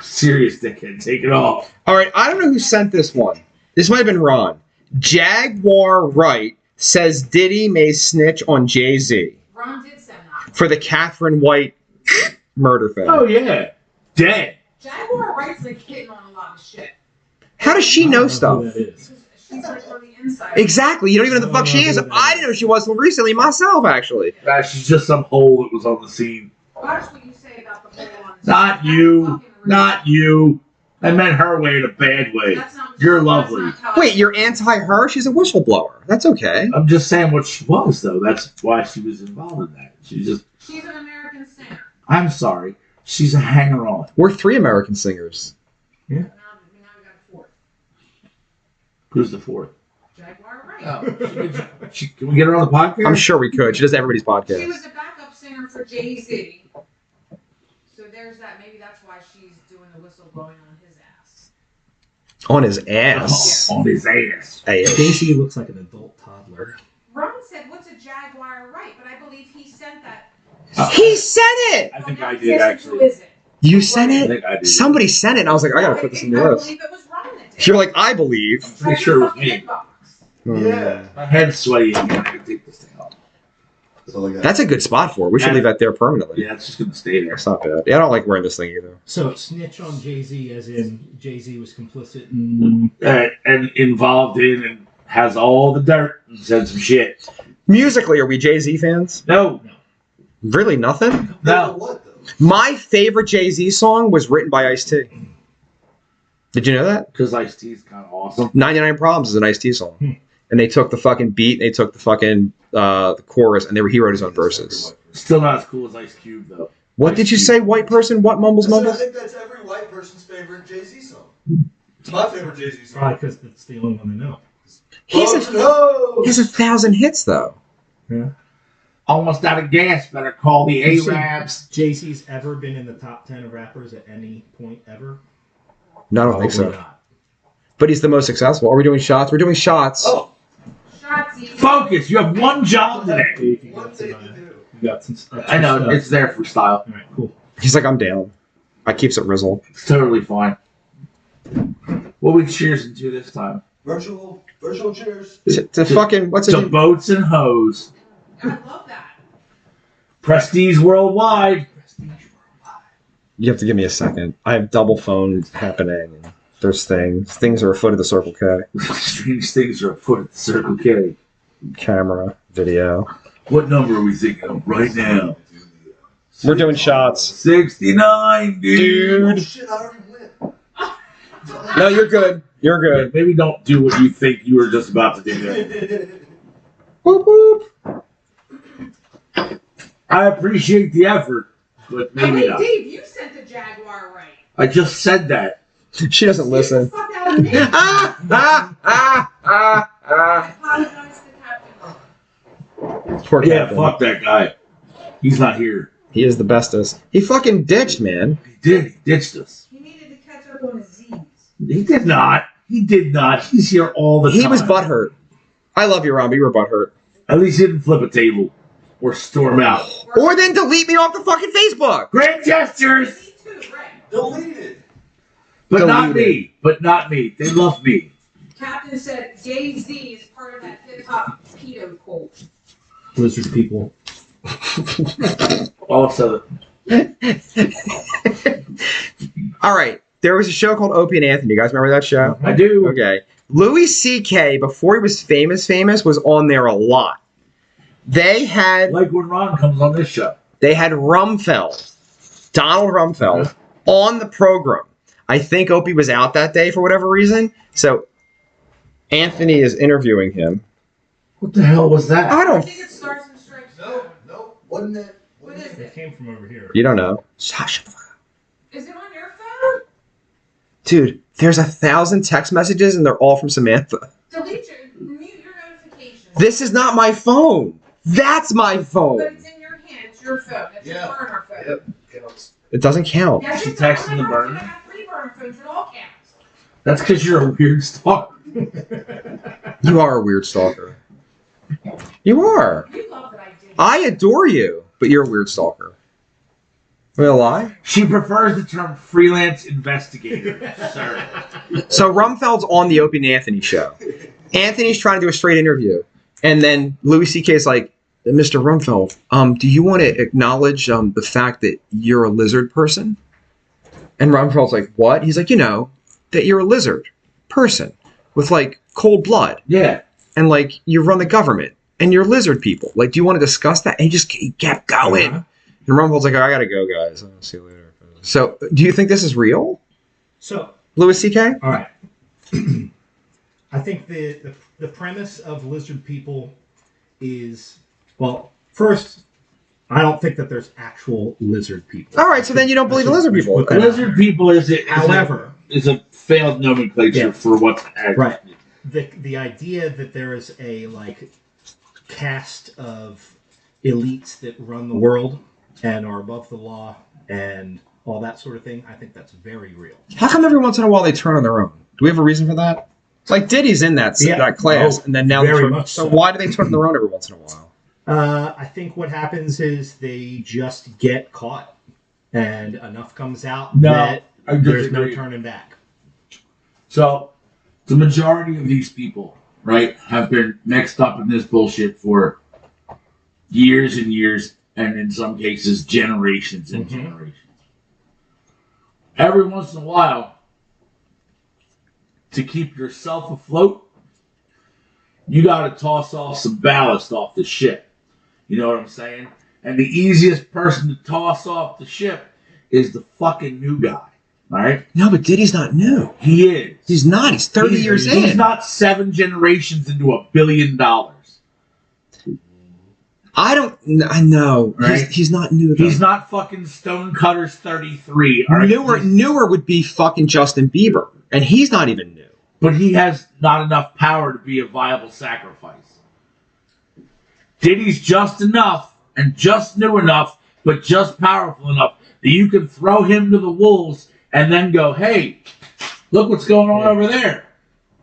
Speaker 2: Serious dickhead, take it off.
Speaker 3: All right, I don't know who sent this one. This might have been Ron. Jaguar Wright says Diddy may snitch on Jay-Z
Speaker 1: Ron did send that.
Speaker 3: for the Catherine White murder thing.
Speaker 2: Oh yeah, dead.
Speaker 1: Jaguar Wright's like hitting on a lot of shit.
Speaker 3: How does she know stuff?
Speaker 5: Who that is.
Speaker 1: She's like on the inside.
Speaker 3: Exactly. You don't even know the fuck she is. I didn't know she was until recently myself, actually.
Speaker 2: She's just some hole that was on the scene.
Speaker 1: Watch what you say about the whole on
Speaker 2: Not you. Not you. I meant her way in a bad way.
Speaker 1: That's not.
Speaker 2: You're
Speaker 1: that's
Speaker 2: lovely.
Speaker 1: not how I
Speaker 3: Wait,
Speaker 1: feel.
Speaker 3: you're anti her? She's a whistleblower. That's okay.
Speaker 2: I'm just saying what she was, though. That's why she was involved in that. She's
Speaker 1: She's an American singer.
Speaker 2: I'm sorry. She's a hanger-on.
Speaker 3: We're 3 American singers.
Speaker 1: Now we got a fourth.
Speaker 2: Who's the fourth?
Speaker 1: Jaguar Wright.
Speaker 2: Oh, can we get her on the podcast?
Speaker 3: I'm sure we could. She does everybody's
Speaker 1: She
Speaker 3: podcast.
Speaker 1: was a backup singer for Jay-Z. So there's that. Maybe that's why she's doing the whistleblowing on his ass.
Speaker 3: On his ass.
Speaker 2: On his ass.
Speaker 3: Hey,
Speaker 5: Stacy looks like an adult toddler.
Speaker 1: Ron said, "What's a Jaguar Wright?" But I believe he sent that.
Speaker 3: he said it!
Speaker 2: I think
Speaker 1: Well,
Speaker 2: I
Speaker 1: now
Speaker 2: did,
Speaker 1: guess
Speaker 2: actually.
Speaker 1: Who is it?
Speaker 3: You sent
Speaker 2: I
Speaker 3: it?
Speaker 2: think I did.
Speaker 3: Somebody sent it, and I was like, I gotta put this in the
Speaker 1: I
Speaker 3: list.
Speaker 1: believe it was Ron that did.
Speaker 3: You're like, I believe.
Speaker 2: I'm pretty sure it was me.
Speaker 1: Inbox.
Speaker 4: Yeah.
Speaker 2: My head's sweaty again. I can take this thing off.
Speaker 4: That's all I got.
Speaker 3: That's a good spot for it. We should leave that there permanently.
Speaker 2: Yeah, it's just going to stay there.
Speaker 3: It's not bad. Yeah, I don't like wearing this thing either.
Speaker 5: So snitch on Jay-Z, as in Jay-Z was complicit in.
Speaker 2: And involved in and has all the dirt and said some shit.
Speaker 3: Musically, are we Jay-Z fans?
Speaker 2: No.
Speaker 3: Really, nothing?
Speaker 2: No.
Speaker 4: What though?
Speaker 3: My favorite Jay-Z song was written by Ice-T. Did you know that?
Speaker 2: Because Ice-T is kind of awesome.
Speaker 3: 99 Problems is an Ice-T song. And they took the fucking beat, they took the fucking the chorus, and he wrote his own verses.
Speaker 2: Still not as cool as Ice Cube, though.
Speaker 3: What did you say, white person? What mumbles
Speaker 4: I said, I
Speaker 3: mumbles?
Speaker 4: think that's every white person's favorite Jay-Z song. It's my favorite Jay-Z song.
Speaker 5: Probably because it's the only one they know.
Speaker 3: He has 1,000 hits, though.
Speaker 5: Yeah.
Speaker 2: Almost out of gas. Better call the Arabs.
Speaker 5: Jay-Z's ever been in the top 10 of rappers at any point ever?
Speaker 3: No, I don't think
Speaker 5: Probably
Speaker 3: so.
Speaker 5: not.
Speaker 3: But he's the most successful. Are we doing shots? We're doing shots.
Speaker 4: Oh,
Speaker 1: Shotsy.
Speaker 2: Focus. You have one job today.
Speaker 5: Dave, you
Speaker 4: one
Speaker 5: got
Speaker 4: thing
Speaker 5: some,
Speaker 4: to do.
Speaker 5: you got some stuff.
Speaker 2: I know. It's there for style.
Speaker 5: All right, cool.
Speaker 3: He's like, I'm down. I keeps it Rizzle.
Speaker 2: It's totally fine. What we cheers into this time?
Speaker 4: Virtual cheers.
Speaker 3: To fucking, what's it?
Speaker 2: To boats and hoes.
Speaker 1: I love that.
Speaker 2: Prestige worldwide.
Speaker 3: You have to give me a second. I have double phone happening. And there's things. Things are afoot of the Circle K.
Speaker 2: Strange things are afoot at the Circle K.
Speaker 3: Camera, video.
Speaker 2: What number are we thinking of right now?
Speaker 3: We're doing shots.
Speaker 2: 69, dude.
Speaker 4: Oh, shit, I already went.
Speaker 3: No, you're good. You're good.
Speaker 2: Maybe don't do what you think you were just about to do.
Speaker 3: Whoop, whoop.
Speaker 2: I appreciate the effort, but maybe
Speaker 1: Hey,
Speaker 2: not.
Speaker 1: Dave, you sent the Jaguar Wright.
Speaker 2: I just said that.
Speaker 3: She doesn't
Speaker 1: Get the
Speaker 3: listen.
Speaker 1: fuck out of me.
Speaker 3: I
Speaker 1: I apologize to Captain.
Speaker 3: Poor
Speaker 2: Yeah,
Speaker 3: Captain.
Speaker 2: fuck that guy. He's not here.
Speaker 3: He is the bestest. He fucking ditched, man.
Speaker 2: He did. He ditched us.
Speaker 1: He needed to catch up on his Z's.
Speaker 2: He did not. He did not. He's here all the time.
Speaker 3: He was butthurt. I love you, Ron, but you were butthurt.
Speaker 2: At least he didn't flip a table or storm out.
Speaker 3: Or then delete me off the fucking Facebook.
Speaker 2: Great gestures,
Speaker 1: Me too, right.
Speaker 4: Deleted.
Speaker 2: but not
Speaker 3: Deleted.
Speaker 2: me. But not me. They love me.
Speaker 1: Captain said Jay-Z is part of that hip-hop pedo cult.
Speaker 5: Lizard people.
Speaker 2: Also,
Speaker 3: All right. There was a show called Opie and Anthony. You guys remember that show?
Speaker 2: I do.
Speaker 3: Okay. Louis C.K., before he was famous, was on there a lot. They had
Speaker 2: Like when Ron comes on this show.
Speaker 3: Rumfeld, Donald Rumfeld, on the program. I think Opie was out that day for whatever reason. So Anthony is interviewing him.
Speaker 2: What the hell was that?
Speaker 3: I
Speaker 1: I
Speaker 3: don't.
Speaker 1: think it's Stars and Stripes.
Speaker 4: No. Wasn't it?
Speaker 1: What is
Speaker 5: It
Speaker 1: it?
Speaker 5: came from over here.
Speaker 3: You don't know. Shut the fuck up.
Speaker 1: Is it on your phone?
Speaker 3: Dude, there's 1,000 text messages and they're all from Samantha.
Speaker 1: Mute your notifications.
Speaker 3: This is not my phone. That's my
Speaker 1: But
Speaker 3: phone.
Speaker 1: it's in your hand. It's your phone. It's
Speaker 4: Yeah.
Speaker 1: a burner phone.
Speaker 4: Yep. Counts.
Speaker 3: It doesn't count.
Speaker 1: Yes,
Speaker 2: She
Speaker 1: it does.
Speaker 2: texted the
Speaker 1: I
Speaker 2: burner?
Speaker 1: have 3 burner phones. It all counts.
Speaker 2: That's because you're a weird stalker.
Speaker 3: You are a weird stalker. You are.
Speaker 1: You love that I did.
Speaker 3: I adore you, but you're a weird stalker. Am I a lie?
Speaker 2: She prefers the term freelance investigator, sir.
Speaker 3: So Rumfeld's on the Opie and Anthony show. Anthony's trying to do a straight interview. And then Louis C.K. is like, Mr. Rumfeld, do you want to acknowledge the fact that you're a lizard person? And Rumfeld's like, what? He's like, that you're a lizard person with, like, cold blood.
Speaker 2: Yeah.
Speaker 3: And, like, you run the government. And you're lizard people. Like, do you want to discuss that? And he kept going.
Speaker 5: Uh-huh.
Speaker 3: And Rumfeld's like, I got to go, guys. I'll see you later. So, do you think this is real?
Speaker 5: So,
Speaker 3: Louis C.K.?
Speaker 5: All right. I think the premise of lizard people is, well, first, I don't think that there's actual lizard people.
Speaker 3: All right, so then you don't believe in lizard people.
Speaker 2: Lizard people is a failed nomenclature for what's actually.
Speaker 5: Right. The idea that there is a caste of elites that run the world and are above the law and all that sort of thing, I think that's very real.
Speaker 3: How come every once in a while they turn on their own? Do we have a reason for that? Like Diddy's in that class, and then now
Speaker 5: very much
Speaker 3: so why do they turn on their own every once in a while?
Speaker 5: I think what happens is they just get caught, and enough comes out that there's no turning back.
Speaker 2: So, the majority of these people, right, have been mixed up in this bullshit for years and years, and in some cases, generations and generations. Every once in a while, to keep yourself afloat, you got to toss off some ballast off the ship. You know what I'm saying? And the easiest person to toss off the ship is the fucking new guy, right?
Speaker 3: No, but Diddy's not new.
Speaker 2: He is.
Speaker 3: He's not. He's 30 years in.
Speaker 2: He's not 7 generations into $1 billion.
Speaker 3: I know.
Speaker 2: Right?
Speaker 3: He's not new, though.
Speaker 2: He's not fucking Stonecutters 33.
Speaker 3: Newer would be fucking Justin Bieber, and he's not even new.
Speaker 2: But he has not enough power to be a viable sacrifice. Diddy's just enough, and just new enough, but just powerful enough that you can throw him to the wolves and then go, hey, look what's going on over there.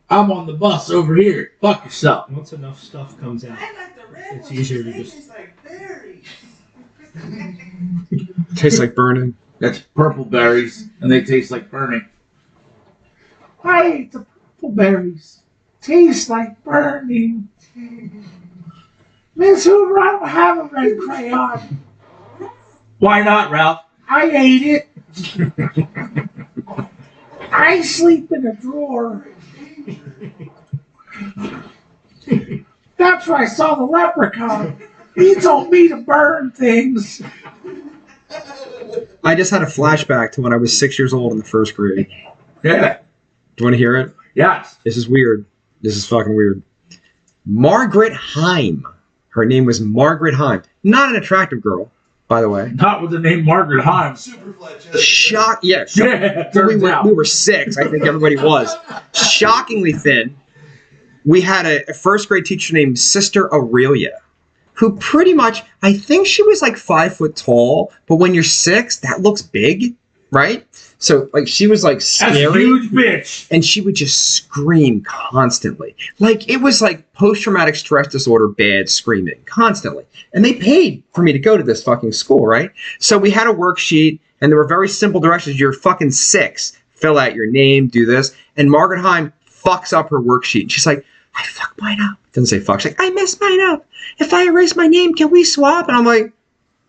Speaker 2: I'm on the bus over here. Fuck yourself.
Speaker 5: Once enough stuff comes out,
Speaker 1: I got the red
Speaker 5: it's
Speaker 1: ones.
Speaker 5: easier to
Speaker 1: They
Speaker 5: just...
Speaker 1: taste like berries.
Speaker 3: Tastes like burning.
Speaker 2: That's purple berries, and they taste like burning. I ate the purple berries. Taste like burning. Miss Hoover, I don't have a red crayon. Why not, Ralph? I ate it. I sleep in a drawer. That's where I saw the leprechaun. He told me to burn things.
Speaker 3: I just had a flashback to when I was 6 years old in the first grade.
Speaker 2: Yeah.
Speaker 3: Do you want to hear it?
Speaker 2: Yes.
Speaker 3: This is weird. This is fucking weird. Margaret Heim. Her name was Margaret Heim. Not an attractive girl, by the way.
Speaker 2: Not with the name Margaret Heim.
Speaker 4: Super flat chest.
Speaker 3: Yeah. We were 6. I think everybody was. Shockingly thin. We had a first grade teacher named Sister Aurelia, who pretty much, I think she was like 5 foot tall, but when you're 6, that looks big, right? So like she was like scary.
Speaker 2: That's a huge bitch.
Speaker 3: And she would just scream constantly. Like it was like post-traumatic stress disorder bad screaming constantly. And they paid for me to go to this fucking school, right? So we had a worksheet and there were very simple directions. You're fucking 6. Fill out your name, do this. And Margaret Heim fucks up her worksheet. She's like, I fucked mine up. Doesn't say fuck. She's like, I messed mine up. If I erase my name, can we swap? And I'm like,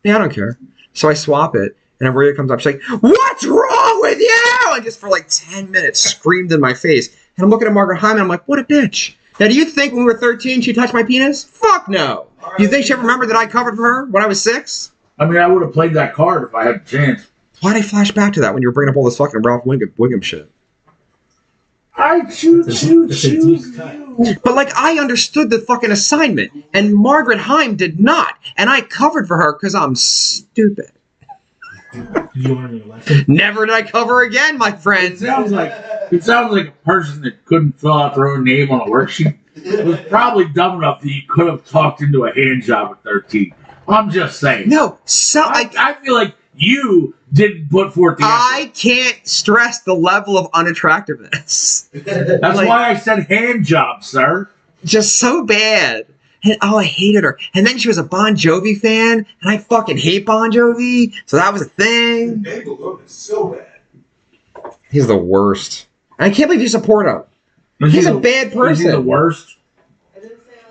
Speaker 3: yeah, I don't care. So I swap it. And Aurelia comes up. She's like, what's wrong with you? And just for like 10 minutes screamed in my face. And I'm looking at Margaret Hyman. I'm like, what a bitch. Now, do you think when we were 13 she touched my penis? Fuck no. Do you think she ever remembered that I covered for her when I was 6?
Speaker 2: I mean, I would have played that card if I had a chance.
Speaker 3: Why'd I flash back to that when you were bringing up all this fucking Ralph Wiggum shit?
Speaker 2: I choose you.
Speaker 3: But like I understood the fucking assignment, and Margaret Heim did not, and I covered for her because I'm stupid.
Speaker 5: You learned your lesson.
Speaker 3: Never did I cover again, my friend.
Speaker 2: It sounds like a person that couldn't fill out their own name on a worksheet was probably dumb enough that you could have talked into a hand job at 13. I'm just saying.
Speaker 3: No, so
Speaker 2: I feel like you didn't put forth the effort.
Speaker 3: I can't stress the level of unattractiveness.
Speaker 2: That's
Speaker 3: like,
Speaker 2: why I said hand job, sir.
Speaker 3: Just so bad. And I hated her. And then she was a Bon Jovi fan, and I fucking hate Bon Jovi. So that was a thing.
Speaker 4: Name alone is so bad.
Speaker 3: He's the worst. I can't believe you support him. He's a bad person.
Speaker 2: Is he the worst?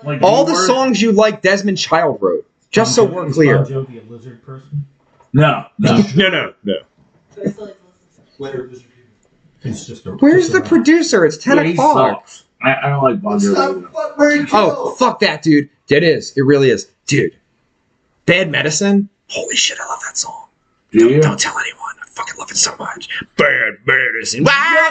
Speaker 1: Like,
Speaker 3: All the songs you like Desmond Child wrote. Just so we're clear.
Speaker 5: Is Bon Jovi a lizard person?
Speaker 2: No.
Speaker 3: No.
Speaker 5: It's just a...
Speaker 3: Where's the producer? It's 10 o'clock.
Speaker 2: Sucks. I don't like Bon Jovi.
Speaker 3: Oh, fuck that, dude. It is. It really is. Dude. Bad Medicine? Holy shit, I love that song.
Speaker 2: Do you?
Speaker 3: Don't tell anyone. I fucking love it so much. Bad medicine.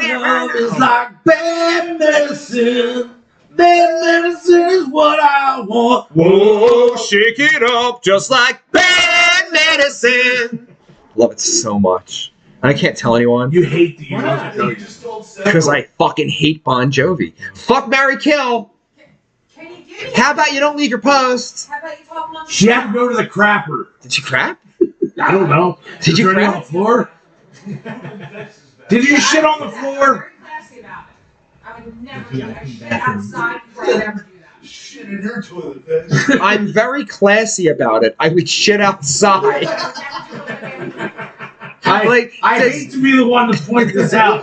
Speaker 2: Your love is like bad medicine. Bad medicine is what I want.
Speaker 3: Whoa, shake it up just like bad medicine. Love it so much. I can't tell anyone
Speaker 2: You hate the
Speaker 4: Why not? You
Speaker 2: music,
Speaker 4: just told Sarah.
Speaker 3: because I fucking hate Bon Jovi. Fuck, marry, kill.
Speaker 1: Can you give me?
Speaker 3: How about you don't leave your post?
Speaker 1: How about you talk amongst
Speaker 2: She had to go to the crapper.
Speaker 3: Did you crap?
Speaker 2: I don't know.
Speaker 3: Did you
Speaker 2: Is there any
Speaker 3: crap?
Speaker 2: on the floor? Did you shit on the floor?
Speaker 1: Very classy about it. I would never
Speaker 5: Yeah,
Speaker 1: do that shit
Speaker 5: bathroom.
Speaker 1: outside before I ever do that.
Speaker 4: Shit in her toilet, bitch.
Speaker 3: I'm very classy about it. I would shit outside.
Speaker 2: I hate to be the one to point this out,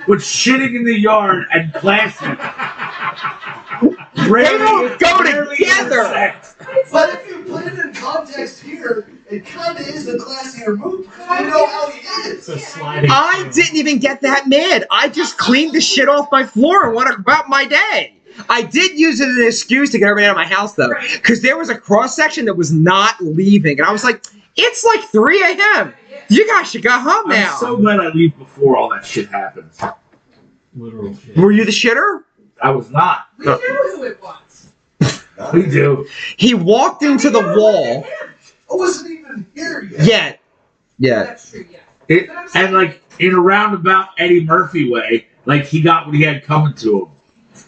Speaker 2: but shitting in the yard and classy
Speaker 3: They don't go
Speaker 2: rarely
Speaker 3: together.
Speaker 2: intersect.
Speaker 4: But if you put it in context here, it kind of is the classier move. You know how he
Speaker 5: It's
Speaker 4: is.
Speaker 5: a sliding
Speaker 3: I
Speaker 5: scale.
Speaker 3: didn't even get that mad. I just cleaned the shit off my floor and went about my day. I did use it as an excuse to get everybody out of my house, though, because there was a cross section that was not leaving, and I was like, "It's like 3 a.m. You guys should go home now."
Speaker 2: I'm so glad I leave before all that shit happens.
Speaker 5: Literal shit.
Speaker 3: Were you the shitter?
Speaker 2: I was not.
Speaker 1: We knew who it was.
Speaker 2: We do.
Speaker 3: He walked into the wall.
Speaker 4: I wasn't even here yet.
Speaker 3: Yeah.
Speaker 1: That's true, yeah.
Speaker 2: And like in a roundabout Eddie Murphy way, like he got what he had coming to him.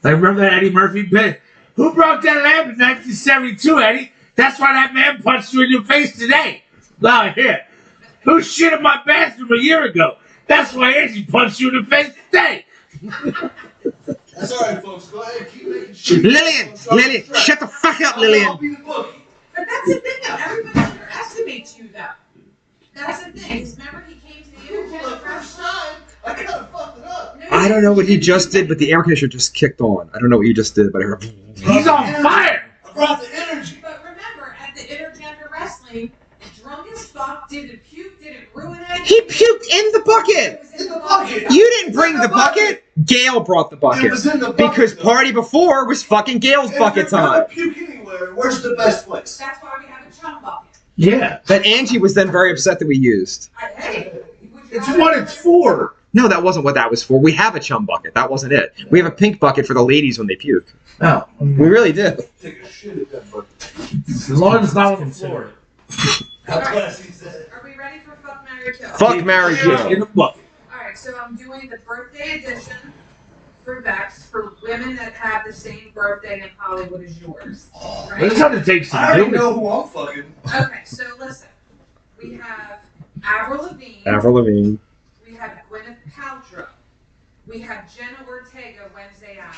Speaker 2: Like remember that Eddie Murphy bit? Who broke that lamp in 1972, Eddie? That's why that man punched you in your face today. Now here. Who shit in my bathroom a year ago? That's why Angie punched you in the face today.
Speaker 4: That's all right, folks. Go ahead, keep making shit.
Speaker 3: Lillian, shut the fuck up,
Speaker 4: I'll
Speaker 3: Lillian.
Speaker 4: be the bookie.
Speaker 1: But that's the thing, though. Everybody underestimates you, though. That's the thing. Because remember, he came to the
Speaker 4: For the
Speaker 1: internet
Speaker 4: first time, I kind of fucked it up.
Speaker 3: I don't know what he just did, but the air conditioner just kicked on. I don't know what you just did, but I heard.
Speaker 2: He's on fire.
Speaker 4: I brought the energy.
Speaker 1: But remember, at the intergender wrestling, drunk as fuck, didn't puke, didn't ruin it.
Speaker 3: He puked in the bucket.
Speaker 1: It was in the bucket.
Speaker 3: You didn't bring the bucket. Gail brought the
Speaker 4: It
Speaker 3: bucket.
Speaker 4: was in the bucket.
Speaker 3: Because
Speaker 4: though.
Speaker 3: party before was fucking Gail's
Speaker 4: If
Speaker 3: bucket
Speaker 4: you're gonna
Speaker 3: time.
Speaker 4: puke anywhere, where's the best place?
Speaker 1: That's why we have a chum bucket.
Speaker 2: Yeah.
Speaker 3: That Angie was then very upset that we used.
Speaker 1: Hey, would you
Speaker 2: It's
Speaker 1: rather-
Speaker 2: what it's for.
Speaker 3: No, that wasn't what that was for. We have a chum bucket. That wasn't it. We have a pink bucket for the ladies when they puke.
Speaker 2: No.
Speaker 3: We really do.
Speaker 4: Take a shit at that bucket.
Speaker 2: As long as it's not on the
Speaker 5: Consider
Speaker 2: floor.
Speaker 5: it.
Speaker 4: How classy is that?
Speaker 1: Are we ready for Fuck, Marry, Kill?
Speaker 3: Fuck, marry,
Speaker 2: In
Speaker 3: kill.
Speaker 2: the bucket.
Speaker 1: Alright, so I'm doing the birthday edition for Vex for women that have the same birthday in Hollywood as yours.
Speaker 2: But it's
Speaker 1: Right?
Speaker 2: going to take
Speaker 4: I
Speaker 2: some
Speaker 4: already
Speaker 2: doing.
Speaker 4: know who I'm fucking.
Speaker 1: Okay, so listen. We have Avril Lavigne.
Speaker 3: Avril Lavigne.
Speaker 1: We have Gwyneth Paltrow. We have Jenna Ortega Wednesday out.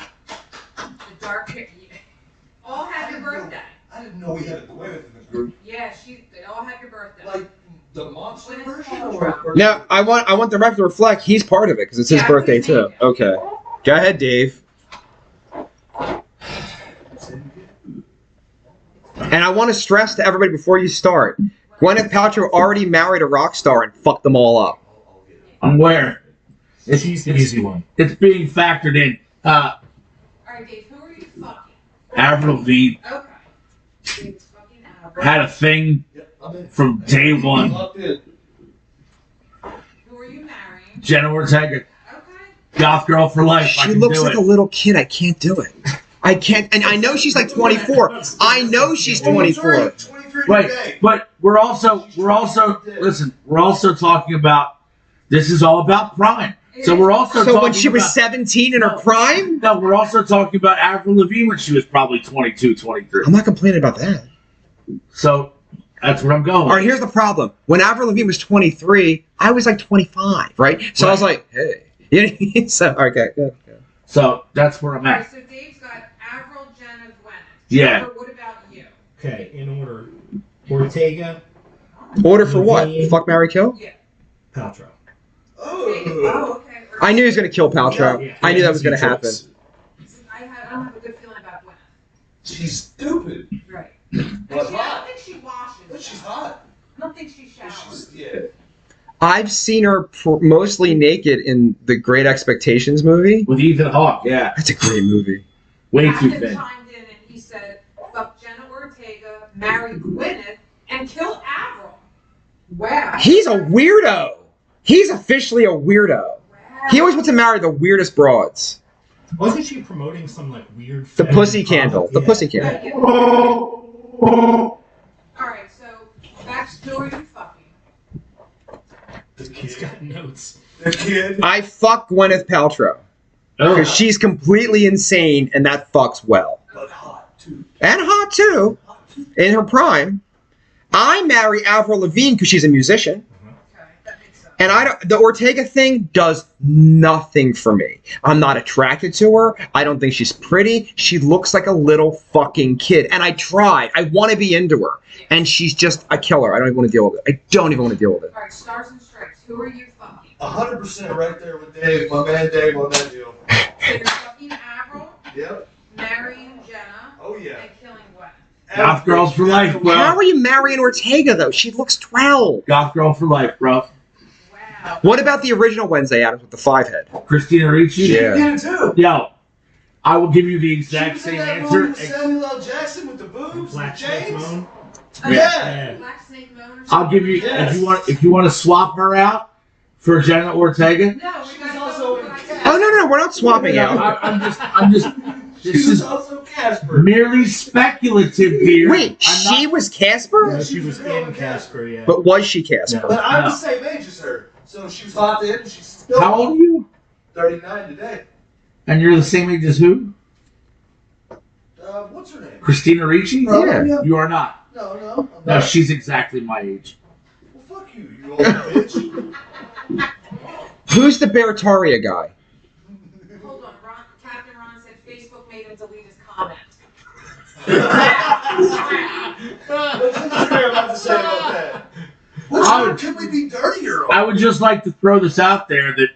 Speaker 1: The dark hair. All have your birthday.
Speaker 4: I didn't know we had a Gwyneth in the group.
Speaker 1: Yeah, they all have your birthday.
Speaker 4: Like the monster
Speaker 1: Gwyneth
Speaker 4: version?
Speaker 1: Paltrow.
Speaker 4: Or
Speaker 3: Now, I want the rep to reflect he's part of it because it's his
Speaker 1: Yeah,
Speaker 3: birthday
Speaker 1: he's
Speaker 3: too.
Speaker 1: named it.
Speaker 3: Okay. Go ahead, Dave. And I want to stress to everybody before you start, Gwyneth Paltrow already married a rock star and fucked them all up.
Speaker 2: I'm aware.
Speaker 5: She's the easy one.
Speaker 2: It's being factored in.
Speaker 1: Alright, Dave, who are you fucking?
Speaker 2: Avril Lavigne
Speaker 1: Okay. Dave's fucking Avril.
Speaker 2: had a thing
Speaker 4: Yep, I'm in.
Speaker 2: from day one.
Speaker 4: Locked in.
Speaker 1: Who are you marrying?
Speaker 2: Jenna Ortega,
Speaker 1: Okay.
Speaker 2: goth girl for life. I
Speaker 3: She
Speaker 2: can
Speaker 3: looks
Speaker 2: do
Speaker 3: like
Speaker 2: it.
Speaker 3: a little kid. I can't do it. I can't. And I know she's like 24. I know she's 24.
Speaker 4: 23
Speaker 2: Right,
Speaker 4: today.
Speaker 2: but we're also listen. We're also talking about this is all about prime. So we're also
Speaker 3: So
Speaker 2: talking
Speaker 3: when she was
Speaker 2: about,
Speaker 3: 17 in her prime?
Speaker 2: no, we're also talking about Avril Lavigne when she was probably 22, 23.
Speaker 3: I'm not complaining about that.
Speaker 2: So that's where I'm going.
Speaker 3: All right, here's the problem. When Avril Lavigne was 23, I was like 25, right? So I was like, hey. You know what I mean? So, okay, good.
Speaker 2: So that's where I'm
Speaker 1: Alright,
Speaker 2: at.
Speaker 1: so Dave's got Avril, Jenna, Gwyneth.
Speaker 2: Yeah.
Speaker 1: Trevor, what about you?
Speaker 5: Okay, in order. Ortega,
Speaker 3: Order for what?
Speaker 5: Lavigne.
Speaker 3: Fuck, marry, kill?
Speaker 1: Yeah.
Speaker 5: Paltrow.
Speaker 1: Dave,
Speaker 4: Oh.
Speaker 1: oh, okay.
Speaker 3: I knew he was going to kill Paltrow.
Speaker 5: Yeah.
Speaker 3: I knew that was going to
Speaker 5: Easy
Speaker 3: happen.
Speaker 5: choice.
Speaker 1: I don't have a good feeling about Gwyneth.
Speaker 4: She's stupid.
Speaker 1: Right.
Speaker 4: But
Speaker 1: Actually, I don't
Speaker 4: hot.
Speaker 1: think she washes.
Speaker 4: But she's hot.
Speaker 1: I don't think she showers.
Speaker 4: She's, yeah.
Speaker 3: I've seen her mostly naked in the Great Expectations movie.
Speaker 2: With Ethan Hawke, yeah.
Speaker 3: That's a great movie.
Speaker 2: Way too
Speaker 1: Captain
Speaker 2: thin.
Speaker 1: chimed in and he said, fuck Jenna Ortega, marry Gwyneth, and kill Avril. Wow.
Speaker 3: He's a weirdo. He's officially a weirdo. He always wants to marry the weirdest broads.
Speaker 5: Wasn't she promoting some like weird?
Speaker 3: The pussy
Speaker 5: feminine
Speaker 3: candle.
Speaker 5: product?
Speaker 3: The pussy candle.
Speaker 1: Alright, so back to who are you fucking?
Speaker 5: He's got notes.
Speaker 4: The kid.
Speaker 3: I fuck Gwyneth Paltrow. Because she's completely insane and that fucks well.
Speaker 4: But hot, too.
Speaker 3: And hot too. In her prime. I marry Avril Lavigne because she's a musician.
Speaker 1: Okay, that makes sense.
Speaker 3: And the Ortega thing does nothing for me. I'm not attracted to her. I don't think she's pretty. She looks like a little fucking kid. And I tried. I want to be into her. And she's just a killer. I don't even want to deal with it. I don't even want to deal with it.
Speaker 1: Alright, stars and stripes. Who are you fucking?
Speaker 4: 100% right there with Dave. My man Dave on that deal.
Speaker 1: So you're fucking Avril,
Speaker 4: Yep.
Speaker 1: marrying Jenna,
Speaker 4: Oh, yeah.
Speaker 1: and killing Gwen.
Speaker 2: Goth girls for life, bro.
Speaker 3: How are you marrying Ortega, though? She looks 12.
Speaker 2: Goth girl for life, bro.
Speaker 1: Wow.
Speaker 3: What about the original Wednesday Addams with the 5-head?
Speaker 2: Christina Ricci.
Speaker 3: Yeah.
Speaker 4: You get it, too.
Speaker 2: Yo, I will give you the
Speaker 4: She
Speaker 2: exact
Speaker 4: was in
Speaker 2: same
Speaker 4: that
Speaker 2: answer.
Speaker 4: movie with Samuel L. Jackson with the boobs and
Speaker 5: Black
Speaker 4: the
Speaker 5: Snake
Speaker 4: chains.
Speaker 5: Moan.
Speaker 4: Yeah.
Speaker 1: Black Snake Moan or something?
Speaker 2: I'll give you
Speaker 4: Yes.
Speaker 2: if you want to swap her out for Jenna Ortega.
Speaker 1: No,
Speaker 4: She
Speaker 1: we
Speaker 4: was
Speaker 1: gotta
Speaker 4: also
Speaker 1: go
Speaker 4: in
Speaker 1: with what I
Speaker 4: Cats.
Speaker 1: said.
Speaker 3: Oh, no, we're not swapping out.
Speaker 2: I'm just.
Speaker 4: She
Speaker 2: This
Speaker 4: was
Speaker 2: is
Speaker 4: also Casper.
Speaker 2: merely speculative here.
Speaker 3: Wait,
Speaker 2: I'm
Speaker 3: she
Speaker 2: not-
Speaker 3: was Casper?
Speaker 5: No,
Speaker 4: Yeah,
Speaker 5: she was in Casper. Yeah.
Speaker 3: But was she Casper?
Speaker 4: But I'm
Speaker 2: No.
Speaker 4: the same age as her. So she was hot then, and she's still
Speaker 2: How old are you?
Speaker 4: 39 today.
Speaker 2: And you're the same age as who?
Speaker 4: What's her name?
Speaker 2: Christina Ricci?
Speaker 3: Yeah.
Speaker 2: You are not.
Speaker 4: No, I'm
Speaker 2: No,
Speaker 4: not.
Speaker 2: she's exactly my age.
Speaker 4: Well, fuck you, you old bitch.
Speaker 3: Who's the Bertaria guy?
Speaker 1: Hold on, Captain Ron said Facebook made him delete his comment.
Speaker 4: What's Instagram about to say about that? Which
Speaker 2: I
Speaker 4: one
Speaker 2: would-
Speaker 4: can we be dirtier on?
Speaker 2: I would just like to throw this out there that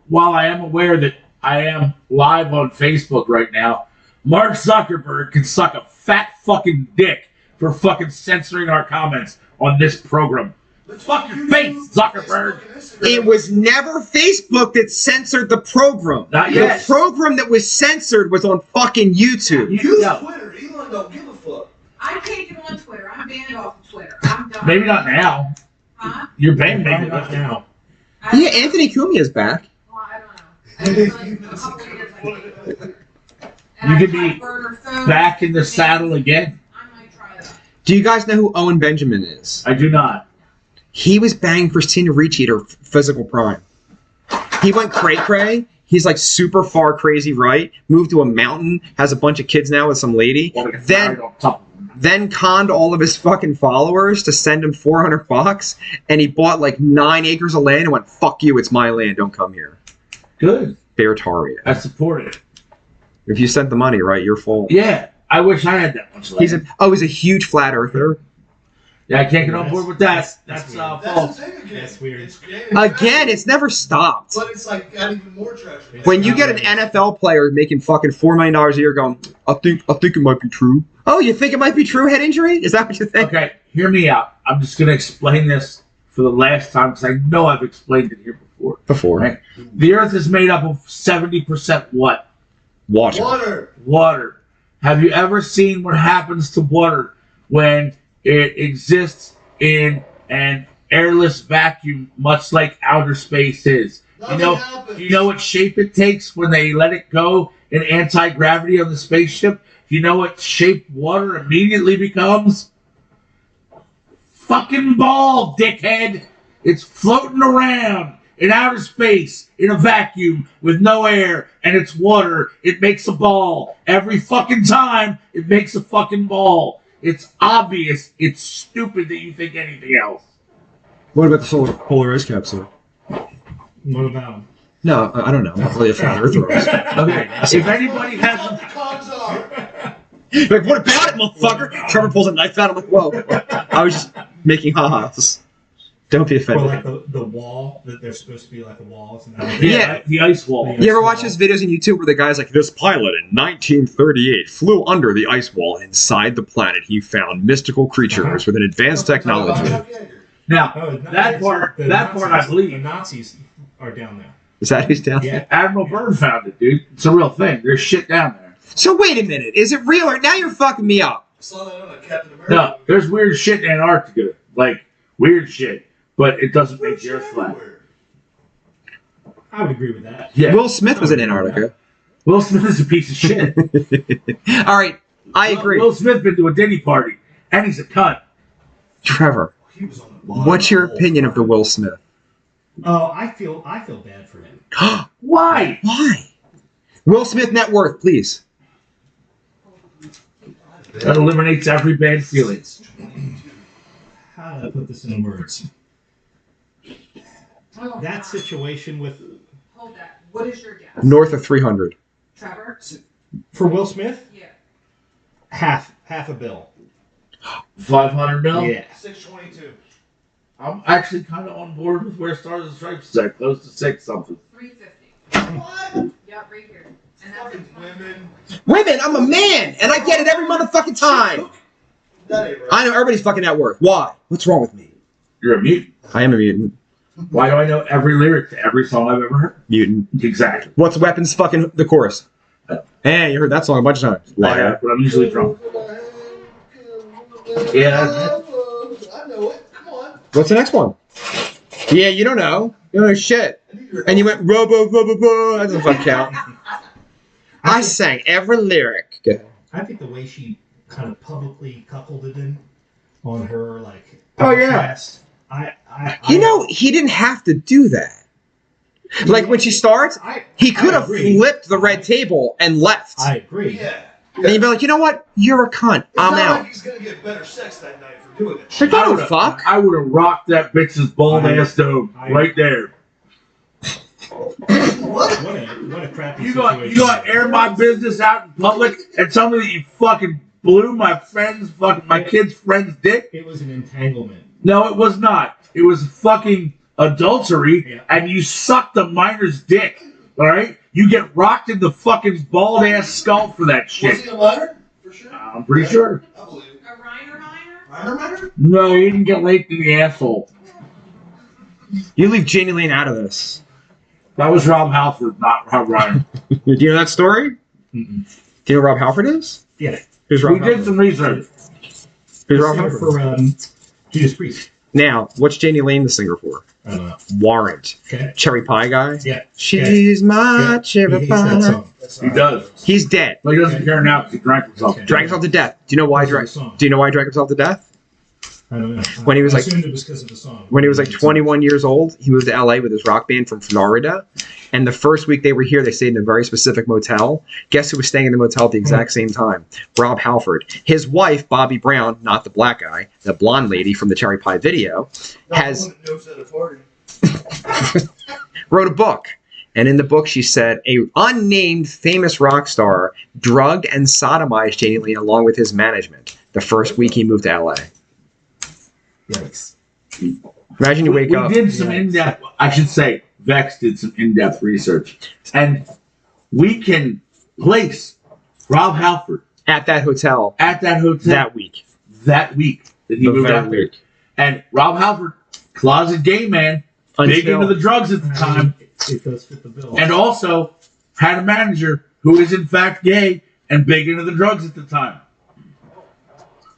Speaker 2: while I am aware that I am live on Facebook right now, Mark Zuckerberg can suck a fat fucking dick for fucking censoring our comments on this program.
Speaker 4: But
Speaker 2: Fuck your
Speaker 4: you
Speaker 2: face,
Speaker 4: use
Speaker 2: Zuckerberg.
Speaker 4: Facebook and Instagram.
Speaker 3: It was never Facebook that censored the program.
Speaker 2: Not yet.
Speaker 3: The program that was censored was on fucking YouTube.
Speaker 4: Use
Speaker 2: No.
Speaker 4: Twitter. Elon don't give a fuck.
Speaker 1: I can't get on Twitter. I'm banned off of Twitter. I'm done.
Speaker 2: Maybe not now.
Speaker 1: Huh?
Speaker 2: You're banned
Speaker 5: Maybe
Speaker 2: maybe
Speaker 5: not now.
Speaker 3: Yeah, Anthony Cumia's back.
Speaker 1: Well, I don't know. I feel like a couple of years I hated it. And
Speaker 2: You
Speaker 1: I
Speaker 2: could
Speaker 1: tried
Speaker 2: be
Speaker 1: burner phones,
Speaker 2: back in the saddle again.
Speaker 1: I might try that.
Speaker 3: Do you guys know who Owen Benjamin is?
Speaker 2: I do not.
Speaker 3: He was banging Christina Ricci at her physical prime. He went cray-cray. He's like super far crazy right. Moved to a mountain. Has a bunch of kids now with some lady. Then conned all of his fucking followers to send him $400, and he bought like 9 acres of land and went, "Fuck you, it's my land. Don't come here."
Speaker 2: Good.
Speaker 3: Bertaria.
Speaker 2: I support it.
Speaker 3: If you sent the money, right, your fault.
Speaker 2: Yeah. I wish I had that much
Speaker 3: He's
Speaker 2: land.
Speaker 3: he's a huge flat earther.
Speaker 2: Yeah, I can't get on board with that.
Speaker 5: That's
Speaker 2: That's
Speaker 5: weird.
Speaker 4: That's
Speaker 2: false.
Speaker 4: the thing again.
Speaker 5: That's weird.
Speaker 3: Again, it's never stopped.
Speaker 4: But it's like got even more trash.
Speaker 3: When you get an NFL player making fucking $4 million a year going, I think it might be true. Oh, you think it might be true, head injury? Is that what you think?
Speaker 2: Okay, hear me out. I'm just going to explain this for the last time because I know I've explained it here before.
Speaker 3: Before.
Speaker 2: Right? The Earth is made up of 70% what?
Speaker 3: Water.
Speaker 2: Water. Have you ever seen what happens to water when it exists in an airless vacuum, much like outer space is?
Speaker 4: Nothing
Speaker 2: Do
Speaker 4: happens.
Speaker 2: you know what shape it takes when they let it go in anti-gravity on the spaceship? Do you know what shape water immediately becomes? Fucking ball, dickhead! It's floating around in outer space in a vacuum with no air, and it's water. It makes a ball. Every fucking time, it makes a fucking ball. It's obvious. It's stupid that you think anything else.
Speaker 3: What about the polar ice caps, though?
Speaker 5: What about him?
Speaker 3: No, I don't know. Not really a flat earther.
Speaker 2: Okay, if anybody
Speaker 4: What
Speaker 2: has...
Speaker 4: the cons are.
Speaker 3: Like, what about it, motherfucker? Trevor pulls a knife out. I'm like, whoa. I was just making ha-has. Don't be
Speaker 5: Or
Speaker 3: offended.
Speaker 5: like the wall that they're supposed to be like the walls and that.
Speaker 3: Yeah.
Speaker 2: The ice wall.
Speaker 3: You ever watch those videos on YouTube where the guy's like, this pilot in 1938 flew under the ice wall, and inside the planet he found mystical creatures with an advanced technology.
Speaker 2: Now,
Speaker 5: Oh,
Speaker 2: that part I
Speaker 5: The
Speaker 2: believe.
Speaker 5: Nazis are down there.
Speaker 3: Is that who's down there?
Speaker 5: Yeah.
Speaker 2: Admiral Byrd found it, dude. It's a real thing. There's shit down there.
Speaker 3: So wait a minute. Is it real or now you're fucking me up?
Speaker 4: I saw that on a Captain America.
Speaker 2: No, there's weird shit in Antarctica. Like, weird shit. But it doesn't make the Earth flat.
Speaker 4: Everywhere.
Speaker 5: I would agree with that.
Speaker 2: Yeah.
Speaker 3: Will Smith was in Antarctica.
Speaker 2: Will Smith is a piece of shit.
Speaker 3: All right, I agree.
Speaker 2: Will Smith been to a Diddy party, and he's a cunt.
Speaker 3: Trevor,
Speaker 4: He was on the bottom
Speaker 3: what's your
Speaker 4: of the
Speaker 3: opinion of the
Speaker 4: hole.
Speaker 3: Will Smith?
Speaker 5: Oh, I feel bad for him.
Speaker 2: Why?
Speaker 3: Why? Will Smith net worth, please.
Speaker 2: That eliminates every bad feeling.
Speaker 5: How do I put this in words?
Speaker 1: Oh,
Speaker 5: That
Speaker 1: God.
Speaker 5: situation with
Speaker 1: Hold that. What is your guess?
Speaker 3: North of 300.
Speaker 1: Trevor?
Speaker 5: for Will Smith,
Speaker 1: Yeah.
Speaker 5: half a bill.
Speaker 2: 500 mil?
Speaker 5: Yeah.
Speaker 4: 622.
Speaker 2: I'm actually kind of on board with where Stars and Stripes is at, close to 6 something.
Speaker 1: 350.
Speaker 4: What?
Speaker 1: Yep, right here. And that's
Speaker 4: Fucking women.
Speaker 3: Women, I'm a man, and I get it every motherfucking time.
Speaker 4: That ain't right.
Speaker 3: I know everybody's fucking net worth. Why? What's wrong with me?
Speaker 2: You're a mutant.
Speaker 3: I am a mutant.
Speaker 2: Why do I know every lyric to every song I've ever heard?
Speaker 3: Mutant.
Speaker 2: Exactly.
Speaker 3: What's weapons fucking the chorus? Hey, you heard that song a bunch of times. Liar.
Speaker 2: But I'm usually drunk. Yeah.
Speaker 4: I know it. Come on.
Speaker 3: What's the next one? Yeah, you don't know. You don't know shit. And you went robo. That doesn't fucking count. I sang every lyric. Go ahead.
Speaker 5: I think the way she kind of publicly cuckolded him on her
Speaker 2: Oh, yeah.
Speaker 5: podcast, I
Speaker 3: You know, he didn't have to do that. Like when she starts, he could have
Speaker 5: agree.
Speaker 3: flipped the red table and left.
Speaker 5: I agree.
Speaker 4: Yeah.
Speaker 3: And you'd be like, you know what? You're a cunt.
Speaker 4: It's
Speaker 3: I'm
Speaker 4: not
Speaker 3: out.
Speaker 4: like he's gonna get better sex that night for doing it.
Speaker 3: Like, I don't fuck.
Speaker 2: I would have rocked that bitch's bald ass dome right there.
Speaker 4: What?
Speaker 5: What a crappy
Speaker 2: You
Speaker 5: situation.
Speaker 2: got to air my business out in public and tell me that you fucking blew my kid's friend's dick?
Speaker 5: It was an entanglement.
Speaker 2: No, it was not. It was fucking adultery,
Speaker 5: Yeah.
Speaker 2: and you sucked the minor's dick. All right, you get rocked in the fucking bald ass skull for that
Speaker 4: Was
Speaker 2: shit.
Speaker 4: he a minor? For sure.
Speaker 2: I'm pretty sure.
Speaker 4: I believe it.
Speaker 1: A Reiner
Speaker 4: Minor, minor?
Speaker 2: No, he didn't get raped in the asshole.
Speaker 3: You leave Janie Lane out of this.
Speaker 2: That was Rob Halford, not Rob Ryan.
Speaker 3: Do you know that story?
Speaker 5: Mm-mm.
Speaker 3: Do you know who Rob Halford is?
Speaker 5: Yeah.
Speaker 3: Who's
Speaker 2: We
Speaker 3: Rob
Speaker 2: did
Speaker 3: Halford?
Speaker 2: some research.
Speaker 3: Who's Rob
Speaker 5: Singer
Speaker 3: Halford?
Speaker 5: for Judas Priest.
Speaker 3: Now, what's Janie Lane the singer for?
Speaker 5: I don't know.
Speaker 3: Warrant.
Speaker 5: Okay.
Speaker 3: Cherry Pie guy?
Speaker 5: Yeah.
Speaker 3: She's my
Speaker 5: Yeah.
Speaker 3: cherry
Speaker 5: He hates that
Speaker 3: pie.
Speaker 5: song.
Speaker 2: He does.
Speaker 3: He's dead.
Speaker 2: But he doesn't care now because he drank himself.
Speaker 5: Okay.
Speaker 3: Drank himself to death. Do you know why he drank?
Speaker 5: Because of the song.
Speaker 3: Do you know why he drank himself to death?
Speaker 5: I don't know.
Speaker 3: When he was
Speaker 5: I
Speaker 3: like-
Speaker 5: assumed it was because of the song.
Speaker 3: When he was like 21 years old, he moved to LA with his rock band from Florida. And the first week they were here, they stayed in a very specific motel. Guess who was staying in the motel at the exact same time? Rob Halford. His wife, Bobby Brown, not the black guy, the blonde lady from the Cherry Pie video, has
Speaker 4: Not the one that knows at a party.
Speaker 3: wrote a book. And in the book, she said a unnamed famous rock star drugged and sodomized Janie Lane along with his management the first week he moved to LA.
Speaker 5: Yikes.
Speaker 3: Imagine you wake
Speaker 2: We
Speaker 3: up.
Speaker 2: did some in-depth, I should say, Vex did some in-depth research. And we can place Rob Halford
Speaker 3: At that hotel
Speaker 2: at that hotel
Speaker 3: that week.
Speaker 2: that week that he
Speaker 3: The
Speaker 2: moved
Speaker 3: very
Speaker 2: out there.
Speaker 3: week.
Speaker 2: And Rob Halford, closet gay man, big
Speaker 3: Until-
Speaker 2: into the drugs at the time,
Speaker 5: It does fit the bill.
Speaker 2: and also had a manager who is in fact gay and big into the drugs at the time.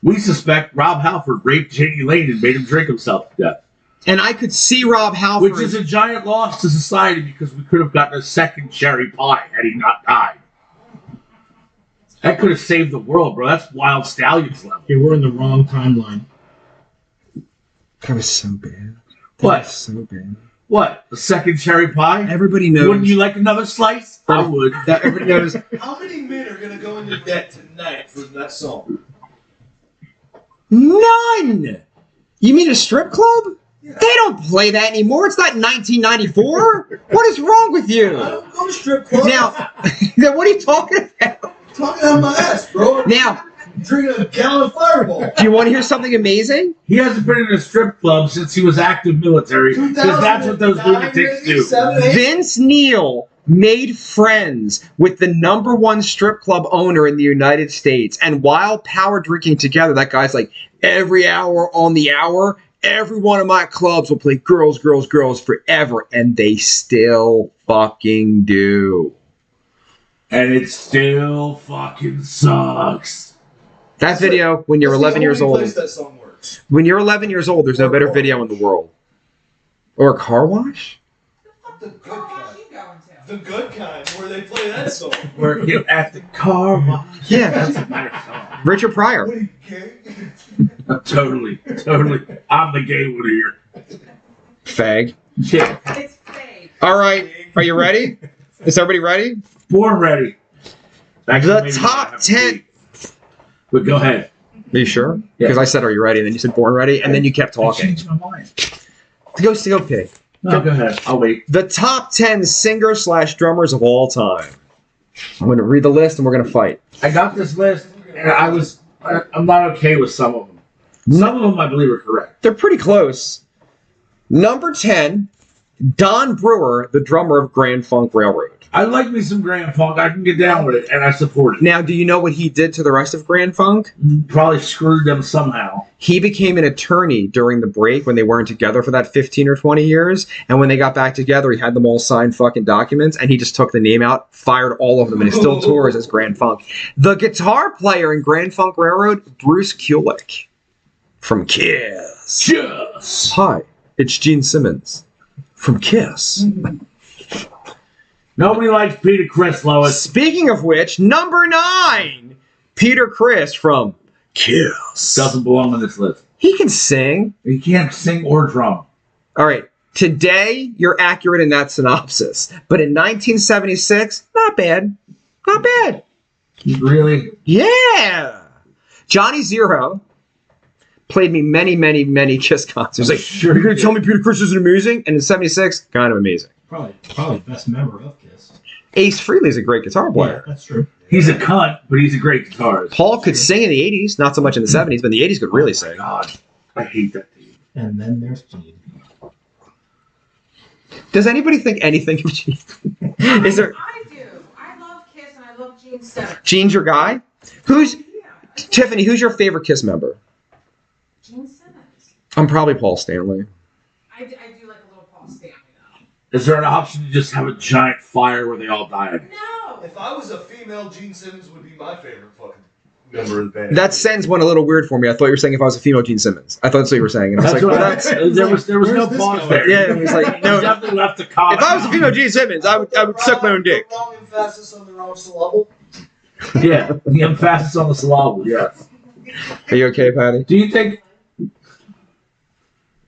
Speaker 2: We suspect Rob Halford raped Janie Lane and made him drink himself to death.
Speaker 3: And I could see Rob Halford.
Speaker 2: Which is a giant loss to society because we could have gotten a second cherry pie had he not died. That could have saved the world, bro. That's Wild Stallions level.
Speaker 5: Okay, we're in the wrong timeline.
Speaker 3: That was so bad.
Speaker 2: What?
Speaker 3: So bad.
Speaker 2: What? A second cherry pie?
Speaker 3: Everybody knows.
Speaker 2: Wouldn't you like another slice? I would.
Speaker 3: That everybody knows.
Speaker 4: How many men are gonna go into debt tonight for that song?
Speaker 3: None. You mean a strip club? They don't play that anymore. It's not 1994. What is wrong with
Speaker 4: I
Speaker 3: you?
Speaker 4: don't go to strip club.
Speaker 3: Now, then what are you talking about?
Speaker 4: Talking out my ass, bro.
Speaker 3: Now,
Speaker 4: Drinking a gallon of Fireball.
Speaker 3: do you want to hear something amazing?
Speaker 2: He hasn't been in a strip club since he was active military because that's what those
Speaker 4: 2009,
Speaker 2: lunatics do.
Speaker 4: 7, 8.
Speaker 3: Vince Neil made friends with the #1 strip club owner in the United States. And while power drinking together, that guy's like, every hour on the hour, every one of my clubs will play girls, girls, girls forever. And they still fucking do.
Speaker 2: And it still fucking sucks.
Speaker 3: That video, when you're
Speaker 4: That's the
Speaker 3: 11 years
Speaker 4: only
Speaker 3: old,
Speaker 4: place that song works.
Speaker 3: when you're 11 years old, there's no better video in the world. Or a car wash?
Speaker 4: The good
Speaker 1: Car wash,
Speaker 4: kind.
Speaker 1: you going to?
Speaker 4: The good kind, where they play that song.
Speaker 2: We're at the car wash.
Speaker 3: Yeah.
Speaker 2: That's a better song.
Speaker 3: Richard Pryor.
Speaker 4: What are you, gay?
Speaker 2: Totally. I'm the gay one here.
Speaker 3: Fag.
Speaker 2: Yeah.
Speaker 1: It's fake.
Speaker 3: All right. Are you ready? Is everybody ready?
Speaker 2: Born ready. Actually,
Speaker 3: The
Speaker 2: maybe
Speaker 3: top
Speaker 2: I have
Speaker 3: 10.
Speaker 2: to be. But go ahead.
Speaker 3: Are you sure?
Speaker 2: Yeah.
Speaker 3: Because I said, "Are you ready?" And then you said, "Born ready," and then you kept
Speaker 2: I
Speaker 3: talking.
Speaker 2: changed my mind.
Speaker 3: Go pig.
Speaker 2: No, go ahead. I'll wait.
Speaker 3: The top 10 singers/drummers of all time. I'm going to read the list and we're going to fight.
Speaker 2: I got this list, and I'm not okay with some of them. Some of them I believe are correct.
Speaker 3: They're pretty close. Number 10, Don Brewer, the drummer of Grand Funk Railroad.
Speaker 2: I like me some Grand Funk. I can get down with it, and I support it.
Speaker 3: Now, do you know what he did to the rest of Grand Funk?
Speaker 2: Probably screwed them somehow.
Speaker 3: He became an attorney during the break when they weren't together for that 15 or 20 years. And when they got back together, he had them all sign fucking documents, and he just took the name out, fired all of them, and it still tours as Grand Funk. The guitar player in Grand Funk Railroad, Bruce Kulick from Kiss.
Speaker 2: Yes.
Speaker 3: Hi, it's Gene Simmons from Kiss.
Speaker 2: Nobody likes Peter Criss, Lois.
Speaker 3: Speaking of which, number 9, Peter Criss from Kiss.
Speaker 2: Doesn't belong on this list.
Speaker 3: He can sing.
Speaker 2: He can't sing or drum.
Speaker 3: All right. Today, you're accurate in that synopsis. But in 1976, not bad. Not bad.
Speaker 2: Really?
Speaker 3: Yeah. Johnny Zero played me many, many, many Kiss concerts. Like,
Speaker 2: Sure
Speaker 3: you're going to
Speaker 2: did.
Speaker 3: tell me Peter Criss isn't amazing? And in 76, kind of amazing.
Speaker 5: Probably best member of Kiss.
Speaker 3: Ace Frehley's a great guitar player.
Speaker 5: Yeah, that's true.
Speaker 2: He's a cunt, but he's a great guitarist.
Speaker 3: Paul could sing in the 80s, not so much in the 70s, but in the 80s could really sing.
Speaker 2: God, I hate that dude.
Speaker 5: And then there's Gene.
Speaker 3: Does anybody think anything of Gene? Is there
Speaker 1: I do. I love Kiss and I love Gene Simmons.
Speaker 3: Gene's your guy? Who's
Speaker 1: Yeah.
Speaker 3: Tiffany? Who's your favorite Kiss member?
Speaker 1: Gene Simmons.
Speaker 3: I'm probably Paul Stanley.
Speaker 1: I do like a little Paul Stanley though.
Speaker 2: Is there an option to just have a giant fire where they all die?
Speaker 1: No.
Speaker 4: If I was a female, Gene Simmons would be my favorite fucking member of the band.
Speaker 3: That sentence went a little weird for me. I thought you were saying if I was a female Gene Simmons. I thought that's what you were saying, and I was
Speaker 2: That's
Speaker 3: like,
Speaker 2: what
Speaker 3: well,
Speaker 2: I-
Speaker 3: that's
Speaker 2: there was no
Speaker 5: Where's this
Speaker 2: pause
Speaker 5: going?
Speaker 2: there.
Speaker 3: yeah. It was like,
Speaker 2: He
Speaker 3: no.
Speaker 2: definitely left the comment.
Speaker 3: If I was a female Gene Simmons, I would suck my own dick.
Speaker 4: The wrong emphasis on the wrong syllable.
Speaker 2: Yeah, the emphasis on the syllable. Yes.
Speaker 3: Are you okay, Patty?
Speaker 2: Do you think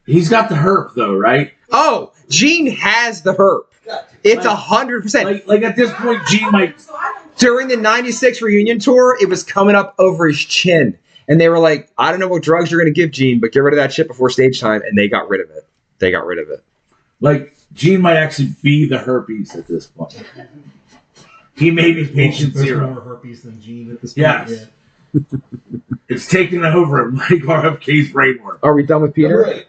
Speaker 2: he's got the herp though? Right?
Speaker 3: Oh, Gene has the herp.
Speaker 4: God,
Speaker 3: It's 100%.
Speaker 2: Like at this point, Gene might.
Speaker 1: So I don't.
Speaker 3: During the '96 reunion tour, it was coming up over his chin, and they were like, "I don't know what drugs you're going to give Gene, but get rid of that shit before stage time." And they got rid of it. They got rid of it.
Speaker 2: Like Gene might actually be the herpes at this point. He may be patient
Speaker 5: There's
Speaker 2: zero.
Speaker 5: more herpes than Gene at this point.
Speaker 2: Yes. It's taking over like RFK's brainworm.
Speaker 3: Are we done with Peter?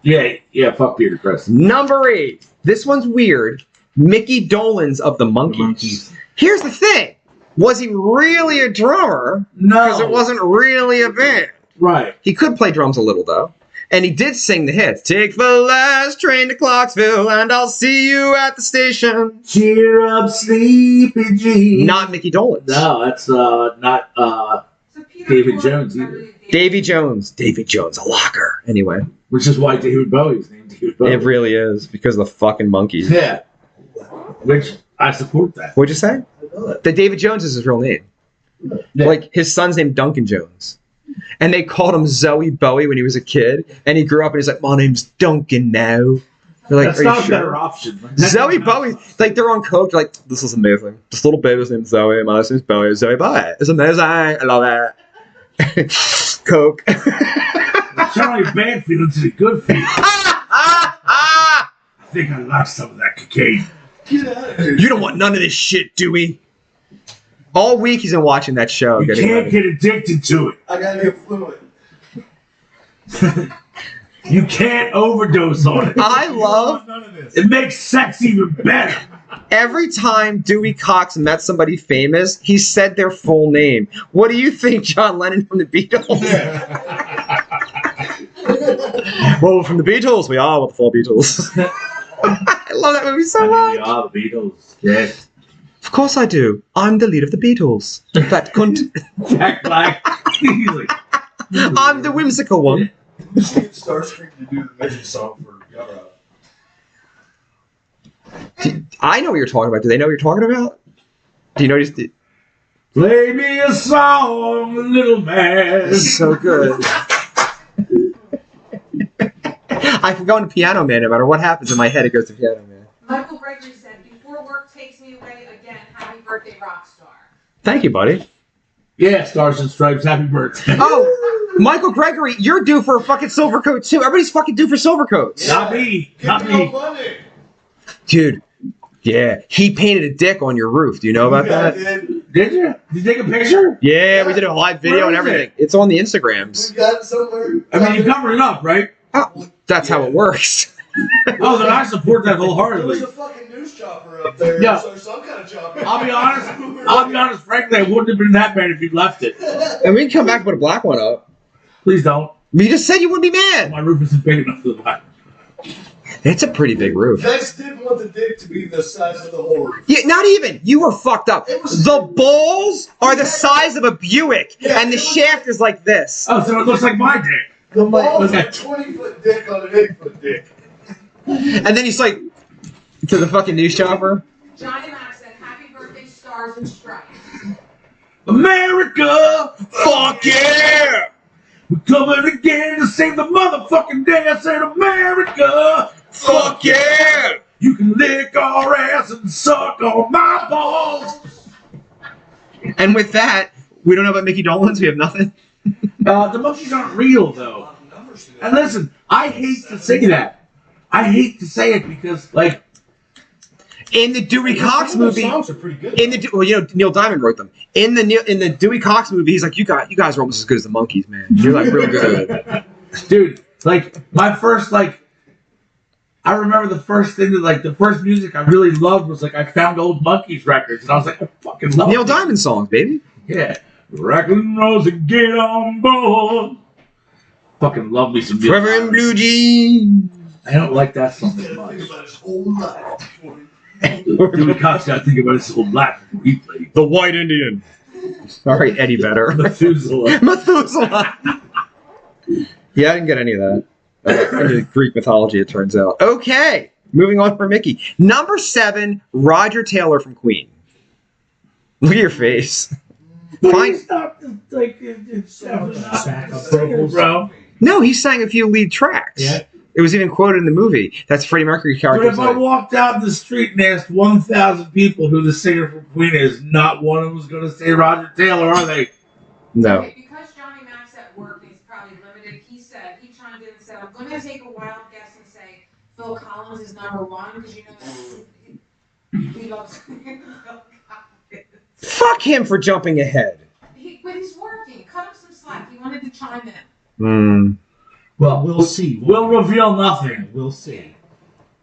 Speaker 2: Yeah. Fuck Peter Criss.
Speaker 3: Number 8. This one's weird. Mickey Dolenz of the Monkees. Here's the thing. Was he really a drummer?
Speaker 2: No,
Speaker 3: Because it wasn't really a band.
Speaker 2: right.
Speaker 3: He could play drums a little, though. And he did sing the hits. Take the last train to Clarksville, and I'll see you at the station.
Speaker 2: Cheer up, sleepy Gene.
Speaker 3: Not Mickey Dolenz.
Speaker 2: No, that's not.
Speaker 1: So Peter
Speaker 2: David
Speaker 1: Ford
Speaker 2: Jones
Speaker 1: is
Speaker 2: either.
Speaker 1: really
Speaker 3: Davy Jones. Davy Jones, a locker. Anyway,
Speaker 2: Which is why David Bowie's named David Bowie.
Speaker 3: it really is because of the fucking monkeys.
Speaker 2: Yeah. Which I support that.
Speaker 3: What'd you say? That David Jones is his real name.
Speaker 2: Yeah.
Speaker 3: Like, his son's named Duncan Jones. And they called him Zoe Bowie when he was a kid. And he grew up and he's like, my name's Duncan now. They're like,
Speaker 2: That's
Speaker 3: are you
Speaker 2: not a
Speaker 3: sure?
Speaker 2: better option.
Speaker 3: Zoe Bowie, like, they're on coke. They're like, this is amazing. This little baby's named Zoe. My last name's Bowie. Zoe Bowie. It's amazing. I love that. Coke.
Speaker 2: Charlie bad feelings is a good feeling. I think I like some of that cocaine.
Speaker 4: Get out of here.
Speaker 3: You don't want none of this shit, do we? All week he's been watching that show.
Speaker 2: You
Speaker 3: getting
Speaker 2: can't
Speaker 3: ready.
Speaker 2: get addicted to it.
Speaker 4: I gotta get fluid.
Speaker 2: You can't overdose on it.
Speaker 3: I love
Speaker 5: None of this.
Speaker 2: It makes sex even better.
Speaker 3: every time Dewey Cox met somebody famous, he said their full name. What do you think, John Lennon from the Beatles? Well, from the Beatles, we are with the full Beatles. I love that movie so much.
Speaker 2: Yeah, the Beatles. Yes.
Speaker 3: Of course I do. I'm the lead of the Beatles. That cunt.
Speaker 2: Jack Black. He's like,
Speaker 3: I'm the whimsical one.
Speaker 4: Just get Starscream to do the magic song for Yara.
Speaker 3: I know what you're talking about. Do they know what you're talking about? Do you know what
Speaker 2: Play me a song, little man.
Speaker 3: This is so good. I can go into Piano Man no matter what happens in my head. It goes to Piano Man.
Speaker 1: Michael Gregory said, "Before work takes me away again. Happy birthday, Rockstar."
Speaker 3: Thank you, buddy.
Speaker 2: Yeah, Stars and Stripes, happy birthday.
Speaker 3: Oh, Michael Gregory, you're due for a fucking silver coat too. Everybody's fucking due for silver coats.
Speaker 4: Yeah.
Speaker 2: Not me.
Speaker 4: Give
Speaker 2: Not
Speaker 4: me no
Speaker 2: me.
Speaker 4: money.
Speaker 3: Dude, yeah, he painted a dick on your roof. Do you know about
Speaker 4: Yeah,
Speaker 3: that?
Speaker 4: dude.
Speaker 2: Did you? Did you take a picture?
Speaker 3: Yeah, we did a live video
Speaker 2: Where
Speaker 3: and
Speaker 2: is
Speaker 3: everything.
Speaker 2: it?
Speaker 3: It's on the Instagrams.
Speaker 4: We got it somewhere.
Speaker 2: I mean, you covered it up, right?
Speaker 3: Oh, that's how it works.
Speaker 2: Oh, then I support that
Speaker 4: There was
Speaker 2: wholeheartedly.
Speaker 4: a fucking news chopper up there.
Speaker 2: Yeah.
Speaker 4: So some kind of chopper.
Speaker 2: I'll be honest, frankly, I wouldn't have been that bad if you'd left it.
Speaker 3: And we can come back and put a black one up.
Speaker 2: Please don't.
Speaker 3: You just said you wouldn't be mad.
Speaker 2: My roof isn't big enough for the black.
Speaker 3: It's a pretty big roof.
Speaker 4: Vex didn't want the dick to be the size of the hole.
Speaker 3: Yeah, not even. You were fucked up.
Speaker 4: It was-
Speaker 3: The balls are the size of a Buick,
Speaker 4: Yeah,
Speaker 3: and the
Speaker 4: it was-
Speaker 3: shaft is like this.
Speaker 2: Oh, so it looks like my dick.
Speaker 4: The balls
Speaker 2: Okay.
Speaker 4: are a 20-foot dick on an 8-foot dick.
Speaker 3: And then he's like, to the fucking news chopper.
Speaker 1: Johnny Mac said, "Happy birthday, Stars and Stripes."
Speaker 2: America, fuck yeah! We're coming again to save the motherfucking day. I said, America, fuck yeah! You can lick our ass and suck on my balls.
Speaker 3: And with that, we don't know about Mickey Dolenz. We have nothing.
Speaker 2: The monkeys aren't real, though. And listen, I hate to say that. I hate to say it because, like,
Speaker 3: In the Dewey Cox
Speaker 5: Some of those
Speaker 3: movie,
Speaker 5: songs are pretty good.
Speaker 3: well, you know, Neil Diamond wrote them. In the Dewey Cox movie, he's like, you guys are almost as good as the Monkees, man. You're like real good.
Speaker 2: dude, like, my first, like, I remember the first thing that, like, the first music I really loved was, like, I found old Monkees records, and I was like, I fucking love
Speaker 3: Neil
Speaker 2: it.
Speaker 3: Diamond songs, baby.
Speaker 2: Yeah. Racklin' Rose and get on board. Fucking love me some Neil
Speaker 3: Trevor in
Speaker 2: Diamond.
Speaker 3: blue jeans.
Speaker 2: I don't like that song
Speaker 4: He's
Speaker 2: as
Speaker 4: got to think
Speaker 2: much.
Speaker 4: about his whole life.
Speaker 2: Dewey Cox got to think about his whole black before he played.
Speaker 3: The White Indian. All right, Eddie Vedder.
Speaker 2: Methuselah.
Speaker 3: Methuselah. Yeah, I didn't get any of that. Into Greek mythology, it turns out. Okay, moving on for Mickey. Number 7, Roger Taylor from Queen. Look at your face. Fine.
Speaker 2: Stop, like, it's
Speaker 5: Backup vocals.
Speaker 2: bro.
Speaker 3: No, he sang a few lead tracks.
Speaker 5: Yeah.
Speaker 3: It was even quoted in the movie. That's Freddie Mercury
Speaker 2: But
Speaker 3: character.
Speaker 2: if I walked out in the street and asked 1,000 people who the singer from Queen is, not one of them was going to say Roger Taylor, are they?
Speaker 3: No.
Speaker 1: Okay, because Johnny Mac's at work and he's probably limited, he chimed in and said, "I'm going to take a wild guess and say Phil Collins is number 1 because you know that he loves Phil Collins."
Speaker 3: Fuck him for jumping ahead.
Speaker 1: But he's working. Cut him some slack. He wanted to chime in.
Speaker 3: Hmm.
Speaker 5: Well, we'll see.
Speaker 2: We'll reveal nothing.
Speaker 5: We'll see.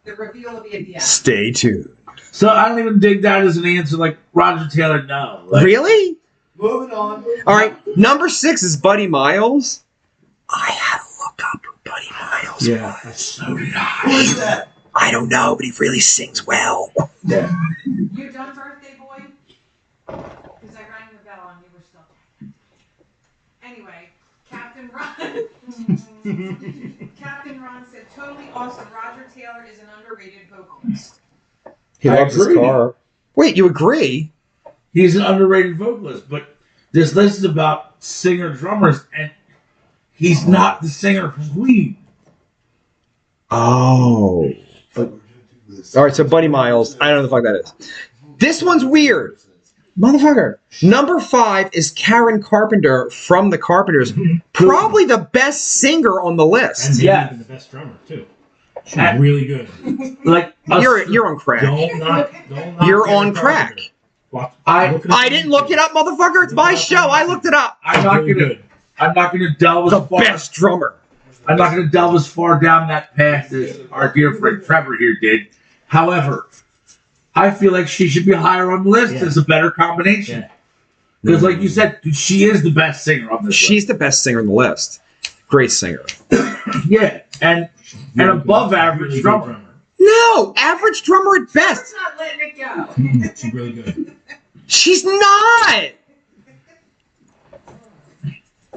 Speaker 1: The reveal will be at the end.
Speaker 3: Stay tuned.
Speaker 2: So I don't even dig that as an answer like Roger Taylor, no. Like,
Speaker 3: Really?
Speaker 4: Moving on.
Speaker 3: All right. Number 6 is Buddy Miles. I had to look up who Buddy Miles
Speaker 5: Yeah.
Speaker 3: was.
Speaker 2: So did
Speaker 4: Who
Speaker 2: I.
Speaker 4: is that?
Speaker 3: I don't know, but he really sings well.
Speaker 2: Yeah.
Speaker 1: You done, birthday boy? Because I rang the bell and you were still talking. Anyway, Captain Ron. Captain Ron said, "Totally awesome. Roger Taylor is an underrated vocalist."
Speaker 3: He
Speaker 2: I
Speaker 3: loves his
Speaker 2: agree.
Speaker 3: car. Wait, you agree?
Speaker 2: He's an underrated vocalist, but this list is about singer-drummers, and he's not the singer from Queen.
Speaker 3: Oh. All right, so Buddy Miles. I don't know what the fuck that is. This one's weird. Motherfucker. Number 5 is Karen Carpenter from the Carpenters. Probably the best singer on the
Speaker 5: And
Speaker 3: list.
Speaker 5: maybe
Speaker 2: Yeah.
Speaker 5: even the best drummer, too. She's
Speaker 2: And-
Speaker 5: really good.
Speaker 2: Like
Speaker 3: You're on crack.
Speaker 5: Don't knock
Speaker 3: You're
Speaker 5: Karen
Speaker 3: on crack.
Speaker 5: Carpenter. Watch-
Speaker 2: I-
Speaker 5: look it up
Speaker 3: I
Speaker 5: on
Speaker 3: didn't
Speaker 5: YouTube.
Speaker 3: look it up, motherfucker. It's my show. I looked it up.
Speaker 2: I'm not
Speaker 5: Really
Speaker 2: gonna.
Speaker 5: good.
Speaker 2: I'm not gonna delve
Speaker 3: The
Speaker 2: as far.
Speaker 3: best drummer.
Speaker 2: I'm not gonna delve as far down that path as our dear friend Trevor here did. However, I feel like she should be higher on the list
Speaker 5: Yeah.
Speaker 2: as a better combination.
Speaker 5: Yeah.
Speaker 2: Because, like you said, dude, she is the best singer on this
Speaker 3: She's the best singer on the list. Great singer.
Speaker 2: list. Yeah, and
Speaker 5: Really
Speaker 2: above
Speaker 5: good.
Speaker 2: average
Speaker 5: Really good
Speaker 2: drummer.
Speaker 3: No, average drummer at best.
Speaker 1: Trevor's not letting it go.
Speaker 5: She's really good.
Speaker 3: She's not.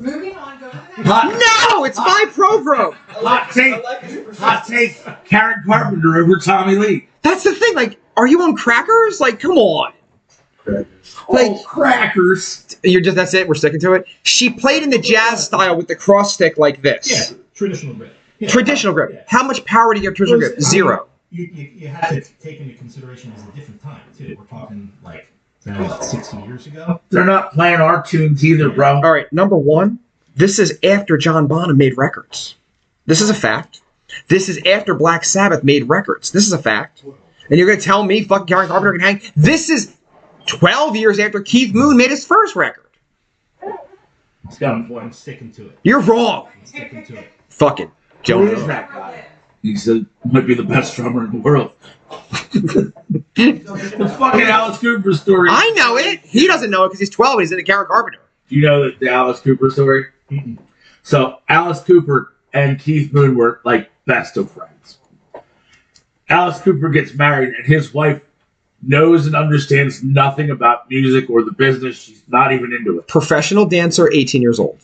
Speaker 1: Moving on, go to the next.
Speaker 2: Hot,
Speaker 3: No, it's my program.
Speaker 2: hot take.
Speaker 4: I like his
Speaker 2: Hot
Speaker 4: persistence.
Speaker 2: take. Karen Carpenter over Tommy Lee.
Speaker 3: That's the thing. Like, Are you on crackers? Like, come on.
Speaker 2: Like crackers.
Speaker 3: That's it. We're sticking to it. She played in the jazz style with the cross stick like this.
Speaker 5: Yeah, traditional grip. Yeah.
Speaker 3: Traditional grip.
Speaker 5: Yeah.
Speaker 3: How much power do you have traditional grip? Zero.
Speaker 5: You have to take into consideration it was a different time too. We're talking like 60 years ago.
Speaker 2: They're not playing our tunes either, bro.
Speaker 3: All right, number one. This is after John Bonham made records. This is a fact. This is after Black Sabbath made records. This is a fact. And you're gonna tell me fucking Karen Carpenter can hang? This is 12 years after Keith Moon made his first record.
Speaker 5: I'm sticking to it.
Speaker 3: You're wrong.
Speaker 5: I'm sticking to it.
Speaker 3: Fucking
Speaker 2: Who
Speaker 3: Joe.
Speaker 2: is that guy? He said might be the best drummer in the world. The fucking Alice Cooper story.
Speaker 3: I know it. He doesn't know it because he's 12 and he's into Karen Carpenter.
Speaker 2: Do you know the Alice Cooper story?
Speaker 5: Mm-mm.
Speaker 2: So Alice Cooper and Keith Moon were like best of friends. Alice Cooper gets married and his wife knows and understands nothing about music or the business. She's not even into it.
Speaker 3: Professional dancer, 18 years old.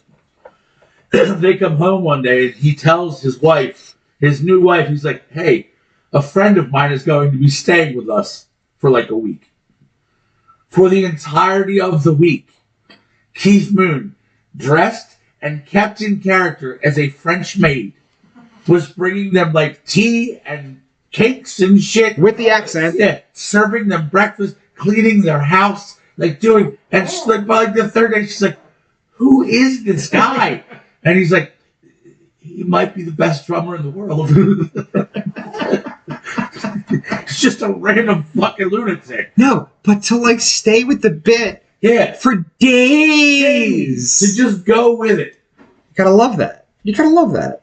Speaker 2: They come home one day and he tells his wife, his new wife, he's like, hey, a friend of mine is going to be staying with us for like a week. For the entirety of the week, Keith Moon, dressed and kept in character as a French maid, was bringing them like tea and cakes and shit.
Speaker 3: With the accent.
Speaker 2: Yeah, serving them breakfast, cleaning their house, like doing, and she's like, by like the third day, she's like, who is this guy? And he's like, he might be the best drummer in the world. It's just a random fucking lunatic.
Speaker 3: No, but to like stay with the bit
Speaker 2: Yeah.
Speaker 3: for days.
Speaker 2: To just go with it.
Speaker 3: You gotta love that. You gotta love that.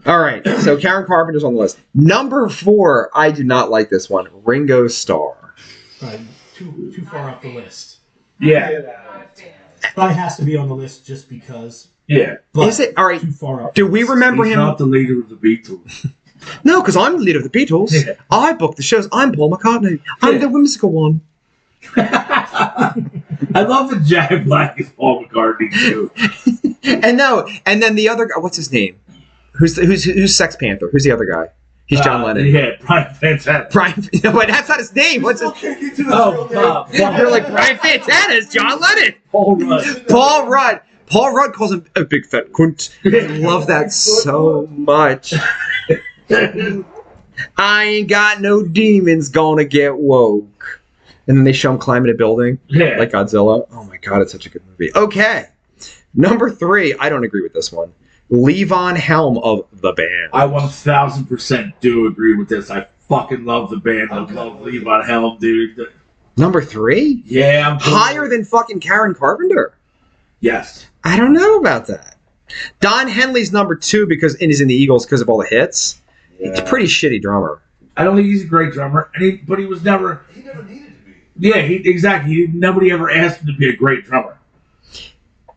Speaker 3: All right, so Karen Carpenter's on the list. Number 4, I do not like this one. Ringo Starr.
Speaker 5: Too far off the list.
Speaker 2: Yeah.
Speaker 5: Probably has to be on the list just because.
Speaker 2: Yeah.
Speaker 5: But
Speaker 3: Is it? All right.
Speaker 5: Too far off.
Speaker 3: Do we remember
Speaker 2: He's
Speaker 3: him?
Speaker 2: not the leader of the Beatles.
Speaker 3: No, because I'm the leader of the Beatles.
Speaker 2: Yeah.
Speaker 3: I book the shows. I'm Paul McCartney. I'm
Speaker 2: Yeah.
Speaker 3: the whimsical one.
Speaker 2: I love that Jack Black is Paul McCartney too.
Speaker 3: And then the other guy, what's his name? Who's Sex Panther? Who's the other guy? He's John Lennon.
Speaker 2: Yeah, Brian Fantana.
Speaker 3: Brian. Wait, that's not his name. What's his? You're like Brian Fantana is John Lennon.
Speaker 2: Paul Rudd.
Speaker 3: Paul Rudd. Paul Rudd calls him a big fat cunt. I love that so much. I ain't got no demons gonna get woke. And then they show him climbing a building
Speaker 2: Yeah.
Speaker 3: like Godzilla. Oh my god, it's such a good movie. Okay. Number 3, I don't agree with this one. Levon Helm of the band.
Speaker 2: I 1000% do agree with this. I fucking love the band. I love Levon Helm, dude.
Speaker 3: Number 3?
Speaker 2: Yeah, I'm
Speaker 3: Higher than fucking Karen Carpenter?
Speaker 2: Yes.
Speaker 3: I don't know about that. Don Henley's number 2 because and he's in the Eagles because of all the hits. He's a pretty shitty drummer.
Speaker 2: I don't think he's a great drummer, but he was never.
Speaker 4: He never needed to be.
Speaker 2: Yeah, exactly. Nobody ever asked him to be a great drummer.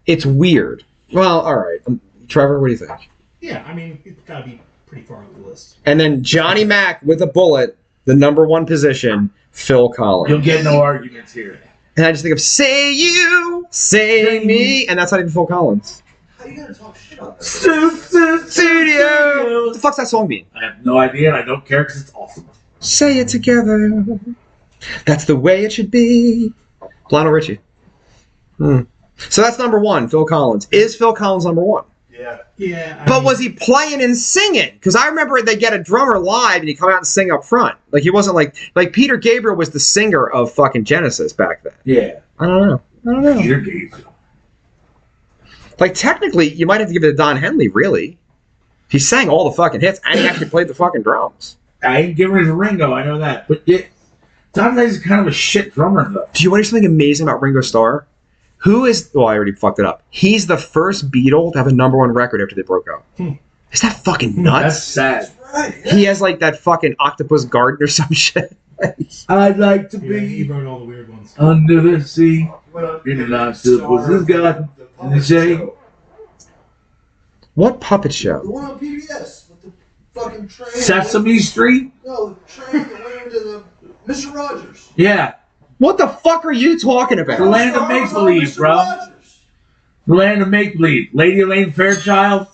Speaker 3: It's weird. Well, all right. Trevor, what do you think?
Speaker 5: Yeah, I mean, it's got to be pretty far off the list.
Speaker 3: And then Johnny Mac with a bullet, the number 1 position, Phil Collins.
Speaker 2: You'll get no arguments here.
Speaker 3: And I just think of say you, say me, and that's not even Phil Collins.
Speaker 4: How you gonna talk shit on that?
Speaker 3: Studio. What the fuck's that song mean?
Speaker 2: I have no idea, and I don't care because it's awesome.
Speaker 3: Say it together. That's the way it should be. Lionel Richie. So that's number 1, Phil Collins. Is Phil Collins number 1?
Speaker 4: Yeah.
Speaker 5: Yeah.
Speaker 3: But was he playing and singing? Because I remember they get a drummer live and he come out and sing up front. Like he wasn't like Peter Gabriel was the singer of fucking Genesis back then.
Speaker 2: Yeah.
Speaker 3: I don't know.
Speaker 2: Peter Gabriel.
Speaker 3: Like technically, you might have to give it to Don Henley. Really, he sang all the fucking hits and he actually played the fucking drums.
Speaker 2: I ain't giving it to Ringo, I know that. But Don Henley's kind of a shit drummer, though.
Speaker 3: Do you want to hear something amazing about Ringo Starr? Who is? Well, I already fucked it up. He's the first Beatle to have a number 1 record after they broke up. Is that fucking nuts?
Speaker 2: That's sad.
Speaker 4: Right. Yeah.
Speaker 3: He has like that fucking octopus garden or some shit.
Speaker 2: I'd like to
Speaker 5: Yeah, he
Speaker 2: be
Speaker 5: wrote all the weird ones.
Speaker 2: under the sea.
Speaker 4: Went up
Speaker 2: In
Speaker 4: to
Speaker 2: an
Speaker 4: the
Speaker 2: octopus
Speaker 4: Star,
Speaker 2: is God,
Speaker 4: the
Speaker 2: and the
Speaker 4: puppet
Speaker 2: shade.
Speaker 4: show.
Speaker 3: What puppet
Speaker 4: The
Speaker 3: show?
Speaker 4: one on PBS with the fucking train.
Speaker 2: Sesame Street?
Speaker 4: No, the train that went into the Mr. Rogers.
Speaker 2: Yeah.
Speaker 3: What the fuck are you talking about?
Speaker 2: The land of
Speaker 4: Star was on
Speaker 2: make-believe,
Speaker 4: Mr.
Speaker 2: bro.
Speaker 4: Rogers.
Speaker 2: The land of make-believe. Lady Elaine Fairchild?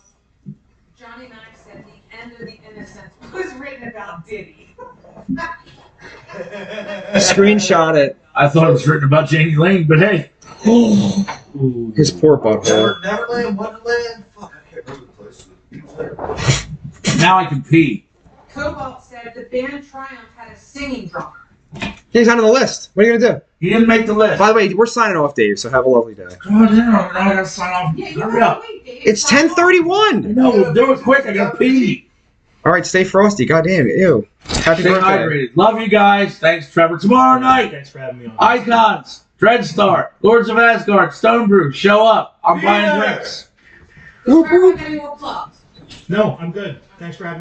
Speaker 1: Johnny Mac said the end of the Innocents was written about Diddy.
Speaker 3: Screenshot it.
Speaker 2: I thought it was written about Janie Lane, but hey.
Speaker 3: His poor butthole.
Speaker 4: Neverland, Wonderland. Fuck, I can't remember the place.
Speaker 2: Now I can pee.
Speaker 1: Cobalt said the band Triumph had a singing drummer.
Speaker 3: He's on the list. What are you gonna do?
Speaker 2: He didn't make the list.
Speaker 3: By the way, we're signing off, Dave. So have a lovely day.
Speaker 2: God damn, now I gotta sign off.
Speaker 1: Yeah, you
Speaker 2: Hurry
Speaker 1: gotta
Speaker 2: up.
Speaker 1: wait, Dave.
Speaker 3: It's 10:31.
Speaker 2: No, we'll do it quick. I gotta pee.
Speaker 3: All right, stay frosty. God damn it. Ew. Happy
Speaker 2: Stay
Speaker 3: birthday.
Speaker 2: hydrated. Love you guys. Thanks, Trevor. Tomorrow night,
Speaker 5: Thanks for having me on.
Speaker 2: Icons, DreadStar, Lords of Asgard, Stonebrew. Show up. I'm buying drinks.
Speaker 1: Does Trevor have any more plugs?
Speaker 5: No, I'm good. Thanks for having me.